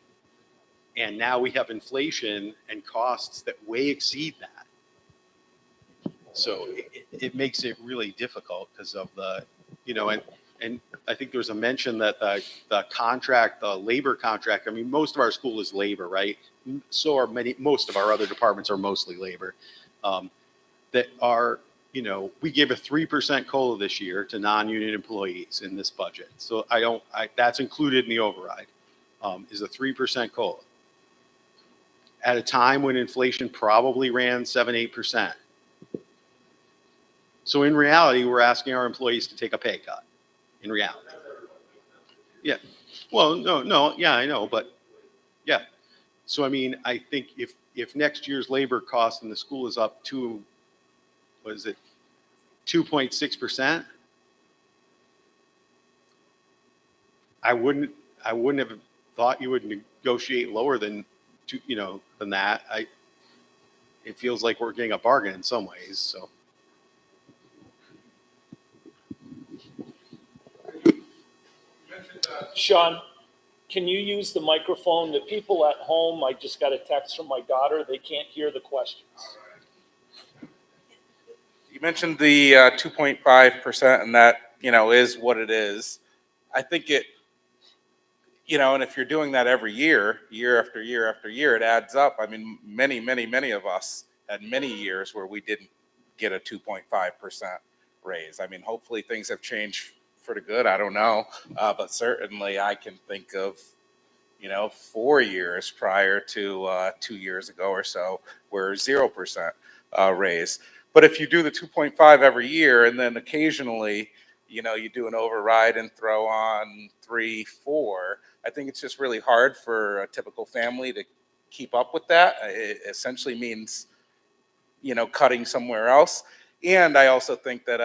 [SPEAKER 3] And now we have inflation and costs that way exceed that. So it makes it really difficult because of the, you know, and I think there was a mention that the labor contract, I mean, most of our school is labor, right? So are most of our other departments are mostly labor. That are, you know, we gave a 3% COLA this year to non-union employees in this budget. So that's included in the override, is a 3% COLA. At a time when inflation probably ran 7-8%. So in reality, we're asking our employees to take a pay cut. In reality, yeah. Well, no, yeah, I know, but yeah. So I mean, I think if next year's labor cost in the school is up to, what is it, 2.6%, I wouldn't have thought you would negotiate lower than than that. It feels like we're getting a bargain in some ways. So.
[SPEAKER 6] Sean, can you use the microphone? The people at home, I just got a text from my daughter. They can't hear the questions.
[SPEAKER 9] You mentioned the 2.5%, and that, you know, is what it is. I think it, you know, and if you're doing that every year, year after year after year, it adds up. I mean, many of us had many years where we didn't get a 2.5% raise. I mean, hopefully things have changed for the good. I don't know. But certainly I can think of, you know, 4 years prior to 2 years ago or so where 0% raise. But if you do the 2.5 every year and then occasionally, you know, you do an override and throw on 3, 4, I think it's just really hard for a typical family to keep up with that. It essentially means, you know, cutting somewhere else. And I also think that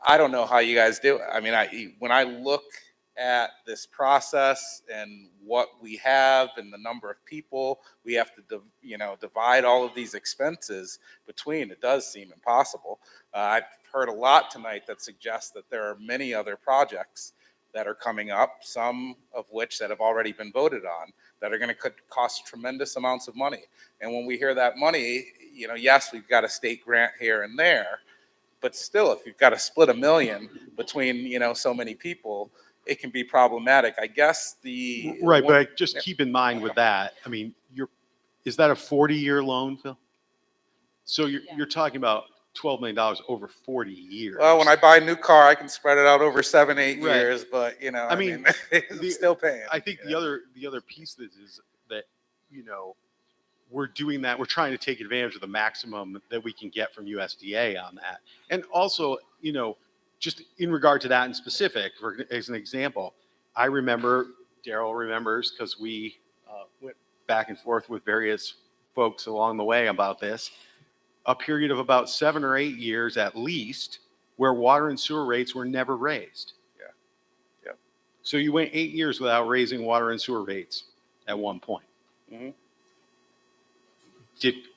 [SPEAKER 9] I don't know how you guys do it. I mean, when I look at this process and what we have and the number of people we have to, divide all of these expenses between, it does seem impossible. I've heard a lot tonight that suggests that there are many other projects that are coming up, some of which that have already been voted on, that are going to cost tremendous amounts of money. And when we hear that money, you know, yes, we've got a state grant here and there, but still, if you've got to split $1 million between, you know, so many people, it can be problematic. I guess
[SPEAKER 3] Right, but just keep in mind with that, I mean, is that a 40-year loan, Phil? So you're talking about $12 million over 40 years.
[SPEAKER 9] Well, when I buy a new car, I can spread it out over 7, 8
[SPEAKER 3] Right.
[SPEAKER 9] years, but
[SPEAKER 3] I mean,
[SPEAKER 9] I'm still paying.
[SPEAKER 3] I think the other piece that is that, we're doing that. We're trying to take advantage of the maximum that we can get from USDA on that. And also, just in regard to that in specific, as an example, I remember, Daryl remembers, because we went back and forth with various folks along the way about this, a period of about 7 or 8 years at least where water and sewer rates were never raised.
[SPEAKER 9] Yeah. Yeah.
[SPEAKER 3] So you went 8 years without raising water and sewer rates at one point.
[SPEAKER 9] Mm-hmm.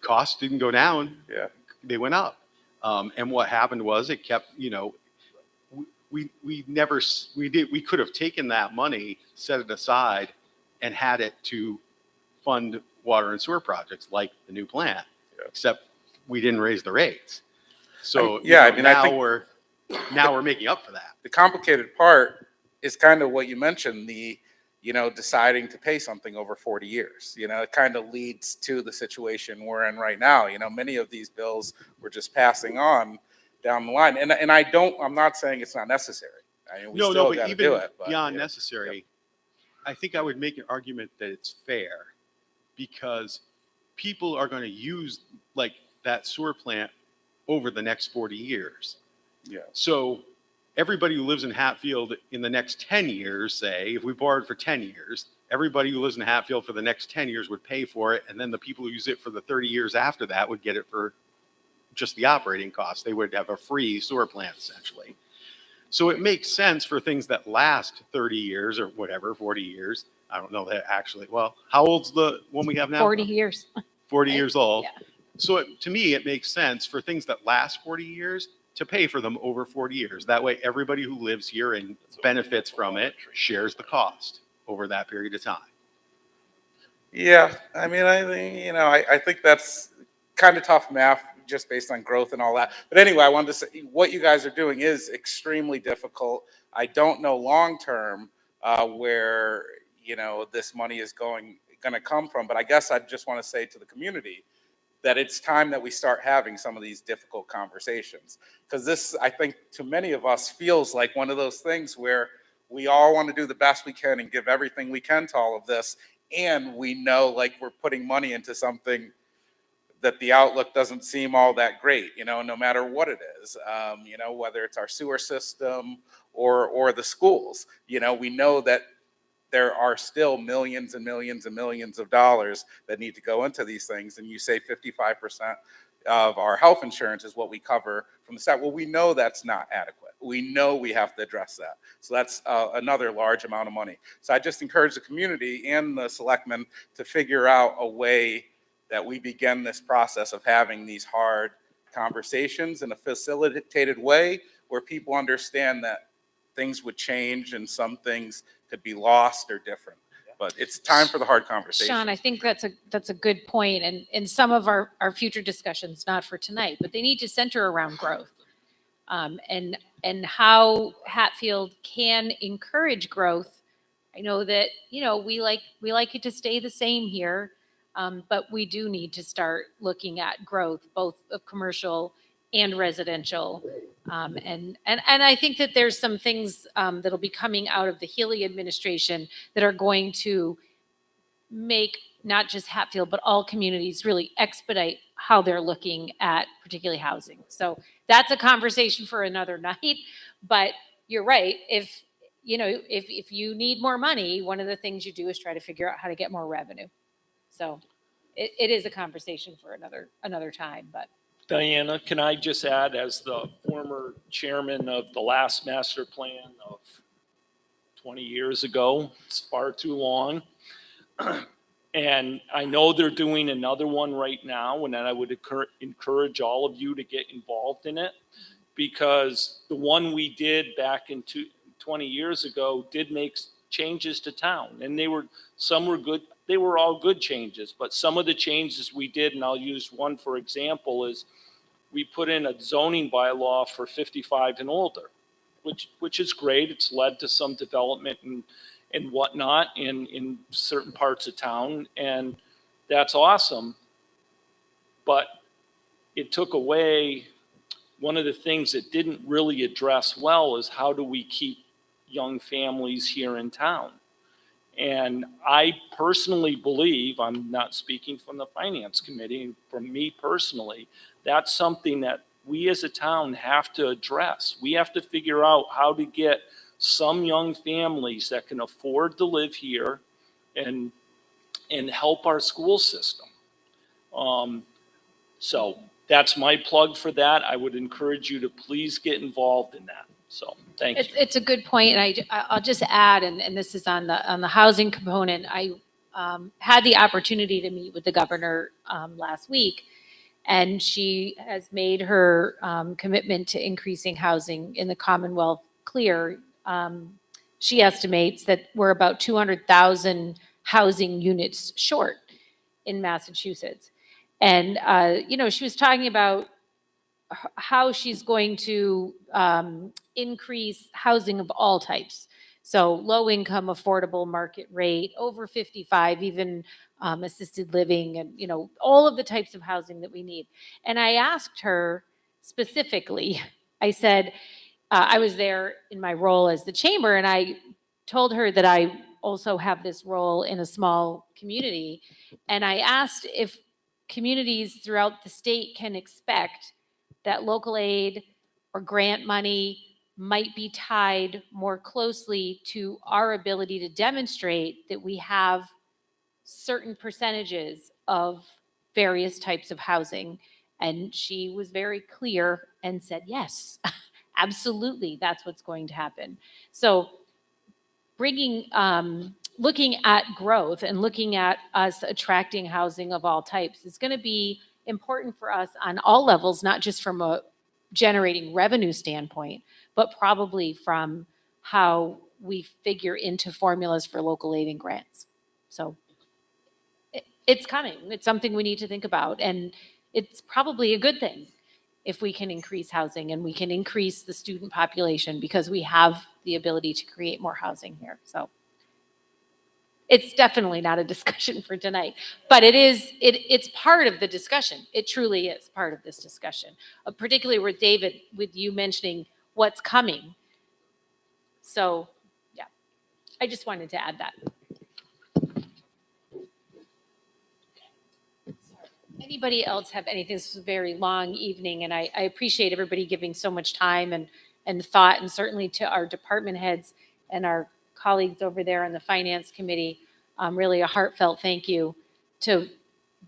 [SPEAKER 3] Costs didn't go down.
[SPEAKER 9] Yeah.
[SPEAKER 3] They went up. And what happened was it kept, we could have taken that money, set it aside, and had it to fund water and sewer projects like the new plant, except we didn't raise the rates. So
[SPEAKER 9] I
[SPEAKER 3] now
[SPEAKER 9] think
[SPEAKER 3] we're making up for that.
[SPEAKER 9] The complicated part is kind of what you mentioned, the deciding to pay something over 40 years. It kind of leads to the situation we're in right now. Many of these bills we're just passing on down the line. And I'm not saying it's not necessary. We still
[SPEAKER 3] but
[SPEAKER 9] got to
[SPEAKER 3] even
[SPEAKER 9] do it. But,
[SPEAKER 3] beyond necessary, I think I would make an argument that it's fair because people are going to use like that sewer plant over the next 40 years.
[SPEAKER 9] Yeah.
[SPEAKER 3] So everybody who lives in Hatfield in the next 10 years, say, if we borrowed for 10 years, everybody who lives in Hatfield for the next 10 years would pay for it. And then the people who use it for the 30 years after that would get it for just the operating costs. They would have a free sewer plant essentially. So it makes sense for things that last 30 years or whatever, 40 years. I don't know that actually. Well, how old's the one we have now?
[SPEAKER 1] 40 years.
[SPEAKER 3] 40 years old.
[SPEAKER 1] Yeah.
[SPEAKER 3] So to me, it makes sense for things that last 40 years to pay for them over 40 years. That way, everybody who lives here and benefits from it shares the cost over that period of time.
[SPEAKER 9] Yeah, I think, I think that's kind of tough math just based on growth and all that. But anyway, I wanted to say what you guys are doing is extremely difficult. I don't know long-term where, this money is going to come from, but I guess I just want to say to the community that it's time that we start having some of these difficult conversations. Because this, I think, to many of us feels like one of those things where we all want to do the best we can and give everything we can to all of this. And we know like we're putting money into something that the outlook doesn't seem all that great, no matter what it is, whether it's our sewer system or the schools. We know that there are still millions and millions and millions of dollars that need to go into these things. And you say 55% of our health insurance is what we cover from the state. Well, we know that's not adequate. We know we have to address that. So that's another large amount of money. So I just encourage the community and the selectmen to figure out a way that we begin this process of having these hard conversations in a facilitated way where people understand that things would change and some things could be lost or different. But it's time for the hard conversation.
[SPEAKER 1] Sean, I think that's a good point. And in some of our future discussions, not for tonight, but they need to center around growth. And how Hatfield can encourage growth. I know that, we like it to stay the same here. But we do need to start looking at growth, both of commercial and residential. And I think that there's some things that'll be coming out of the Healy administration that are going to make not just Hatfield, but all communities really expedite how they're looking at particularly housing. So that's a conversation for another night. But you're right. If you need more money, one of the things you do is try to figure out how to get more revenue. So it is a conversation for another time, but.
[SPEAKER 6] Diana, can I just add, as the former chairman of the last master plan of 20 years ago, it's far too long. And I know they're doing another one right now, and I would encourage all of you to get involved in it, because the one we did back in 20 years ago did make changes to town, and some were good. They were all good changes, but some of the changes we did, and I'll use one for example, is we put in a zoning bylaw for 55 and older, which is great. It's led to some development and whatnot in certain parts of town, and that's awesome. But it took away one of the things it didn't really address well is how do we keep young families here in town? And I personally believe, I'm not speaking from the finance committee, from me personally, that's something that we as a town have to address. We have to figure out how to get some young families that can afford to live here and help our school system. So that's my plug for that. I would encourage you to please get involved in that. So, thank you.
[SPEAKER 1] It's a good point, and I'll just add, and this is on the housing component. I had the opportunity to meet with the governor last week, and she has made her commitment to increasing housing in the Commonwealth clear. She estimates that we're about 200,000 housing units short in Massachusetts. And, she was talking about how she's going to increase housing of all types. So low income, affordable market rate, over 55, even assisted living, and, all of the types of housing that we need. And I asked her specifically, I said, I was there in my role as the chamber, and I told her that I also have this role in a small community. And I asked if communities throughout the state can expect that local aid or grant money might be tied more closely to our ability to demonstrate that we have certain percentages of various types of housing. And she was very clear and said, yes, absolutely, that's what's going to happen. So looking at growth and looking at us attracting housing of all types is going to be important for us on all levels, not just from a generating revenue standpoint, but probably from how we figure into formulas for local aid and grants. So it's coming. It's something we need to think about, and it's probably a good thing if we can increase housing and we can increase the student population, because we have the ability to create more housing here. So it's definitely not a discussion for tonight, but it's part of the discussion. It truly is part of this discussion, particularly with David, with you mentioning what's coming. So yeah, I just wanted to add that. Anybody else have anything? This is a very long evening, and I appreciate everybody giving so much time and thought, and certainly to our department heads and our colleagues over there on the finance committee, really a heartfelt thank you to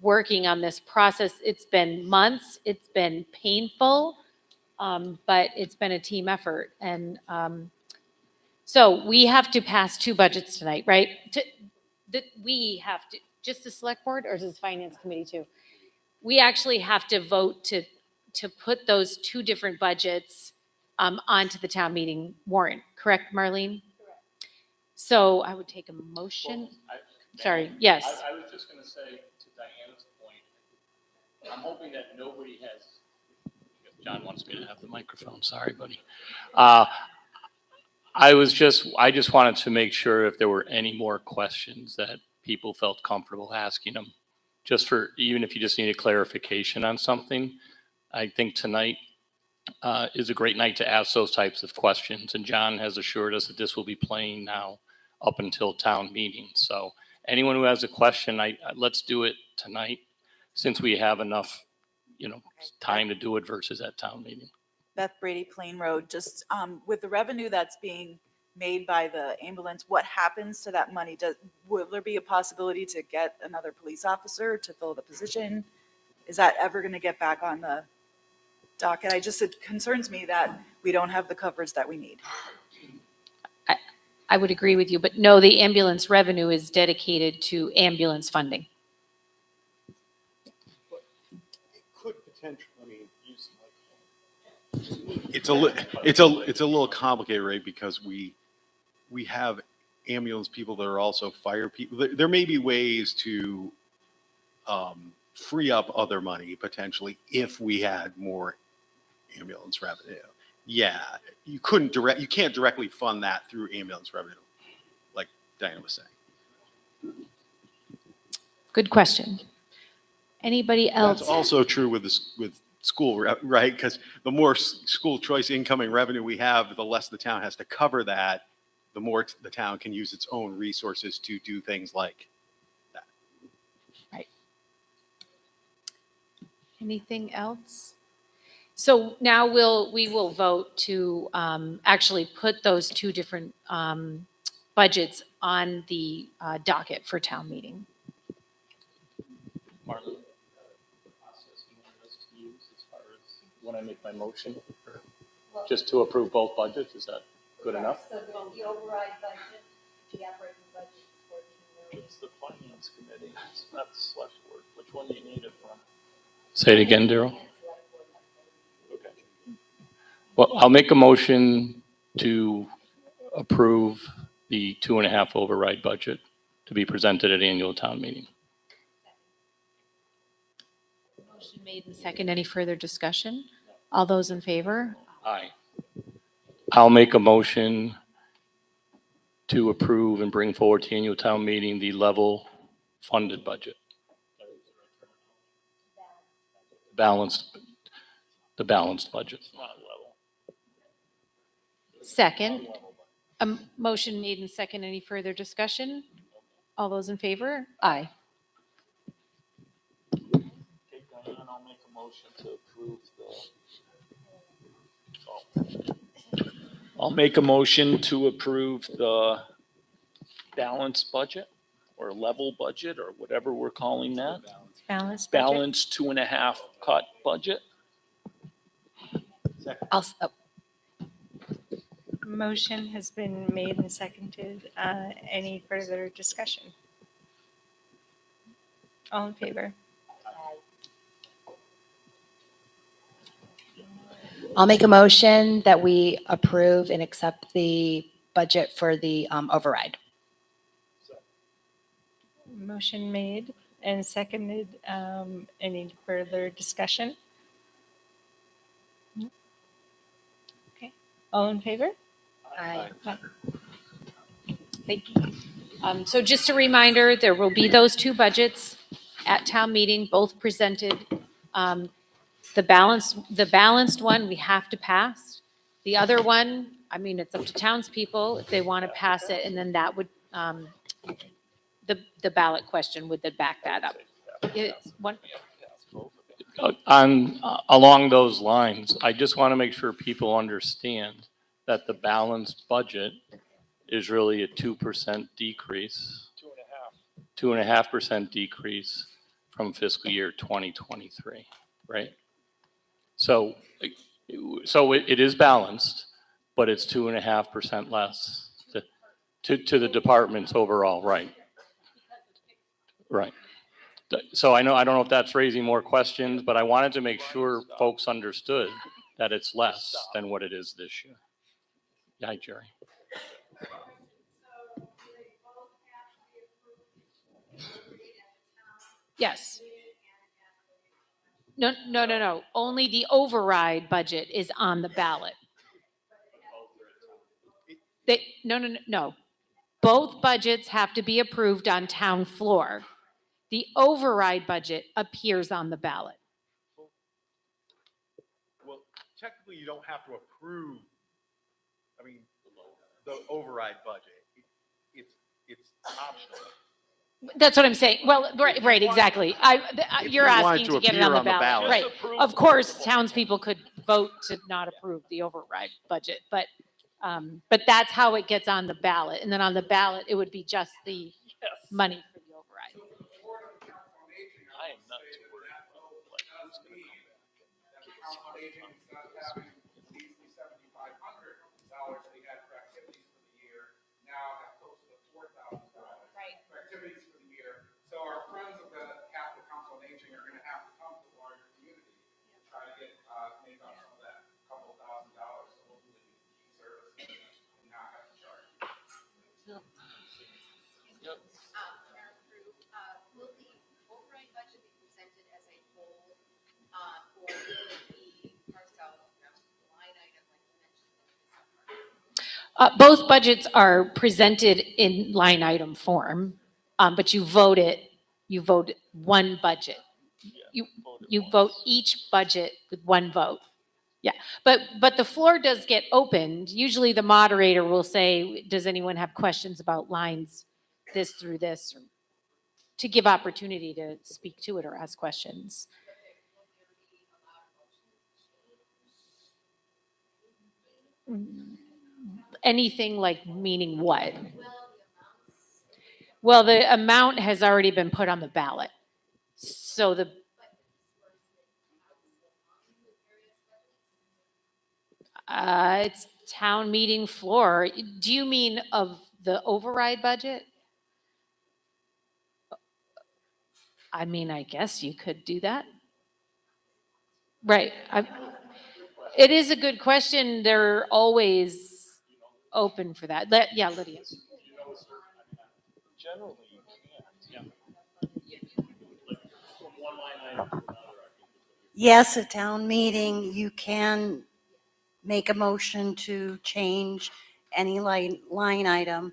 [SPEAKER 1] working on this process. It's been months, it's been painful, but it's been a team effort. And so we have to pass 2 budgets tonight, right? We have to, just the select board, or does the finance committee too? We actually have to vote to put those 2 different budgets onto the town meeting warrant, correct, Marlene? Correct. So I would take a motion. Sorry, yes.
[SPEAKER 20] I was just going to say, to Diana's point, I'm hoping that nobody has, John wants me to have the microphone, sorry, buddy. I just wanted to make sure if there were any more questions that people felt comfortable asking them. Even if you just need a clarification on something, I think tonight is a great night to ask those types of questions. And John has assured us that this will be playing now up until town meeting. So anyone who has a question, let's do it tonight, since we have enough, time to do it versus at town meeting.
[SPEAKER 5] Beth Brady, Plain Road, just with the revenue that's being made by the ambulance, what happens to that money? Will there be a possibility to get another police officer to fill the position? Is that ever going to get back on the docket? It concerns me that we don't have the coverage that we need.
[SPEAKER 1] I would agree with you, but no, the ambulance revenue is dedicated to ambulance funding.
[SPEAKER 3] It could potentially, use the microphone. It's a little complicated, right? Because we have ambulance people that are also fire people. There may be ways to free up other money potentially if we had more ambulance revenue. Yeah, you can't directly fund that through ambulance revenue, like Diana was saying.
[SPEAKER 1] Good question. Anybody else?
[SPEAKER 3] That's also true with right? Because the more school choice incoming revenue we have, the less the town has to cover that, the more the town can use its own resources to do things like that.
[SPEAKER 1] Right. Anything else? So now we will vote to actually put those two different budgets on the docket for town meeting.
[SPEAKER 6] Marlon, process you want us to use as far as when I make my motion? Or just to approve both budgets, is that good enough?
[SPEAKER 17] So the override budget, the operating budget is 14 million.
[SPEAKER 6] It's the finance committee, it's not the select board. Which one do you need it from? Say it again, Daryl. Okay. Well, I'll make a motion to approve the 2.5 override budget to be presented at annual town meeting.
[SPEAKER 1] Motion made and second. Any further discussion? All those in favor?
[SPEAKER 6] Aye. I'll make a motion to approve and bring forward to annual town meeting the level funded budget. The balanced budget.
[SPEAKER 1] Second. A motion made and second. Any further discussion? All those in favor? Aye.
[SPEAKER 6] I'll make a motion to approve I'll make a motion to approve the balanced budget or level budget or whatever we're calling that.
[SPEAKER 1] Balanced budget.
[SPEAKER 6] Balanced 2.5 cut budget.
[SPEAKER 7] Motion has been made and seconded. Any further discussion? All in favor?
[SPEAKER 10] I'll make a motion that we approve and accept the budget for the override.
[SPEAKER 7] Motion made and seconded. Any further discussion? Okay. All in favor?
[SPEAKER 10] Aye.
[SPEAKER 1] Thank you. So just a reminder, there will be those two budgets at town meeting, both presented. The balanced one, we have to pass. The other one, I mean, it's up to townspeople if they want to pass it, and then that would, the ballot question would then back that up.
[SPEAKER 6] Along those lines, I just want to make sure people understand that the balanced budget is really a 2% decrease. 2.5% decrease from fiscal year 2023, right? So it is balanced, but it's 2.5% less to the departments overall, right? Right. So I don't know if that's raising more questions, but I wanted to make sure folks understood that it's less than what it is this year. Yeah, Jerry.
[SPEAKER 1] Yes. No. Only the override budget is on the ballot. No. Both budgets have to be approved on town floor. The override budget appears on the ballot.
[SPEAKER 3] Well, technically, you don't have to approve, the override budget. It's optional.
[SPEAKER 1] That's what I'm saying. Well, right, exactly. You're asking to get it on the ballot. Right. Of course, townspeople could vote to not approve the override budget, but that's how it gets on the ballot. And then on the ballot, it would be just the money for the override.
[SPEAKER 6] I am not too worried about who's going to come back.
[SPEAKER 9] $7,500 they had for activities for the year, now have close to $4,000 for activities for the year. So our friends of the Hatfield Council on Aging are gonna have to come to the larger community to try to get, make up some of that couple $1,000, so hopefully we can keep services and not have to charge.
[SPEAKER 23] Will the override budget be presented as a whole, or will it be parsed out line item like you mentioned?
[SPEAKER 1] Both budgets are presented in line item form, but you vote one budget. You vote each budget with one vote. Yeah, but the floor does get opened. Usually the moderator will say, does anyone have questions about lines this through this? Or to give opportunity to speak to it or ask questions. Anything like meaning what? Well, the amount has already been put on the ballot. So it's town meeting floor. Do you mean of the override budget? I mean, I guess you could do that. Right. It is a good question. They're always open for that. Yeah, Lydia.
[SPEAKER 6] Generally, you can't. Yeah. Like from one line item to another.
[SPEAKER 11] Yes, at town meeting, you can make a motion to change any line item.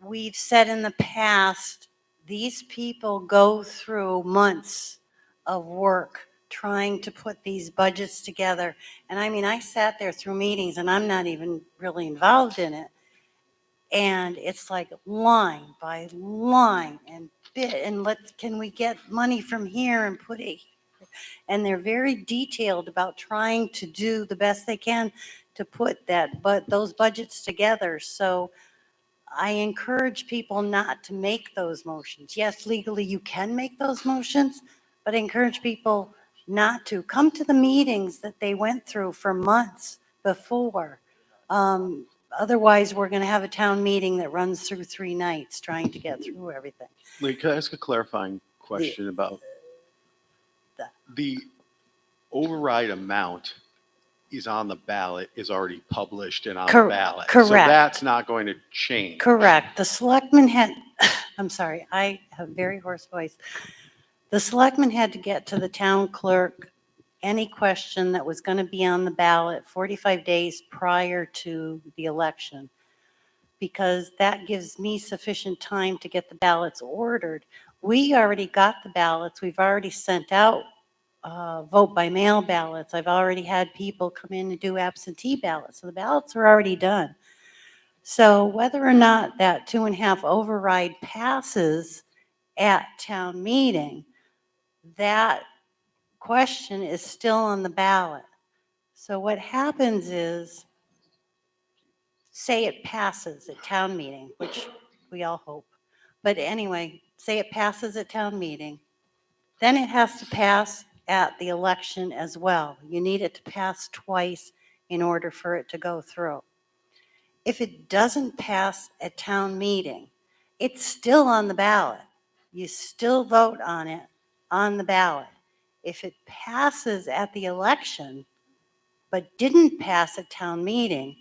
[SPEAKER 11] We've said in the past, these people go through months of work trying to put these budgets together. And I mean, I sat there through meetings and I'm not even really involved in it. And it's like line by line and bit, and can we get money from here and put it, and they're very detailed about trying to do the best they can to put those budgets together. So I encourage people not to make those motions. Yes, legally you can make those motions, but I encourage people not to. Come to the meetings that they went through for months before. Otherwise, we're going to have a town meeting that runs through 3 nights trying to get through everything.
[SPEAKER 3] Lee, could I ask a clarifying question about the override amount is on the ballot, is already published and on the ballot.
[SPEAKER 11] Correct.
[SPEAKER 3] So that's not going to change.
[SPEAKER 11] Correct. The selectmen had, I'm sorry, I have a very hoarse voice. The selectmen had to get to the town clerk any question that was going to be on the ballot 45 days prior to the election, because that gives me sufficient time to get the ballots ordered. We already got the ballots. We've already sent out vote by mail ballots. I've already had people come in and do absentee ballots. So the ballots are already done. So whether or not that 2.5 override passes at town meeting, that question is still on the ballot. So what happens is, say it passes at town meeting, which we all hope. But anyway, say it passes at town meeting, then it has to pass at the election as well. You need it to pass twice in order for it to go through. If it doesn't pass at town meeting, it's still on the ballot. You still vote on it on the ballot. If it passes at the election, but didn't pass at town meeting,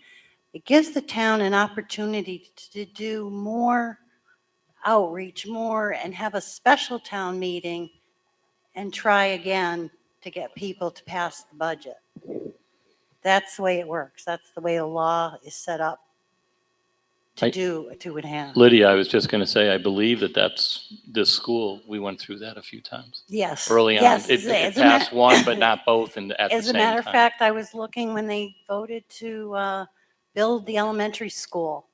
[SPEAKER 11] it gives the town an opportunity to do more outreach, and have a special town meeting and try again to get people to pass the budget. That's the way it works. That's the way the law is set up to do a 2.5.
[SPEAKER 20] Lydia, I was just going to say, I believe that's this school. We went through that a few times.
[SPEAKER 11] Yes.
[SPEAKER 20] Early on.
[SPEAKER 11] Yes.
[SPEAKER 20] It passed one, but not both at the same time.
[SPEAKER 11] As a matter of fact, I was looking when they voted to build the elementary school,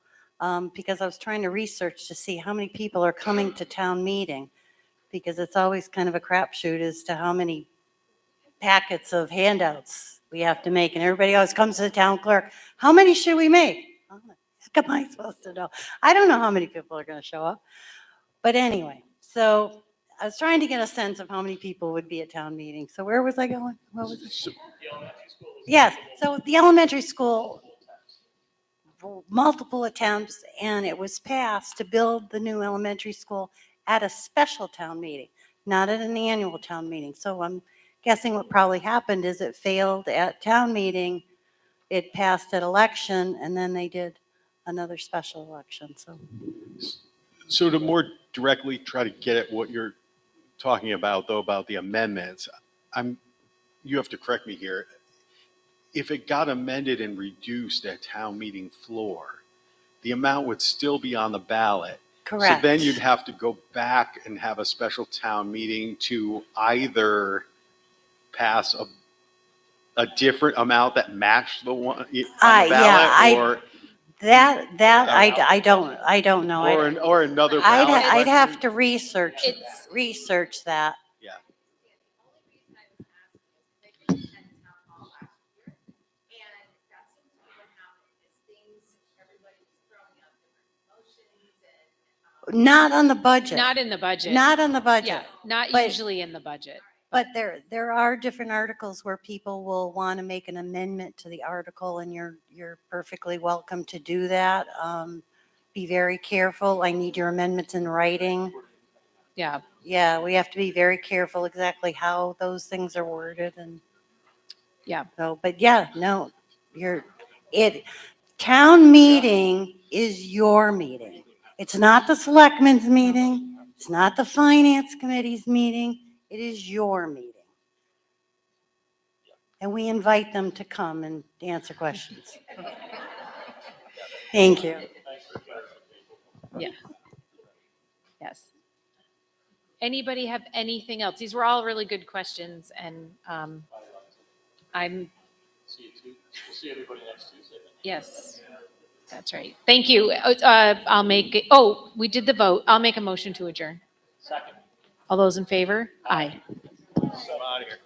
[SPEAKER 11] because I was trying to research to see how many people are coming to town meeting, because it's always kind of a crapshoot as to how many packets of handouts we have to make. And everybody always comes to the town clerk, how many should we make? How am I supposed to know? I don't know how many people are going to show up. But anyway, so I was trying to get a sense of how many people would be at town meeting. So where was I going? What was it? Yes, so the elementary school, multiple attempts, and it was passed to build the new elementary school at a special town meeting, not at an annual town meeting. So I'm guessing what probably happened is it failed at town meeting, it passed at election, and then they did another special election.
[SPEAKER 3] So to more directly try to get at what you're talking about, though, about the amendments, you have to correct me here. If it got amended and reduced at town meeting floor, the amount would still be on the ballot.
[SPEAKER 8] Correct.
[SPEAKER 3] So then you'd have to go back and have a special town meeting to either pass a different amount that matched the one on the
[SPEAKER 11] Yeah,
[SPEAKER 3] ballot, or
[SPEAKER 11] I don't know.
[SPEAKER 3] or another ballot
[SPEAKER 11] I'd
[SPEAKER 3] question.
[SPEAKER 11] have to research that.
[SPEAKER 3] Yeah.
[SPEAKER 11] Not on the budget.
[SPEAKER 1] Not in the budget.
[SPEAKER 11] Not on the budget.
[SPEAKER 1] Yeah, not
[SPEAKER 11] But-
[SPEAKER 1] usually in the budget.
[SPEAKER 11] But there are different articles where people will want to make an amendment to the article, and you're perfectly welcome to do that. Be very careful. I need your amendments in writing.
[SPEAKER 1] Yeah.
[SPEAKER 11] Yeah, we have to be very careful exactly how those things are worded and.
[SPEAKER 1] Yeah.
[SPEAKER 11] So, but yeah, no, town meeting is your meeting. It's not the selectmen's meeting. It's not the finance committee's meeting. It is your meeting. And we invite them to come and answer questions. Thank you.
[SPEAKER 1] Yeah. Yes. Anybody have anything else? These were all really good questions, and I'm,
[SPEAKER 20] See you too. We'll see everybody next Tuesday.
[SPEAKER 1] yes, that's right. Thank you. I'll make it, we did the vote. I'll make a motion to adjourn.
[SPEAKER 20] Second.
[SPEAKER 1] All those in favor? Aye.
[SPEAKER 16] I'm out of here.